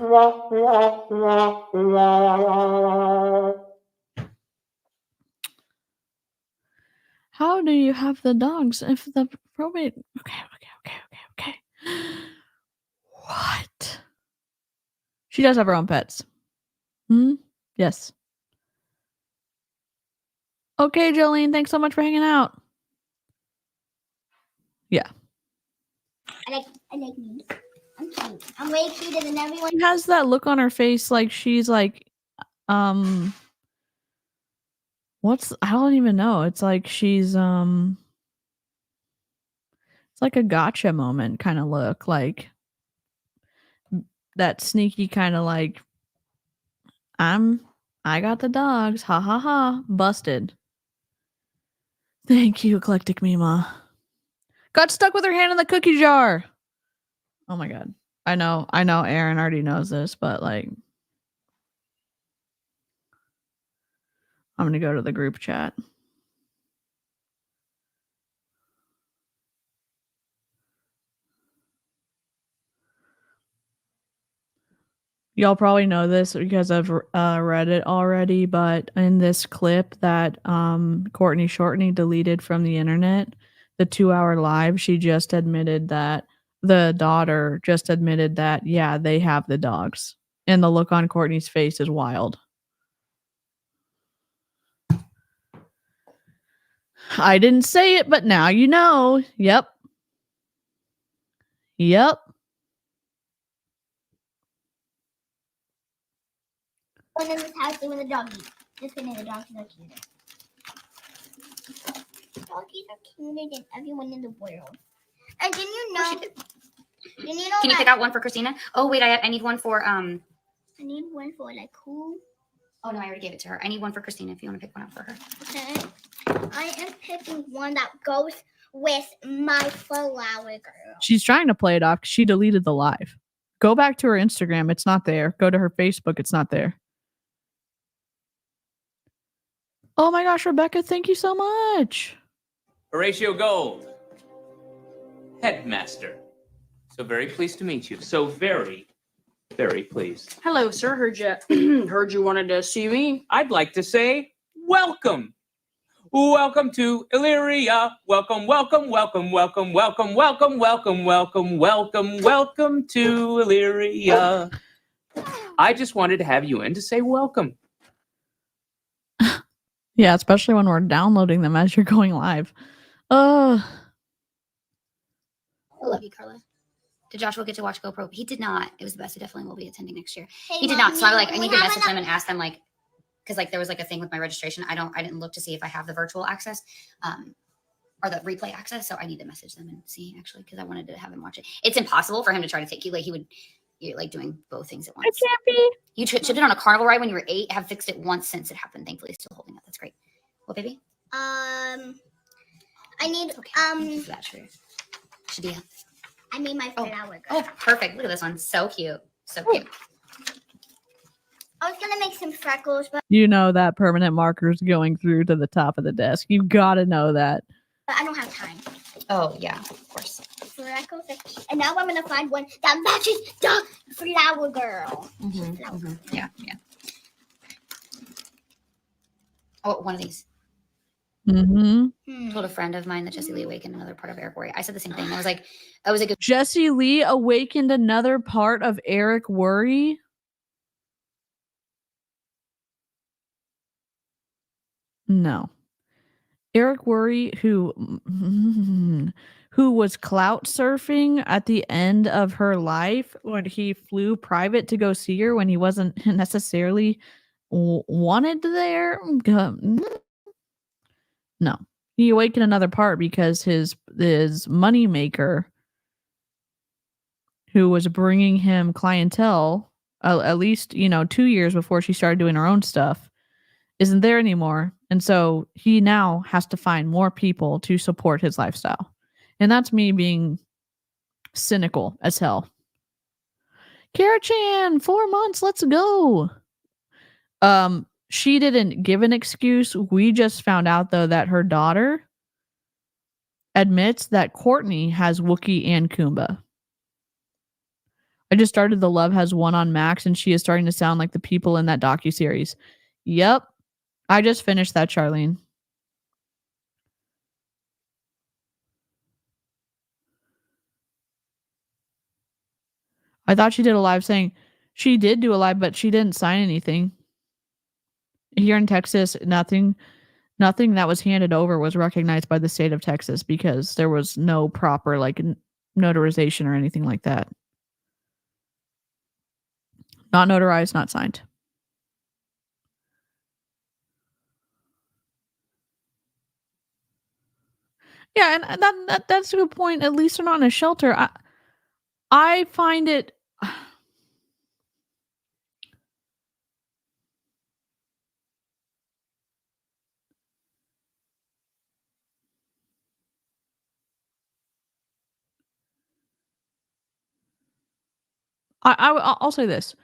How do you have the dogs if the probate? Okay. What? She does have her own pets. Yes. Okay, Jolene, thanks so much for hanging out. Yeah. I like me. I'm cute. I'm way cuter than everyone. She has that look on her face like she's like, what's, I don't even know. It's like she's, it's like a gotcha moment kind of look. Like that sneaky kind of like, I got the dogs. Ha ha ha. Busted. Thank you, Eclectic Mima. Got stuck with her hand in the cookie jar. Oh my god. I know Aaron already knows this, but like I'm gonna go to the group chat. Y'all probably know this because I've read it already, but in this clip that Courtney Shourtney deleted from the internet, the 2-hour live, she just admitted that the daughter just admitted that, yeah, they have the dogs. And the look on Courtney's face is wild. I didn't say it, but now you know. Yep. Everyone in this house doing the doggies. Just kidding, the doggies are cuter. Doggies are cuter than everyone in the world. And did you know? Can you pick out one for Christina? Oh wait, I need one for I need one for like who? Oh no, I already gave it to her. I need one for Christina if you want to pick one out for her. Okay. I am picking one that goes with my flower girl. She's trying to play it off 'cause she deleted the live. Go back to her Instagram. It's not there. Go to her Facebook. It's not there. Oh my gosh, Rebecca, thank you so much. Horatio Gold, headmaster. So very pleased to meet you. So very, very pleased. Hello, sir. Heard you wanted to see me. I'd like to say welcome. Welcome to Illyria. Welcome, welcome, welcome, welcome, welcome, welcome, welcome, welcome, welcome, welcome to Illyria. I just wanted to have you in to say welcome. Yeah, especially when we're downloading them as you're going live. I love you, Carla. Did Joshua get to watch GoPro? He did not. It was the best. He definitely will be attending next year. Hey, He did Mom, not. So I we need to have message them and ask them because there was a thing with my registration. I didn't look to see if I have the virtual access, or the replay access. So I need to message them and see actually because I wanted to have him watch it. It's impossible for him to try to take you. You're doing both things at once. I can't be. You chipped it on a carnival ride when you were 8. Have fixed it once since it happened. Thankfully, it's still holding up. That's great. What, baby? I need Okay. Thank you for that, sure. Shadia. I need my Oh. flower girl. Oh, perfect. Look at this one. So cute. So cute. I was gonna make some freckles, but You know that permanent marker's going through to the top of the desk. You've got to know that. I don't have time. Oh, yeah, of course. Freckles, and now I'm gonna find one that matches the flower girl. Yeah, yeah. Oh, one of these. Mm-hmm. Told a friend of mine that Jesse Lee awakened another part of Eric Worre. I said the same thing. I was like, I was a good. Jesse Lee awakened another part of Eric Worre. No. Eric Worre, who was clout surfing at the end of her life when he flew private to go see her when he wasn't necessarily wanted there. No. He awakened another part because his moneymaker, who was bringing him clientele at least 2 years before she started doing her own stuff, isn't there anymore. And so he now has to find more people to support his lifestyle. And that's me being cynical as hell. Kara-chan, 4 months, let's go. She didn't give an excuse. We just found out, though, that her daughter admits that Courtney has Wookiee and Kumba. I just started The Love Has Won on Max, and she is starting to sound like the people in that docuseries. Yep. I just finished that, Charlene. I thought she did a live saying she did do a live, but she didn't sign anything. Here in Texas, nothing that was handed over was recognized by the state of Texas because there was no proper notarization or anything like that. Not notarized, not signed. Yeah, and that's a good point. At least they're not in a shelter. I find it. I'll say this.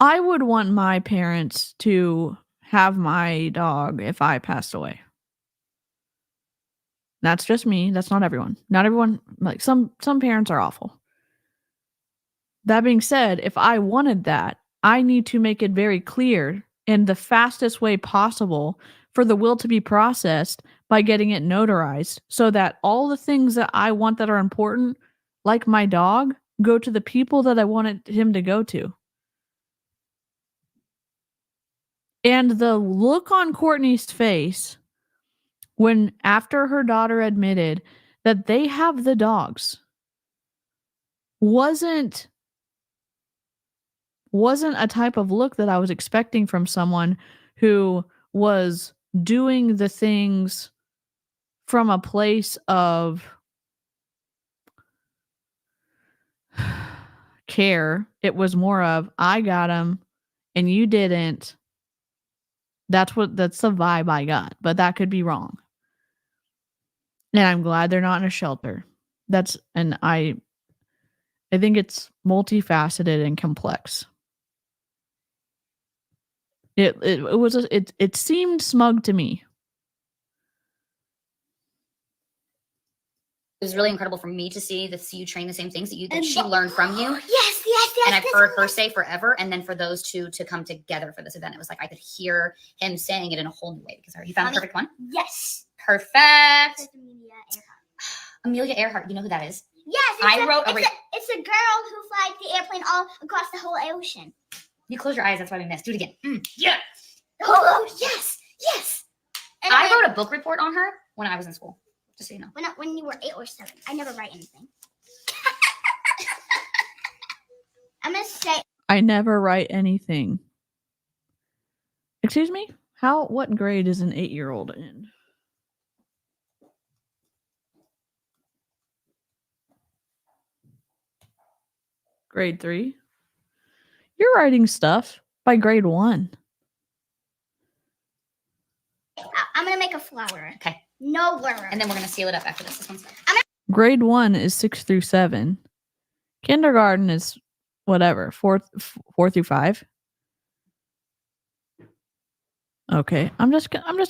I would want my parents to have my dog if I passed away. That's just me. That's not everyone. Not everyone. Some parents are awful. That being said, if I wanted that, I need to make it very clear in the fastest way possible for the will to be processed by getting it notarized so that all the things that I want that are important, like my dog, go to the people that I wanted him to go to. And the look on Courtney's face when after her daughter admitted that they have the dogs wasn't a type of look that I was expecting from someone who was doing the things from a place of care. It was more of, I got him and you didn't. That's the vibe I got, but that could be wrong. And I'm glad they're not in a shelter. I think it's multifaceted and complex. It seemed smug to me. It was really incredible for me to see that you train the same things that she learned from you. Yes. And I've heard her say forever. And then for those two to come together for this event, it was like I could hear him saying it in a whole new way. Because you found the perfect one? Yes. Perfect. Amelia Earhart. You know who that is? Yes. It's a girl who flies the airplane all across the whole ocean. You close your eyes. That's why we missed. Do it again. Yeah. Oh, yes. And I wrote a book report on her when I was in school. Just so you know. When you were 8 or 7. I never write anything. I'm going to say. I never write anything. Excuse me? What grade is an 8-year-old in? Grade 3? You're writing stuff by grade 1. I'm going to make a flower. Okay. No worries. And then we're going to seal it up after this. This one's done. Grade 1 is 6 through 7. Kindergarten is whatever, 4 through 5. Okay, I'm just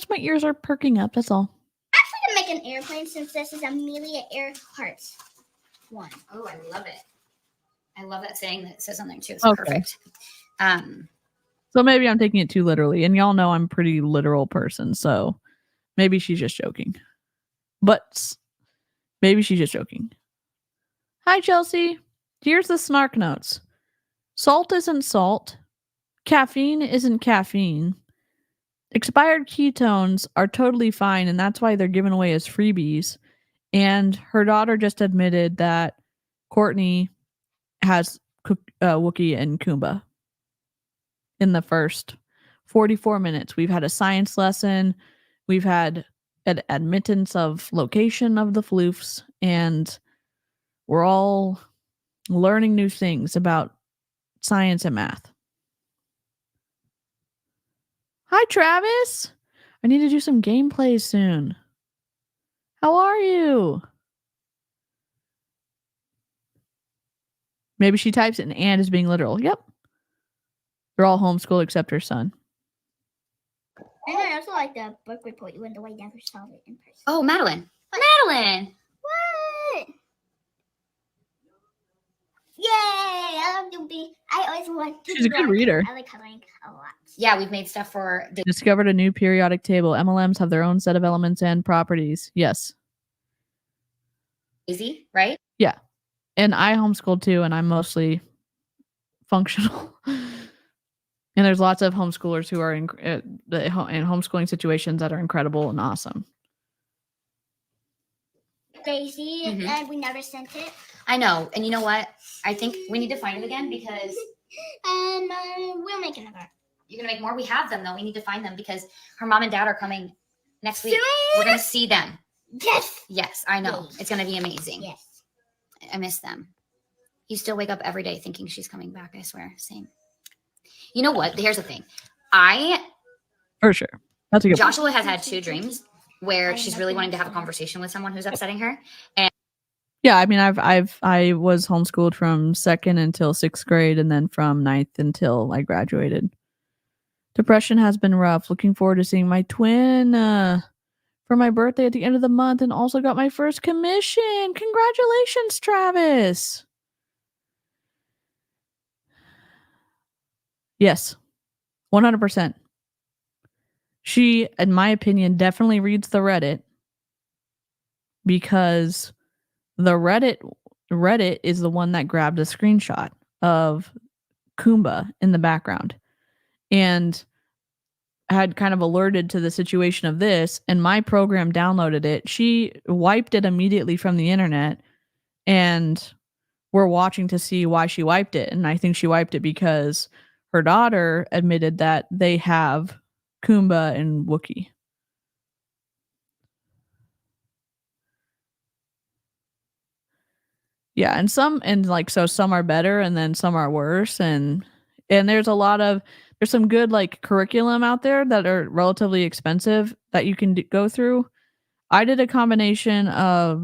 my ears are perking up. That's all. I'm actually gonna make an airplane since this is Amelia Earhart's one. Oh, I love it. I love that saying that says on there too. It's Okay. perfect. So maybe I'm taking it too literally, and y'all know I'm a pretty literal person, so maybe she's just joking. But maybe she's just joking. Hi, Chelsea. Here's the snark notes. Salt isn't salt. Caffeine isn't caffeine. Expired ketones are totally fine, and that's why they're given away as freebies. And her daughter just admitted that Courtney has 𝐔𝐒𝐄 and 𝐃𝐈𝐒𝐍𝐿 in the first 44 minutes. We've had a science lesson. We've had an admittance of location of the floofs, and we're all learning new things about science and math. Hi, Travis. I need to do some gameplay soon. How are you? Maybe she types it and is being literal. Yep. They're all homeschooled except her son. And I also like the book report. You went the way you never saw it in person. Oh, Madeline. Madeline. What? Yay! I love to be. I always want to. She's a good reader. I like coloring a lot. Yeah, we've made stuff for Discovered a new periodic table. MLMs have their own set of elements and properties. Yes. Easy, right? Yeah. And I homeschooled too, and I'm mostly functional. And there's lots of homeschoolers who are in homeschooling situations that are incredible and awesome. Daisy, Mhm. and we never sent it. I know. And you know what? I think we need to find it again because And we'll make another. you're going to make more. We have them, though. We need to find them because her mom and dad are coming next week. Soon? We're going to see them. Yes. Yes, I know. It's going to be amazing. Yes. I miss them. You still wake up every day thinking she's coming back. I swear. Same. You know what? Here's the thing. For sure. That's a good point. Joshua has had 2 dreams where she's really wanting to have a conversation with someone who's upsetting her. And Yeah, I mean, I was homeschooled from 2nd until 6th grade, and then from 9th until I graduated. Depression has been rough. Looking forward to seeing my twin for my birthday at the end of the month, and also got my first commission. Congratulations, Travis. Yes, 100%. She, in my opinion, definitely reads the Reddit because the Reddit is the one that grabbed a screenshot of Kumba in the background and had kind of alerted to the situation of this, and my program downloaded it. She wiped it immediately from the internet, and we're watching to see why she wiped it. And I think she wiped it because her daughter admitted that they have Kumba and Wookiee. Yeah, and some are better and then some are worse, and there's some good like curriculum out there that are relatively expensive that you can go through. I did a combination of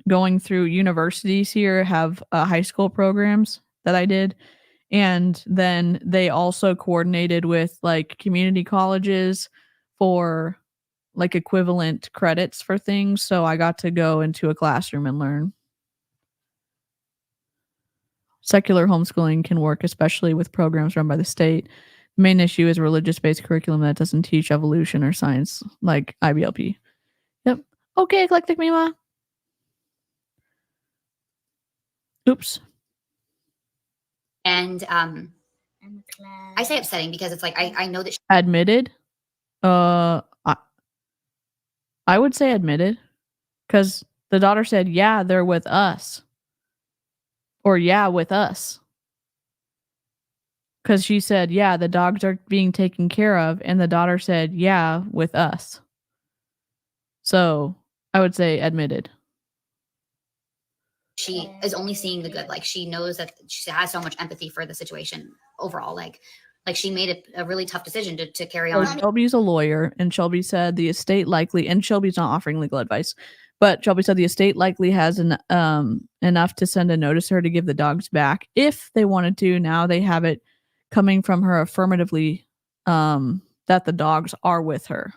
going through universities here have high school programs that I did, and then they also coordinated with like community colleges for like equivalent credits for things, so I got to go into a classroom and learn. Secular homeschooling can work, especially with programs run by the state. The main issue is religious-based curriculum that doesn't teach evolution or science, like IBLP. Yep. Okay, eclectic Mima. Oops. And I say upsetting because it's like I know that she Admitted. I would say admitted, because the daughter said, "Yeah, they're with us," or "Yeah, with us," because she said, "Yeah, the dogs are being taken care of," and the daughter said, "Yeah, with us." So I would say admitted. she is only seeing the good. Like she knows that she has so much empathy for the situation overall. Like she made a really tough decision to carry on. Shelby's a lawyer, and Shelby said the estate likely, and Shelby's not offering legal advice, but Shelby said the estate likely has enough to send a notice to her to give the dogs back if they wanted to. Now they have it coming from her affirmatively that the dogs are with her.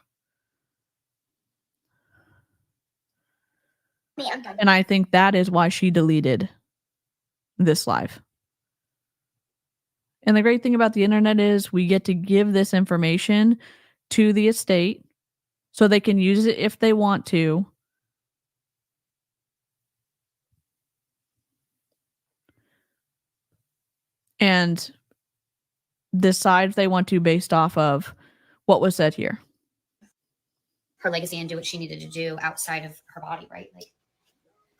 And I think that is why she deleted this live. And the great thing about the internet is we get to give this information to the estate so they can use it if they want to. And decide if they want to based off of what was said here. Her legacy and do what she needed to do outside of her body, right? Like,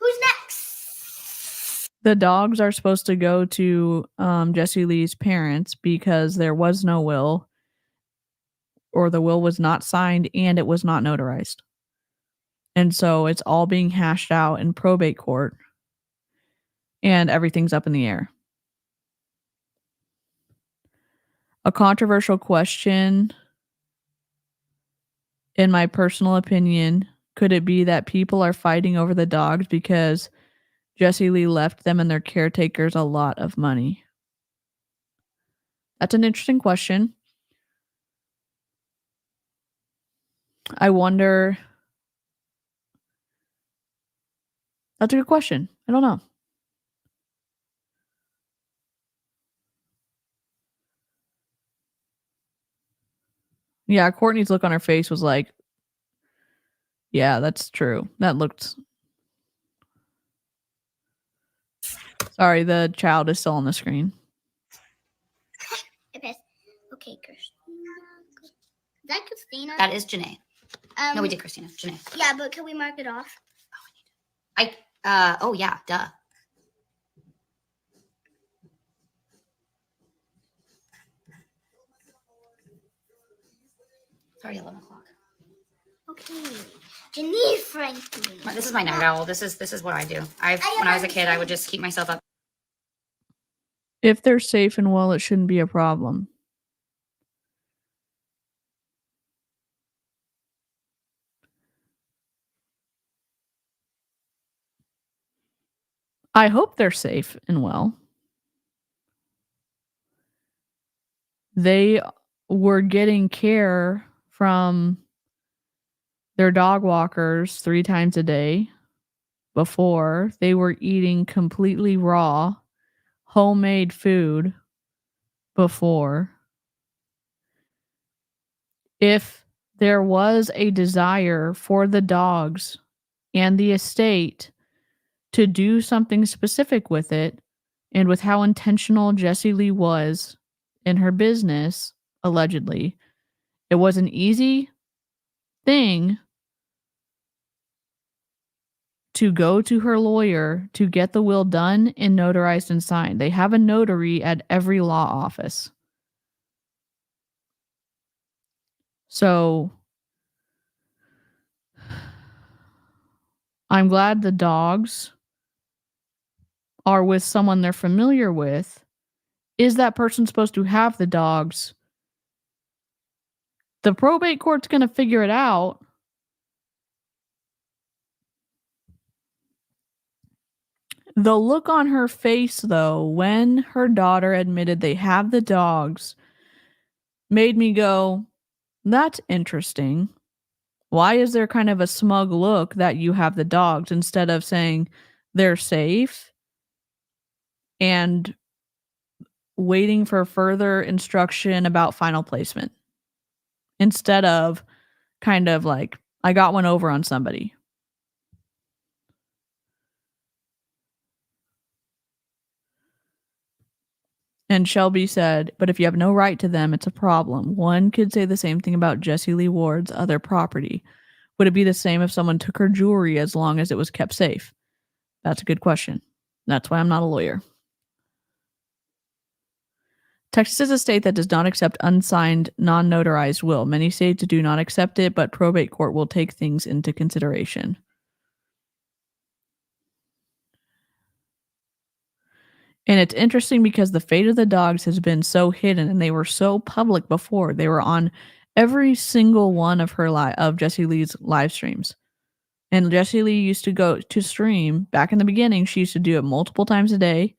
Who's next? The dogs are supposed to go to Jessie Lee's parents because there was no will, or the will was not signed and it was not notarized. And so it's all being hashed out in probate court and everything's up in the air. A controversial question, in my personal opinion, could it be that people are fighting over the dogs because Jessie Lee left them and their caretakers a lot of money? That's an interesting question. I wonder. That's a good question. I don't know. Yeah, Courtney's look on her face was like, yeah, that's true. That looked. Sorry, the child is still on the screen. Okay, Christina. Is that Christina? that is Janae. No, we did Christina. Janae. Yeah, but can we mark it off? Oh yeah, duh. It's already 11 o'clock. Okay. Janine Franklin. This is my night owl. This is what I do. When I was a kid, I would just keep myself up. If they're safe and well, it shouldn't be a problem. I hope they're safe and well. They were getting care from their dog walkers 3 times a day before. They were eating completely raw, homemade food before. If there was a desire for the dogs and the estate to do something specific with it, and with how intentional Jessie Lee was in her business, allegedly, it was an easy thing to go to her lawyer to get the will done and notarized and signed. They have a notary at every law office. So I'm glad the dogs are with someone they're familiar with. Is that person supposed to have the dogs? The probate court's going to figure it out. The look on her face, though, when her daughter admitted they have the dogs, made me go, that's interesting. Why is there kind of a smug look that you have the dogs instead of saying they're safe and waiting for further instruction about final placement? Instead of kind of like, I got one over on somebody. And Shelby said, but if you have no right to them, it's a problem. One could say the same thing about Jessie Lee Ward's other property. Would it be the same if someone took her jewelry as long as it was kept safe? That's a good question. That's why I'm not a lawyer. Texas is a state that does not accept unsigned, non-notarized will. Many states do not accept it, but probate court will take things into consideration. And it's interesting because the fate of the dogs has been so hidden, and they were so public before. They were on every single one of of Jessie Lee's live streams. And Jessie Lee used to go to stream back in the beginning. She used to do it multiple times a day,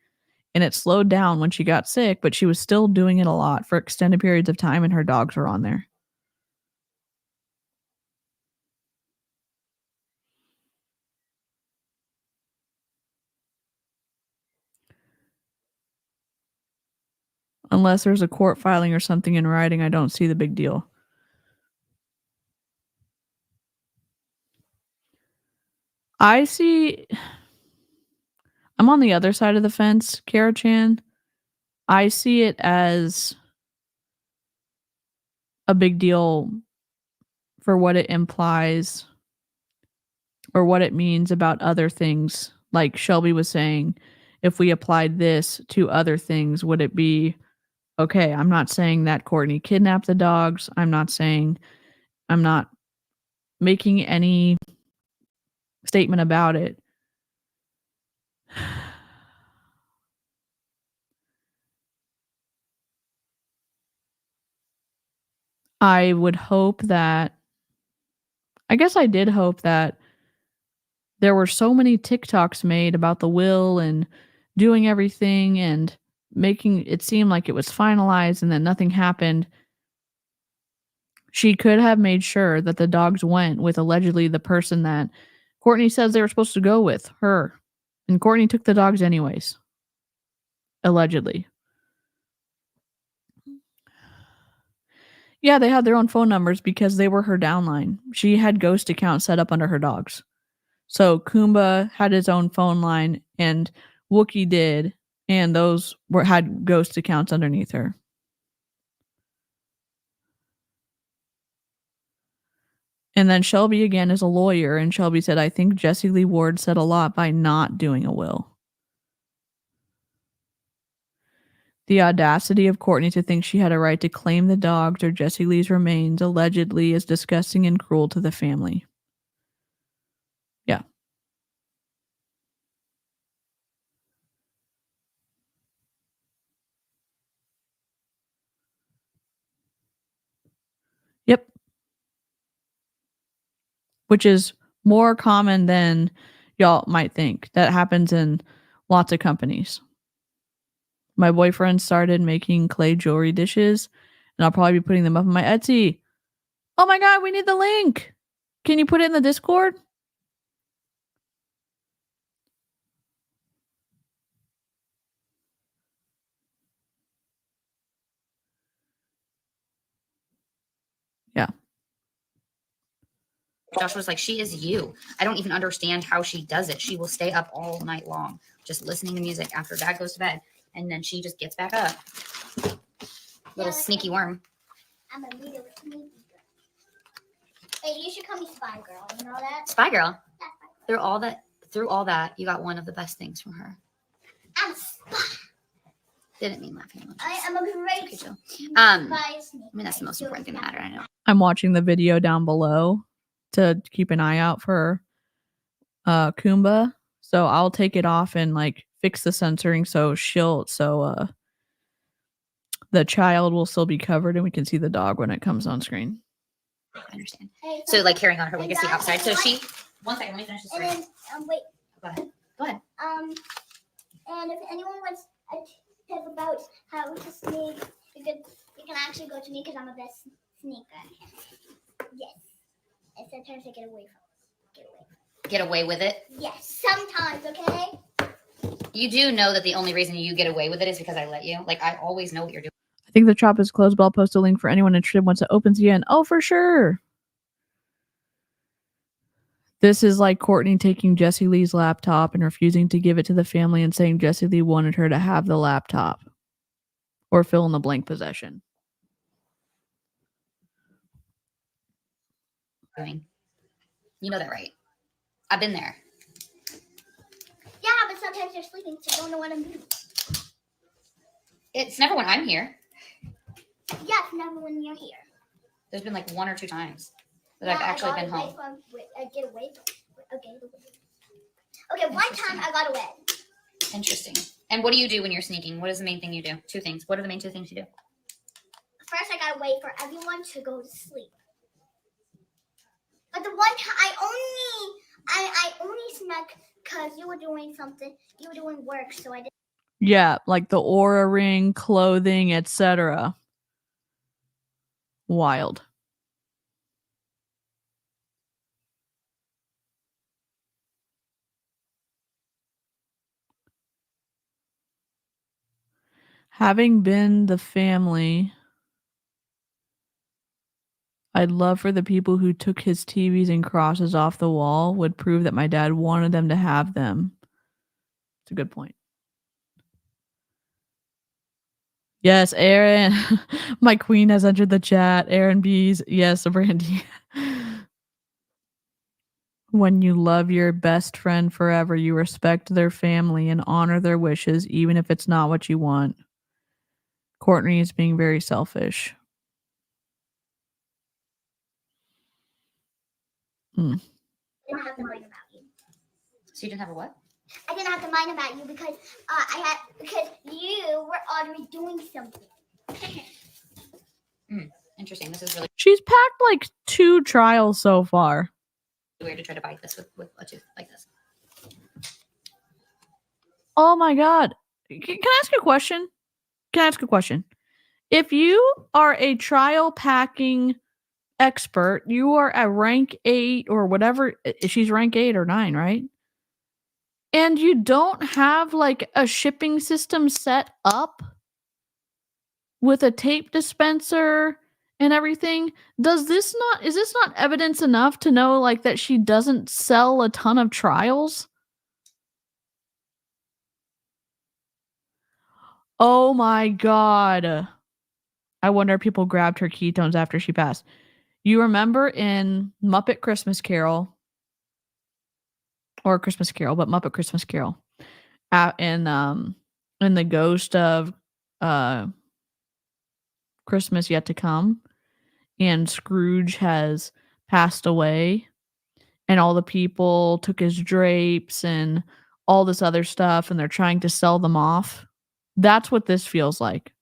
and it slowed down when she got sick, but she was still doing it a lot for extended periods of time, and her dogs were on there. Unless there's a court filing or something in writing, I don't see the big deal. I'm on the other side of the fence, Kara-chan. I see it as a big deal for what it implies or what it means about other things. Like Shelby was saying, if we applied this to other things, would it be okay? I'm not saying that Courtney kidnapped the dogs. I'm not making any statement about it. I would hope that, I guess I did hope that there were so many TikToks made about the will and doing everything and making it seem like it was finalized and then nothing happened. She could have made sure that the dogs went with allegedly the person that Courtney says they were supposed to go with, her. And Courtney took the dogs anyways. Allegedly. Yeah, they had their own phone numbers because they were her downline. She had ghost accounts set up under her dogs. So Kumba had his own phone line and Wookie did, and those had ghost accounts underneath her. And then Shelby again is a lawyer, and Shelby said, I think Jessie Lee Ward said a lot by not doing a will. The audacity of Courtney to think she had a right to claim the dogs or Jessie Lee's remains allegedly is disgusting and cruel to the family. Yeah. Yep. Which is more common than y'all might think. That happens in lots of companies. My boyfriend started making clay jewelry dishes, and I'll probably be putting them up on my Etsy. Oh my God, we need the link. Can you put it in the Discord? Yeah. Josh was like, she is you. I don't even understand how she does it. She will stay up all night long, just listening to music after Dad goes to bed. And then she just gets back up. Little sneaky worm. I'm a little sneaky girl. Hey, you should call me Spy Girl. You know that? Spy Girl. Through all that, you got one of the best things from her. I'm a spy. Didn't mean laughing emojis. I am a great Okay, Jill. spy. I mean, that's the most important thing that matters. I know. I'm watching the video down below to keep an eye out for Kumba. So I'll take it off and like fix the censoring so the child will still be covered and we can see the dog when it comes on screen. I understand. So like carrying on her legacy outside. So she. One second, let me finish this story. And then, wait. Go ahead. Go ahead. And if anyone wants a tip about how to sneak, you can actually go to me because I'm a best sneaker. Yes. And sometimes I get away from it. Get away with it? Yes, sometimes, okay? You do know that the only reason you get away with it is because I let you. Like, I always know what you're doing. I think the shop is closed, but I'll post a link for anyone interested once it opens again. Oh, for sure. This is like Courtney taking Jessie Lee's laptop and refusing to give it to the family and saying Jessie Lee wanted her to have the laptop. Or fill in the blank possession. You know that, right? I've been there. Yeah, but sometimes they're sleeping, so you don't know what I'm doing. It's never when I'm here. Yes, never when you're here. There's been like 1 or 2 times that I've actually been home. I get away from Okay, one time I got away. Interesting. And what do you do when you're sneaking? What is the main thing you do? 2 things. What are the main 2 things you do? First, I got to wait for everyone to go to sleep. But the one time I only snuck because you were doing something. You were doing work, so I did. Yeah, like the aura ring, clothing, etc. Wild. Having been the family, I'd love for the people who took his TVs and crosses off the wall would prove that my dad wanted them to have them. It's a good point. Yes, Aaron. My queen has entered the chat. Aaron B's. Yes, Brandy. When you love your best friend forever, you respect their family and honor their wishes, even if it's not what you want. Courtney is being very selfish. I didn't have to mind about you. So you didn't have a what? I didn't have to mind about you because because you were already doing something. Interesting. This is really She's packed like 2 trials so far. weird to try to bite this with a tooth like this. Oh my god. Can I ask a question? If you are a trial packing expert, you are at rank 8 or whatever. She's rank 8 or 9, right? And you don't have like a shipping system set up with a tape dispenser and everything, is this not evidence enough to know like that she doesn't sell a ton of trials? Oh my god. I wonder if people grabbed her ketones after she passed. You remember in Muppet Christmas Carol, or Christmas Carol, but Muppet Christmas Carol, in the ghost of Christmas Yet to Come, and Scrooge has passed away, and all the people took his drapes and all this other stuff, and they're trying to sell them off. That's what this feels like.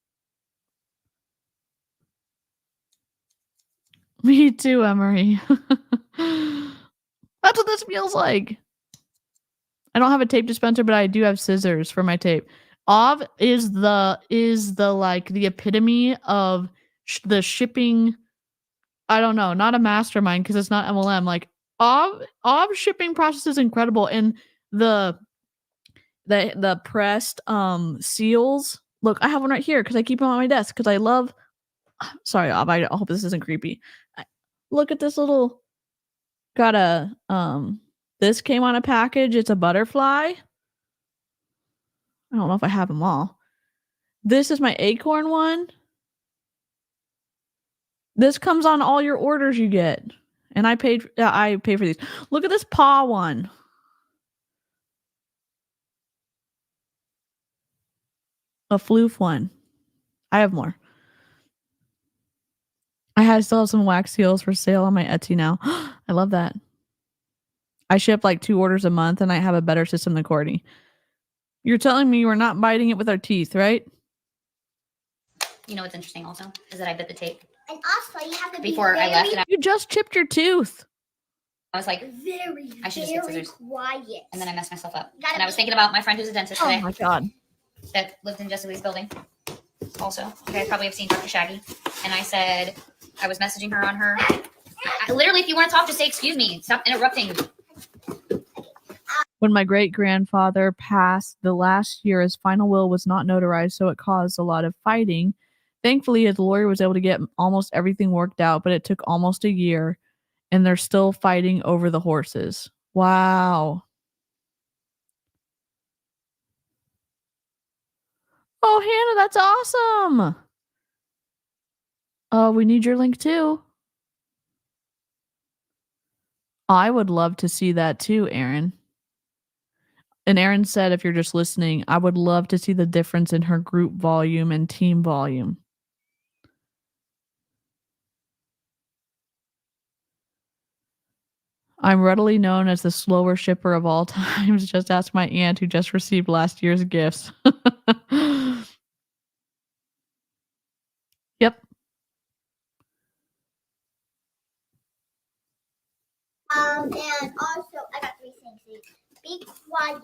Me too, Emery. That's what this feels like. I don't have a tape dispenser, but I do have scissors for my tape. Av is the like the epitome of the shipping. I don't know, not a mastermind because it's not MLM. Like Av shipping process is incredible, and the pressed seals. Look, I have one right here because I keep them on my desk because I love. Sorry, Av. I hope this isn't creepy. Look at this little. Got a this came on a package. It's a butterfly. I don't know if I have them all. This is my acorn one. This comes on all your orders you get. And I pay for these. Look at this paw one. A floof one. I have more. I still have some wax seals for sale on my Etsy now. I love that. I ship like 2 orders a month and I have a better system than Courtney. You're telling me we're not biting it with our teeth, right? You know what's interesting also is that I bit the tape And also, you have to be before I left, and You just chipped your tooth. I was like, very, I should just get very scissors. quiet. and then I messed myself up. Gotta And I was be- thinking about my friend who's a dentist Oh today my god. that lived in Jessie Lee's building. Also, you guys probably have seen Dr. Shaggy. And I said, I was messaging her on her. Literally, if you want to talk, just say, excuse me. Stop interrupting. When my great-grandfather passed the last year, his final will was not notarized, so it caused a lot of fighting. Thankfully, his lawyer was able to get almost everything worked out, but it took almost a year, and they're still fighting over the horses. Wow. Oh, Hannah, that's awesome. Oh, we need your link too. I would love to see that too, Aaron. And Aaron said, if you're just listening, I would love to see the difference in her group volume and team volume. I'm readily known as the slower shipper of all times. Just ask my aunt who just received last year's gifts. Yep. And also, I got 3 things. Be quiet.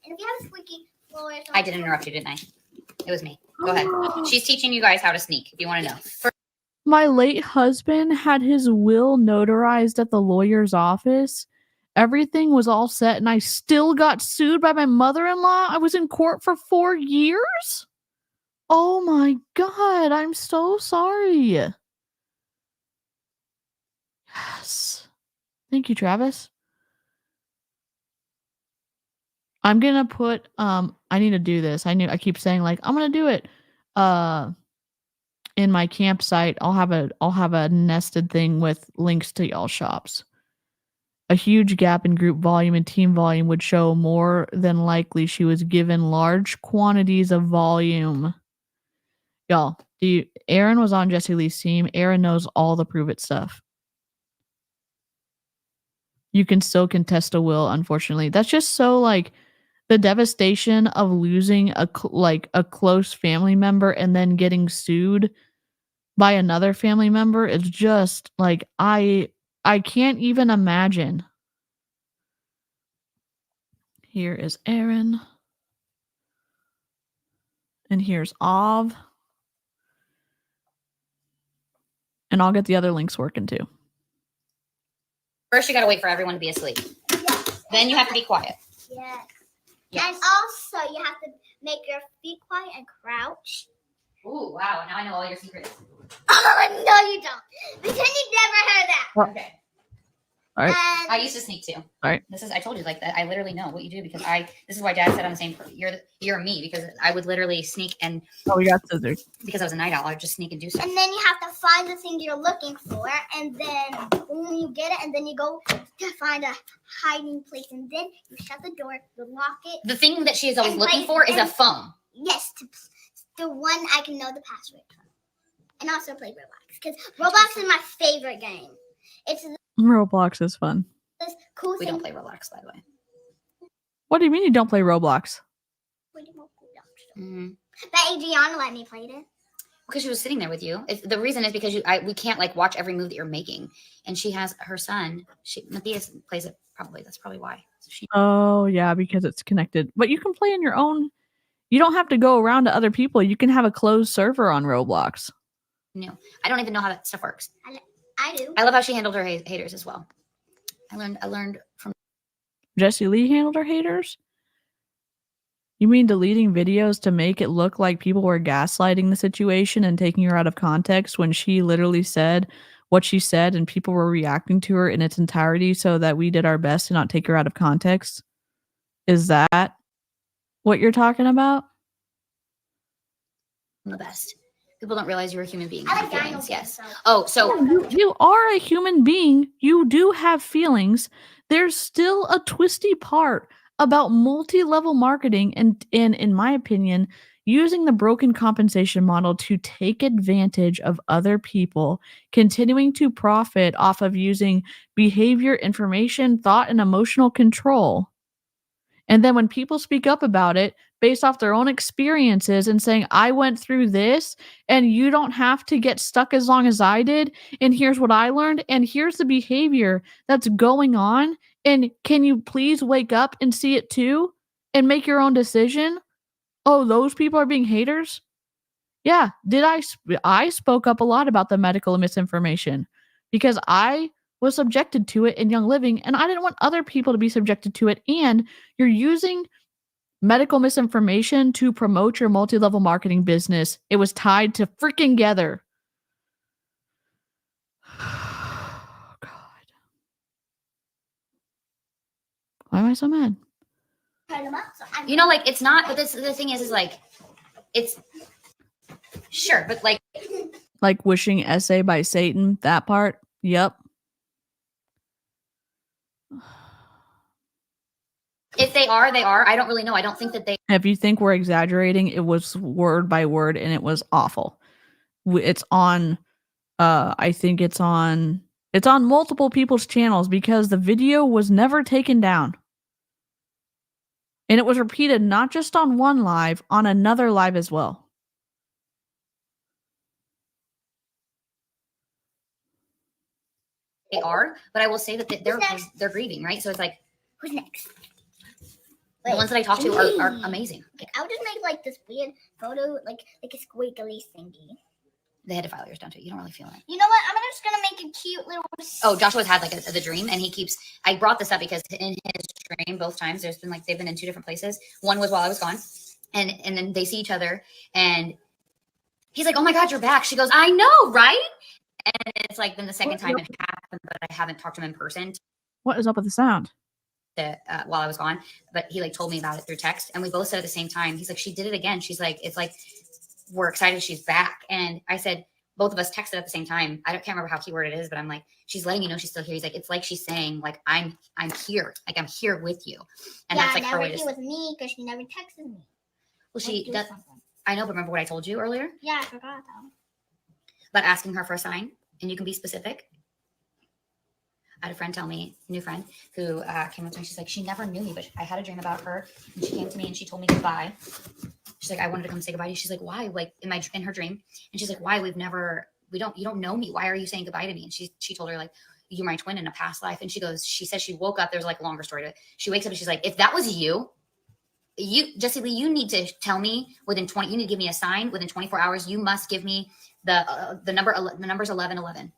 And if you have a squeaky floor, or I did interrupt you, didn't I? It was me. Go ahead. She's teaching you guys how to sneak, if you want to know. My late husband had his will notarized at the lawyer's office. Everything was all set, and I still got sued by my mother-in-law. I was in court for 4 years? Oh my god, I'm so sorry. Yes. Thank you, Travis. I'm gonna put I need to do this. I keep saying like I'm gonna do it. In my campsite, I'll have a nested thing with links to y'all shops. A huge gap in group volume and team volume would show more than likely she was given large quantities of volume. Y'all, Aaron was on Jessie Lee's team. Aaron knows all the prove it stuff. You can still contest a will, unfortunately. That's just so like the devastation of losing a close family member and then getting sued by another family member is just like I can't even imagine. Here is Aaron. And here's Av. And I'll get the other links working too. First, you got to wait for everyone to be asleep. Yes. Then you have to be quiet. Yes. Yes. And also, you have to make your feet quiet and crouch. Ooh, wow. Now I know all your secrets. Oh, no, you don't. Pretend you never heard that. Okay. All right. And I used to sneak too. All right. I told you like that. I literally know what you do because this is why Dad said I'm the same. You're me because I would literally sneak and Oh, we got scissors. because I was a night owl, I'd just sneak and do stuff. And then you have to find the thing you're looking for, and then boom, you get it, and then you go to find a hiding place, and then you shut the door, you lock it. The thing that she is always And looking like- for is a and- phone. Yes, the one I can know the password from. And also play Roblox, because Roblox is my favorite game. It's the Roblox is fun. cool We thing. don't play Roblox, by the way. What do you mean you don't play Roblox? Mm-hmm. But Adriana let me play it. Because she was sitting there with you. The reason is because we can't like watch every move that you're making. And she has her son. Matthias plays it probably. That's probably why. So Oh, yeah, because it's connected. But you can play in your own. You don't have to go around to other people. You can have a closed server on Roblox. no, I don't even know how that stuff works. I do. I love how she handled her haters as well. I learned from Jessie Lee handled her haters? You mean deleting videos to make it look like people were gaslighting the situation and taking her out of context when she literally said what she said and people were reacting to her in its entirety so that we did our best to not take her out of context? Is that what you're talking about? the best. People don't realize you're a human being. I You like have Dino. feelings. Yes. Oh, so You are a human being. You do have feelings. There's still a twisty part about multi-level marketing and in my opinion, using the broken compensation model to take advantage of other people, continuing to profit off of using behavior, information, thought, and emotional control. And then when people speak up about it based off their own experiences and saying, I went through this and you don't have to get stuck as long as I did. And here's what I learned. And here's the behavior that's going on. And can you please wake up and see it too and make your own decision? Oh, those people are being haters? Yeah. I spoke up a lot about the medical misinformation because I was subjected to it in Young Living and I didn't want other people to be subjected to it. And you're using medical misinformation to promote your multi-level marketing business. It was tied to freaking together. God. Why am I so mad? You know, like, it's not, but the thing is like, it's, sure, but like wishing essay by Satan, that part. Yep. If they are, they are. I don't really know. I don't think that they. If you think we're exaggerating, it was word by word and it was awful. It's on, I think it's on multiple people's channels because the video was never taken down. And it was repeated not just on one live, on another live as well. They are, but I will say that they're grieving, right? So it's like, Who's next? the ones that I talk to are amazing. Like, I would just make like this weird photo, like a squiggly thingy. They had to file yours down too. You don't really feel it. You know what? I'm just gonna make a cute little. Oh, Joshua's had like the dream, and he keeps. I brought this up because in his dream, both times there's been like they've been in two different places. One was while I was gone, and then they see each other, and he's like, "Oh my God, you're back." She goes, "I know, right?" And it's like then the second time it happened, but I haven't talked to him in person. What is up with the sound? While I was gone, but he like told me about it through text, and we both said at the same time. He's like, "She did it again." She's like, "It's like we're excited she's back," and I said. Both of us texted at the same time. I can't remember how keyword it is, but I'm like, she's letting you know she's still here. He's like, it's like she's saying, like, I'm here. Like, I'm here with you. And yeah, that's like her way never to with me because she never texted me. Well, she does. I know, but remember what I told you earlier? Yeah, I forgot though. About asking her for a sign, and you can be specific. I had a friend tell me, a new friend, who came up to me. She's like, she never knew me, but I had a dream about her. And she came to me and she told me goodbye. She's like, I wanted to come say goodbye to you. She's like, why? Like in her dream. And she's like, why? You don't know me. Why are you saying goodbye to me? And she told her like, you're my twin in a past life. And she says she woke up. There's like a longer story to it. She wakes up and she's like, if that was you, Jessie Lee, you need to tell me you need to give me a sign within 24 hours. You must give me the numbers 1111.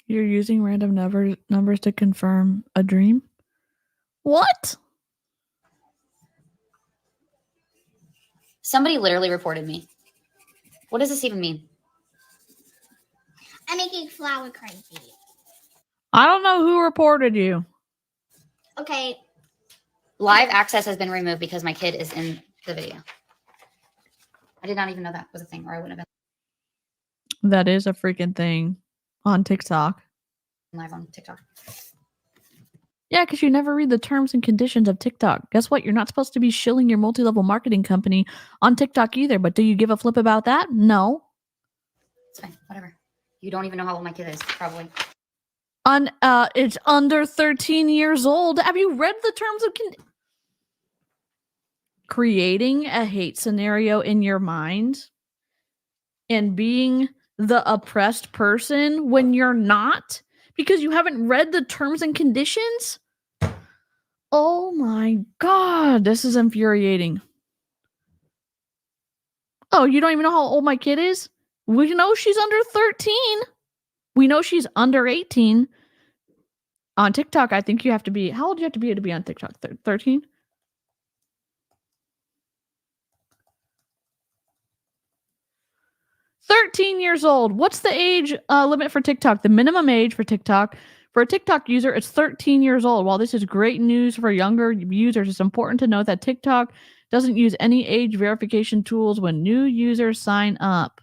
You're using random numbers to confirm a dream? What? Somebody literally reported me. What does this even mean? I'm making flower crazy. I don't know who reported you. Okay. Live access has been removed because my kid is in the video. I did not even know that was a thing, or I wouldn't have been That is a freaking thing on TikTok. live on TikTok. Yeah, because you never read the terms and conditions of TikTok. Guess what? You're not supposed to be shilling your multi-level marketing company on TikTok either. But do you give a flip about that? No. It's fine. Whatever. You don't even know how old my kid is, probably. It's under 13 years old. Have you read the terms of creating a hate scenario in your mind and being the oppressed person when you're not because you haven't read the terms and conditions? Oh my God, this is infuriating. Oh, you don't even know how old my kid is? We know she's under 13. We know she's under 18. On TikTok, I think you have to be... How old do you have to be on TikTok? 13? Years old. What's the age limit for TikTok? The minimum age for TikTok. For a TikTok user, it's 13 years old. While this is great news for younger users, it's important to note that TikTok doesn't use any age verification tools when new users sign up.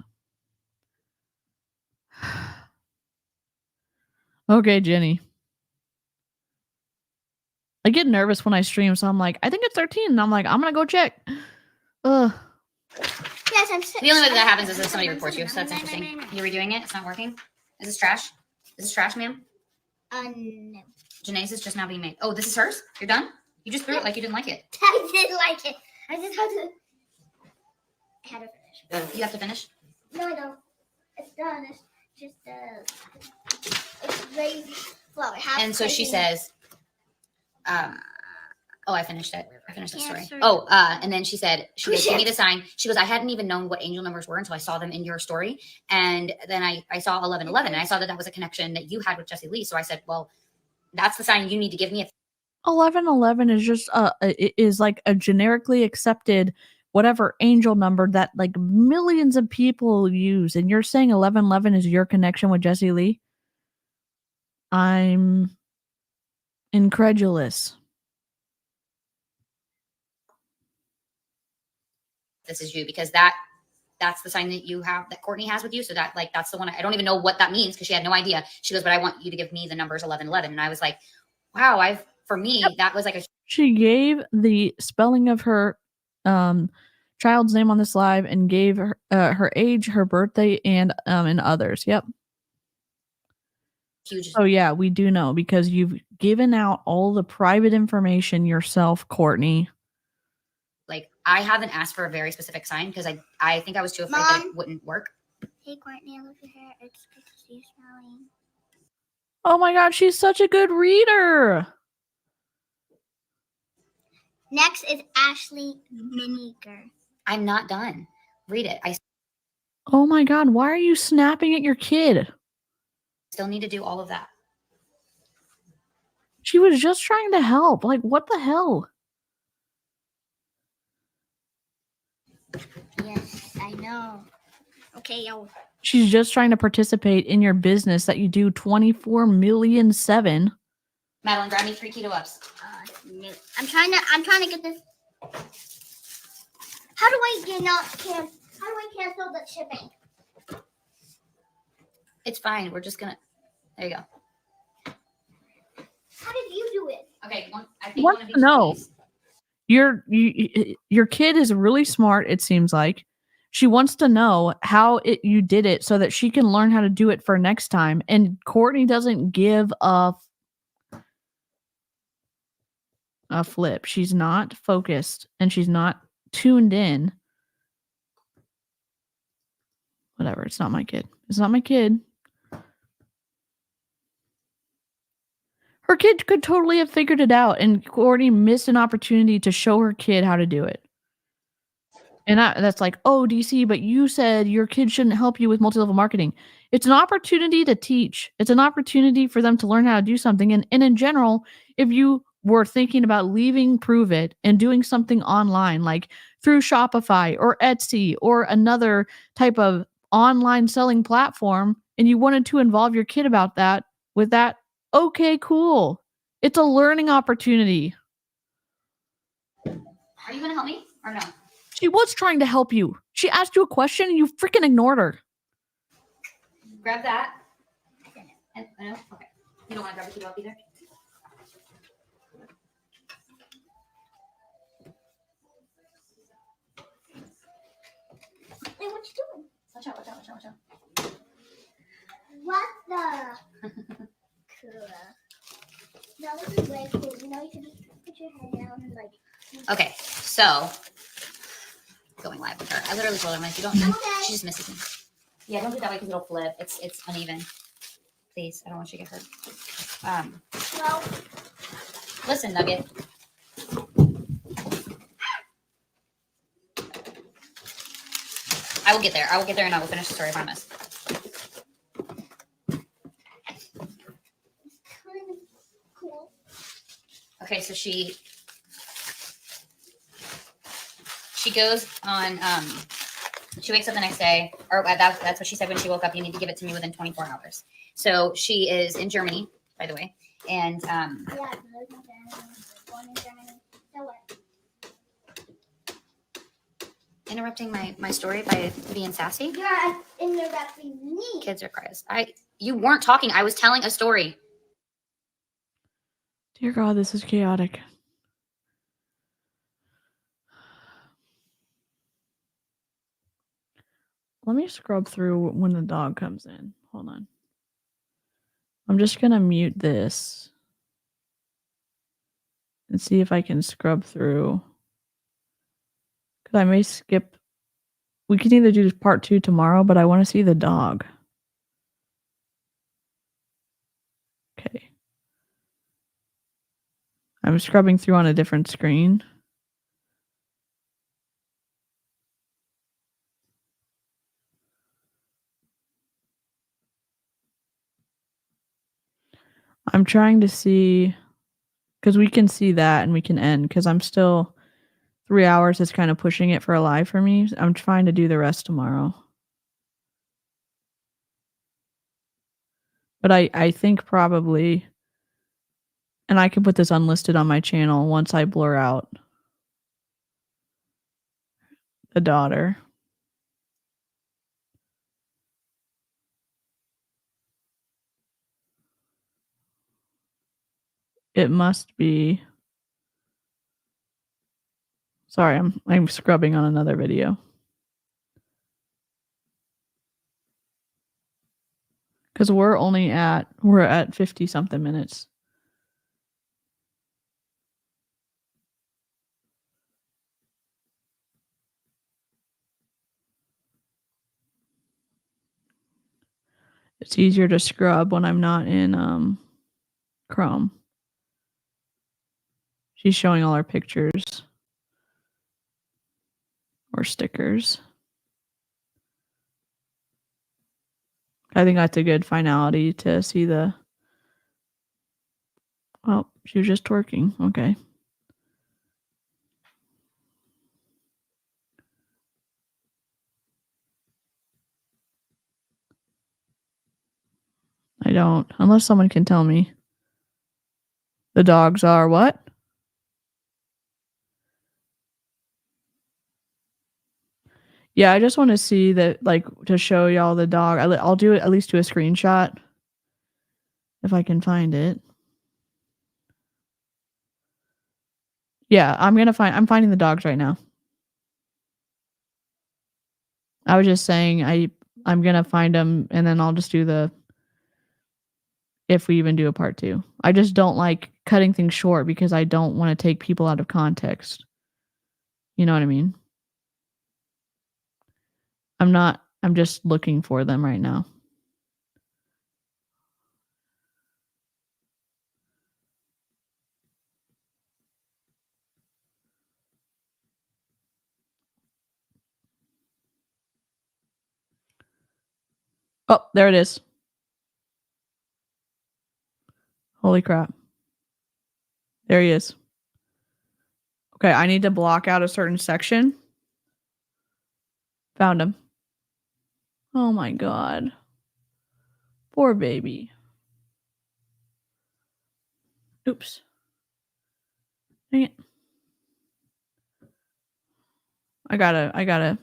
Okay, Jenny. I get nervous when I stream, so I'm like, I think it's 13, and I'm like, I'm gonna go check. Ugh. Yes, I'm sick. The only way that happens is if somebody reports you. So that's interesting. You're redoing it. It's not working. Is this trash? Is this trash, ma'am? No. Janae's is just now being made. Oh, this is hers? You're done? You just threw it like you didn't like it. I did like it. I just had to. I had to finish. You have to finish? No, I don't. It's done. It's just it's very slow. And so she says, oh, I finished it. I finished the story. Cancer. Oh, and then she said, she goes, give me the sign. She goes, I hadn't even known what angel numbers were until I saw them in your story. And then I saw 1111, and I saw that that was a connection that you had with Jesse Lee. So I said, well, that's the sign you need to give me. 1111 is just is like a generically accepted whatever angel number that like millions of people use, and you're saying 1111 is your connection with Jesse Lee? I'm incredulous. This is you, because that's the sign that you have, that Courtney has with you. So that, like, that's the one. I don't even know what that means because she had no idea. She goes, but I want you to give me the numbers 1111. And I was like, wow, for me, that was like a. She gave the spelling of her child's name on this live and gave her age, her birthday, and others. Yep. Huge. Oh yeah, we do know because you've given out all the private information yourself, Courtney. Like, I haven't asked for a very specific sign because I think I was too afraid that it wouldn't work. Hey, Courtney, I love your hair. It's good to see you smiling. Oh my god, she's such a good reader. Next is Ashley Miniger. I'm not done. Read it. I Oh my god, why are you snapping at your kid? still need to do all of that. She was just trying to help. Like, what the hell? Yes, I know. Okay, yo. She's just trying to participate in your business that you do 24,000,007. Madeline, grab me 3 keto ups. No. I'm trying to get this. How do I cancel the shipping? It's fine. We're just gonna. There you go. How did you do it? Okay. I think Wants one of to know. these. Your kid is really smart, it seems like. She wants to know how you did it so that she can learn how to do it for next time. And Courtney doesn't give a flip. She's not focused and she's not tuned in. Whatever. It's not my kid. It's not my kid. Her kid could totally have figured it out, and Courtney missed an opportunity to show her kid how to do it. And that's like, oh, DC, but you said your kid shouldn't help you with multi-level marketing. It's an opportunity to teach. It's an opportunity for them to learn how to do something. And in general, if you were thinking about leaving Prove It and doing something online, like through Shopify or Etsy or another type of online selling platform, and you wanted to involve your kid about that with that, okay, cool. It's a learning opportunity. Are you going to help me or no? She was trying to help you. She asked you a question and you freaking ignored her. Grab that. And, no? Okay. You don't want to grab the keto up either? Hey, what you doing? Watch out, watch out, watch out, watch out. What the? Cool. No, this is way cool. You know, you can just put your head down and like. Okay, so going live with her. I literally told her, I'm like, you don't. She just misses me. Yeah, don't do it that way because it'll flip. It's uneven. Please, I don't want you to get hurt. No. Listen, Nugget. I will get there. I will get there, and I will finish the story. I promise. Cool. Okay, so she goes on. She wakes up the next day, or that's what she said when she woke up. You need to give it to me within 24 hours. So she is in Germany, by the way, and Yeah, born in Germany. So what? interrupting my story by being sassy. You're interrupting me. Kids are cries. You weren't talking. I was telling a story. Dear God, this is chaotic. Let me scrub through when the dog comes in. Hold on. I'm just going to mute this and see if I can scrub through. Because I may skip. We can either do part 2 tomorrow, but I want to see the dog. Okay. I'm scrubbing through on a different screen. I'm trying to see, because we can see that and we can end, because I'm still 3 hours is kind of pushing it for a live for me. I'm trying to do the rest tomorrow. But I think probably, and I can put this unlisted on my channel once I blur out the daughter. It must be. Sorry, I'm scrubbing on another video. Because we're at 50 something minutes. It's easier to scrub when I'm not in Chrome. She's showing all our pictures or stickers. I think that's a good finality to see the. Oh, she was just twerking. Okay. I don't, unless someone can tell me. The dogs are what? Yeah, I just want to see that, like, to show y'all the dog. I'll do it, at least do a screenshot if I can find it. Yeah, I'm finding the dogs right now. I was just saying I'm gonna find them and then I'll just do if we even do a part 2. I just don't like cutting things short because I don't want to take people out of context. You know what I mean? I'm just looking for them right now. Oh, there it is. Holy crap. There he is. Okay, I need to block out a certain section. Found him. Oh my God. Poor baby. Oops. Dang it. I gotta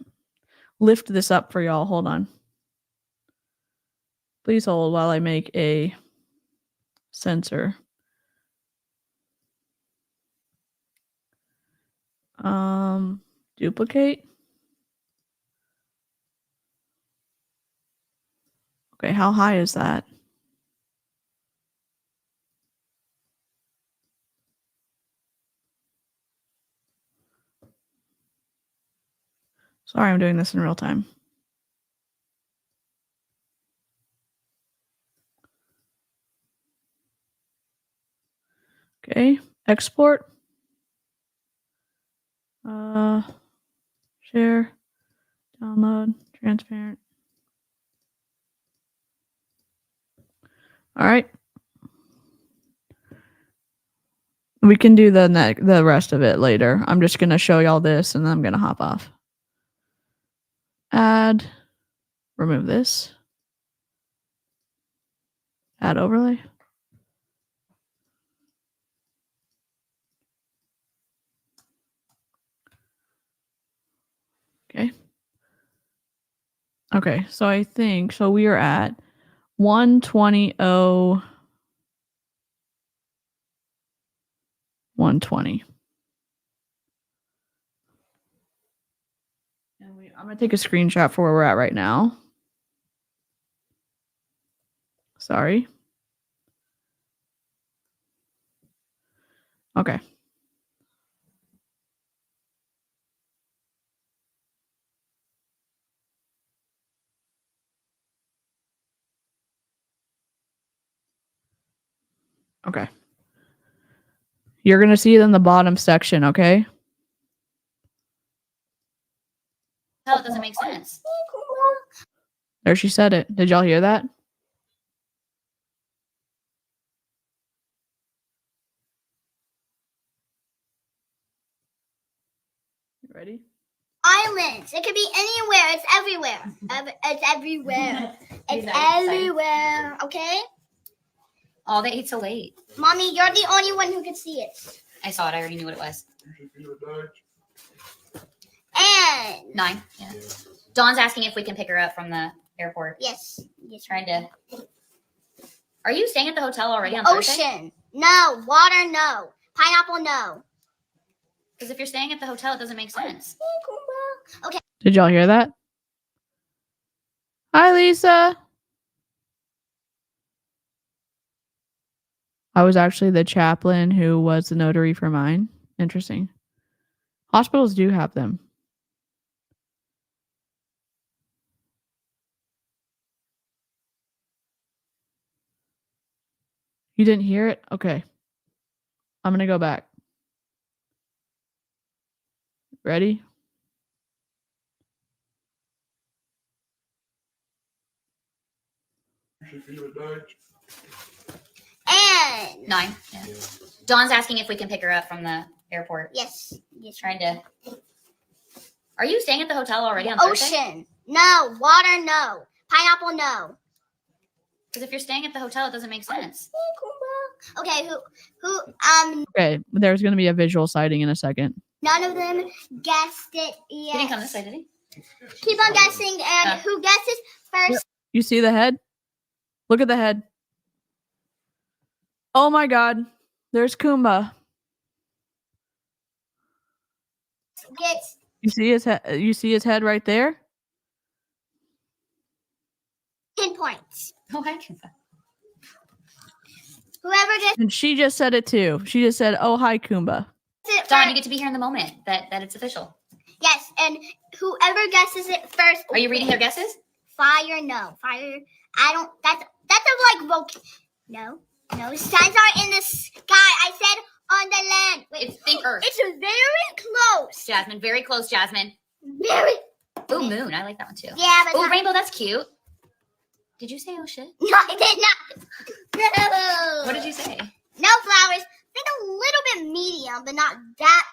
lift this up for y'all. Hold on. Please hold while I make a sensor. Duplicate. Okay, how high is that? Sorry, I'm doing this in real time. Okay, export. Share, download, transparent. All right. We can do the rest of it later. I'm just going to show y'all this and then I'm going to hop off. Add, remove this. Add overlay. Okay. Okay, so I think, so we are at 120.0. 120. And I'm going to take a screenshot for where we're at right now. Sorry. Okay. Okay. You're going to see it in the bottom section, okay? Hell, it doesn't make sense. There, she said it. Did y'all hear that? You ready? Islands. It could be anywhere. It's everywhere. It's everywhere. It's everywhere. Okay? Oh, they ate so late. Mommy, you're the only one who could see it. I saw it. I already knew what it was. And 9. Yeah. Dawn's asking if we can pick her up from the airport. yes. Yes. Trying to. Are you staying at the hotel already on Thursday? Ocean. No. Water. No. Pineapple. No. Because if you're staying at the hotel, it doesn't make sense. Okay. Did y'all hear that? Hi, Lisa. I was actually the chaplain who was the notary for mine. Interesting. Hospitals do have them. You didn't hear it? Okay. I'm going to go back. Ready? And 9. Yeah. Dawn's asking if we can pick her up from the airport. yes. Yes. Trying to. Are you staying at the hotel already on Thursday? Ocean. No. Water. No. Pineapple. No. Because if you're staying at the hotel, it doesn't make sense. Okay. Who? Okay. There's going to be a visual sighting in a second. None of them guessed it He yet. didn't come this way, did he? Keep on guessing, and who guesses first? You see the head? Look at the head. Oh my God. There's Kumba. Gets You see his head? You see his head right there? 10 points. Oh, I can. Whoever gets And she just said it too. She just said, "Oh, hi, Kumba." it Dawn, you first, get to be here in the moment that it's official. yes, and whoever guesses it first. Are you reading their guesses? Fire? No. Fire. I don't. That's a like No. No. Signs are in the sky. I said on the land. Wait. It's think Earth. It's very close. Jasmine, very close, Jasmine. Very. Ooh, moon. I like that one too. Yeah, but Ooh, not, rainbow. That's cute. Did you say oh shit? no, I did not. No. What did you say? No flowers. I think a little bit medium, but not that.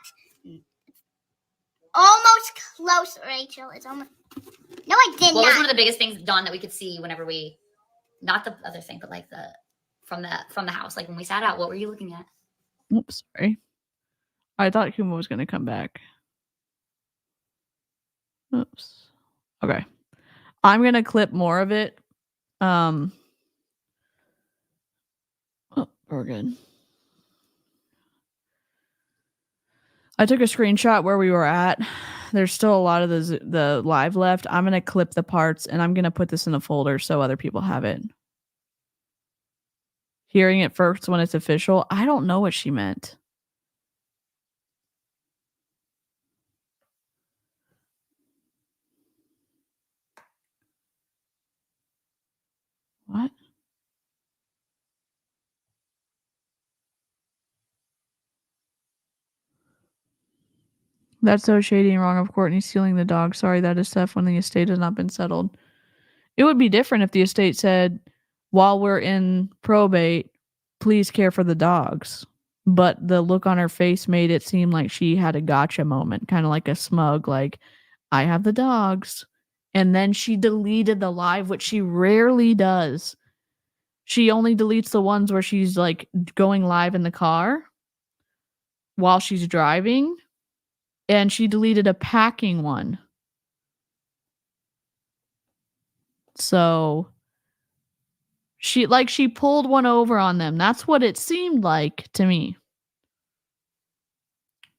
Almost close, Rachel. It's almost. No, I did What was not. one of the biggest things, Dawn, that we could see whenever we, not the other thing, but like from the house, like when we sat out, what were you looking at? Oops, sorry. I thought Kumba was going to come back. Oops. Okay. I'm going to clip more of it. Oh, we're good. I took a screenshot where we were at. There's still a lot of the live left. I'm going to clip the parts and I'm going to put this in a folder so other people have it. Hearing it first when it's official. I don't know what she meant. What? That's so shady and wrong of Courtney stealing the dog. Sorry, that is tough when the estate has not been settled. It would be different if the estate said, while we're in probate, please care for the dogs. But the look on her face made it seem like she had a gotcha moment, kind of like a Smug, like, I have the dogs. And then she deleted the live, which she rarely does. She only deletes the ones where she's like going live in the car while she's driving. And she deleted a packing one. So she pulled one over on them. That's what it seemed like to me.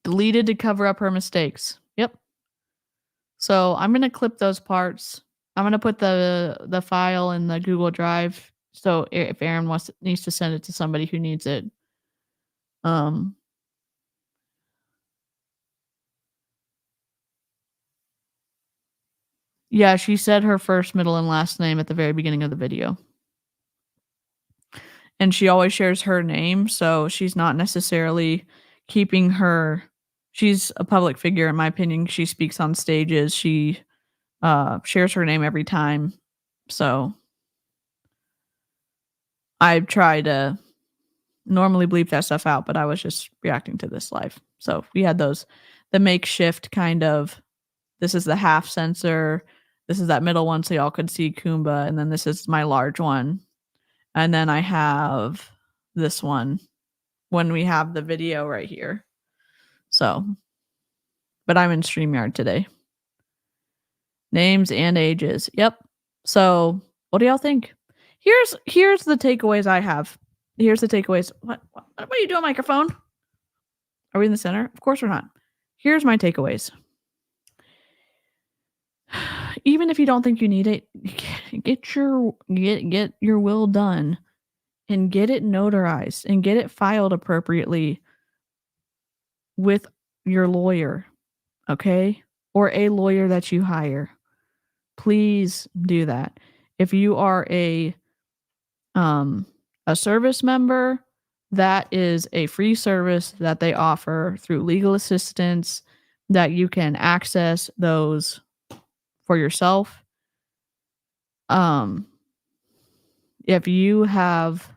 Deleted to cover up her mistakes. Yep. So I'm going to clip those parts. I'm going to put the file in the Google Drive. So if Aaron needs to send it to somebody who needs it. Yeah, she said her first, middle, and last name at the very beginning of the video. And she always shares her name, so she's not necessarily keeping her... She's a public figure, in my opinion. She speaks on stages. She shares her name every time. So I try to normally bleep that stuff out, but I was just reacting to this live. So we had the makeshift kind of... This is the half sensor. This is that middle one so y'all could see Kumba. And then this is my large one. And then I have this one when we have the video right here. So, but I'm in StreamYard today. Names and ages. Yep. So what do y'all think? Here's the takeaways I have. Here's the takeaways. What are you doing, microphone? Are we in the center? Of course we're not. Here's my takeaways. Even if you don't think you need it, get your will done and get it notarized and get it filed appropriately with your lawyer, okay? Or a lawyer that you hire. Please do that. If you are a service member, that is a free service that they offer through legal assistance that you can access those for yourself. If you have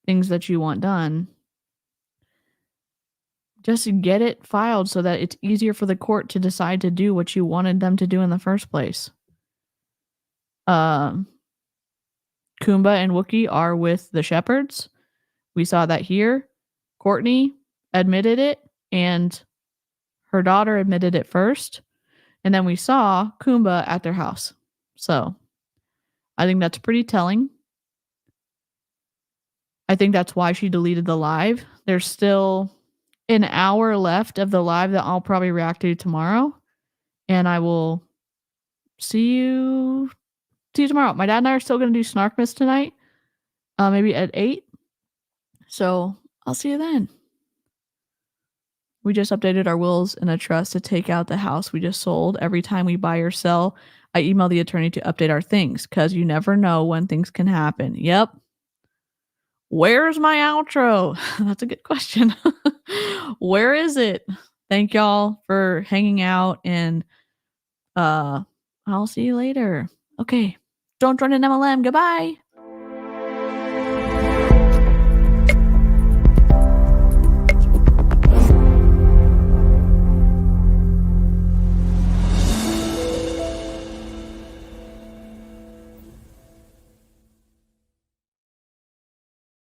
things that you want done, just get it filed so that it's easier for the court to decide to do what you wanted them to do in the first place. Kumba and Wookie are with the Shepherds. We saw that here. Courtney admitted it, and her daughter admitted it first. And then we saw Kumba at their house. So I think that's pretty telling. I think that's why she deleted the live. There's still an hour left of the live that I'll probably react to tomorrow. And I will see you tomorrow. My dad and I are still going to do Snarkmas tonight. Maybe at 8. So I'll see you then. We just updated our wills in a trust to take out the house we just sold. Every time we buy or sell, I email the attorney to update our things because you never know when things can happen. Yep. Where's my outro? That's a good question. Where is it? Thank y'all for hanging out, and I'll see you later. Okay. Don't join an MLM. Goodbye.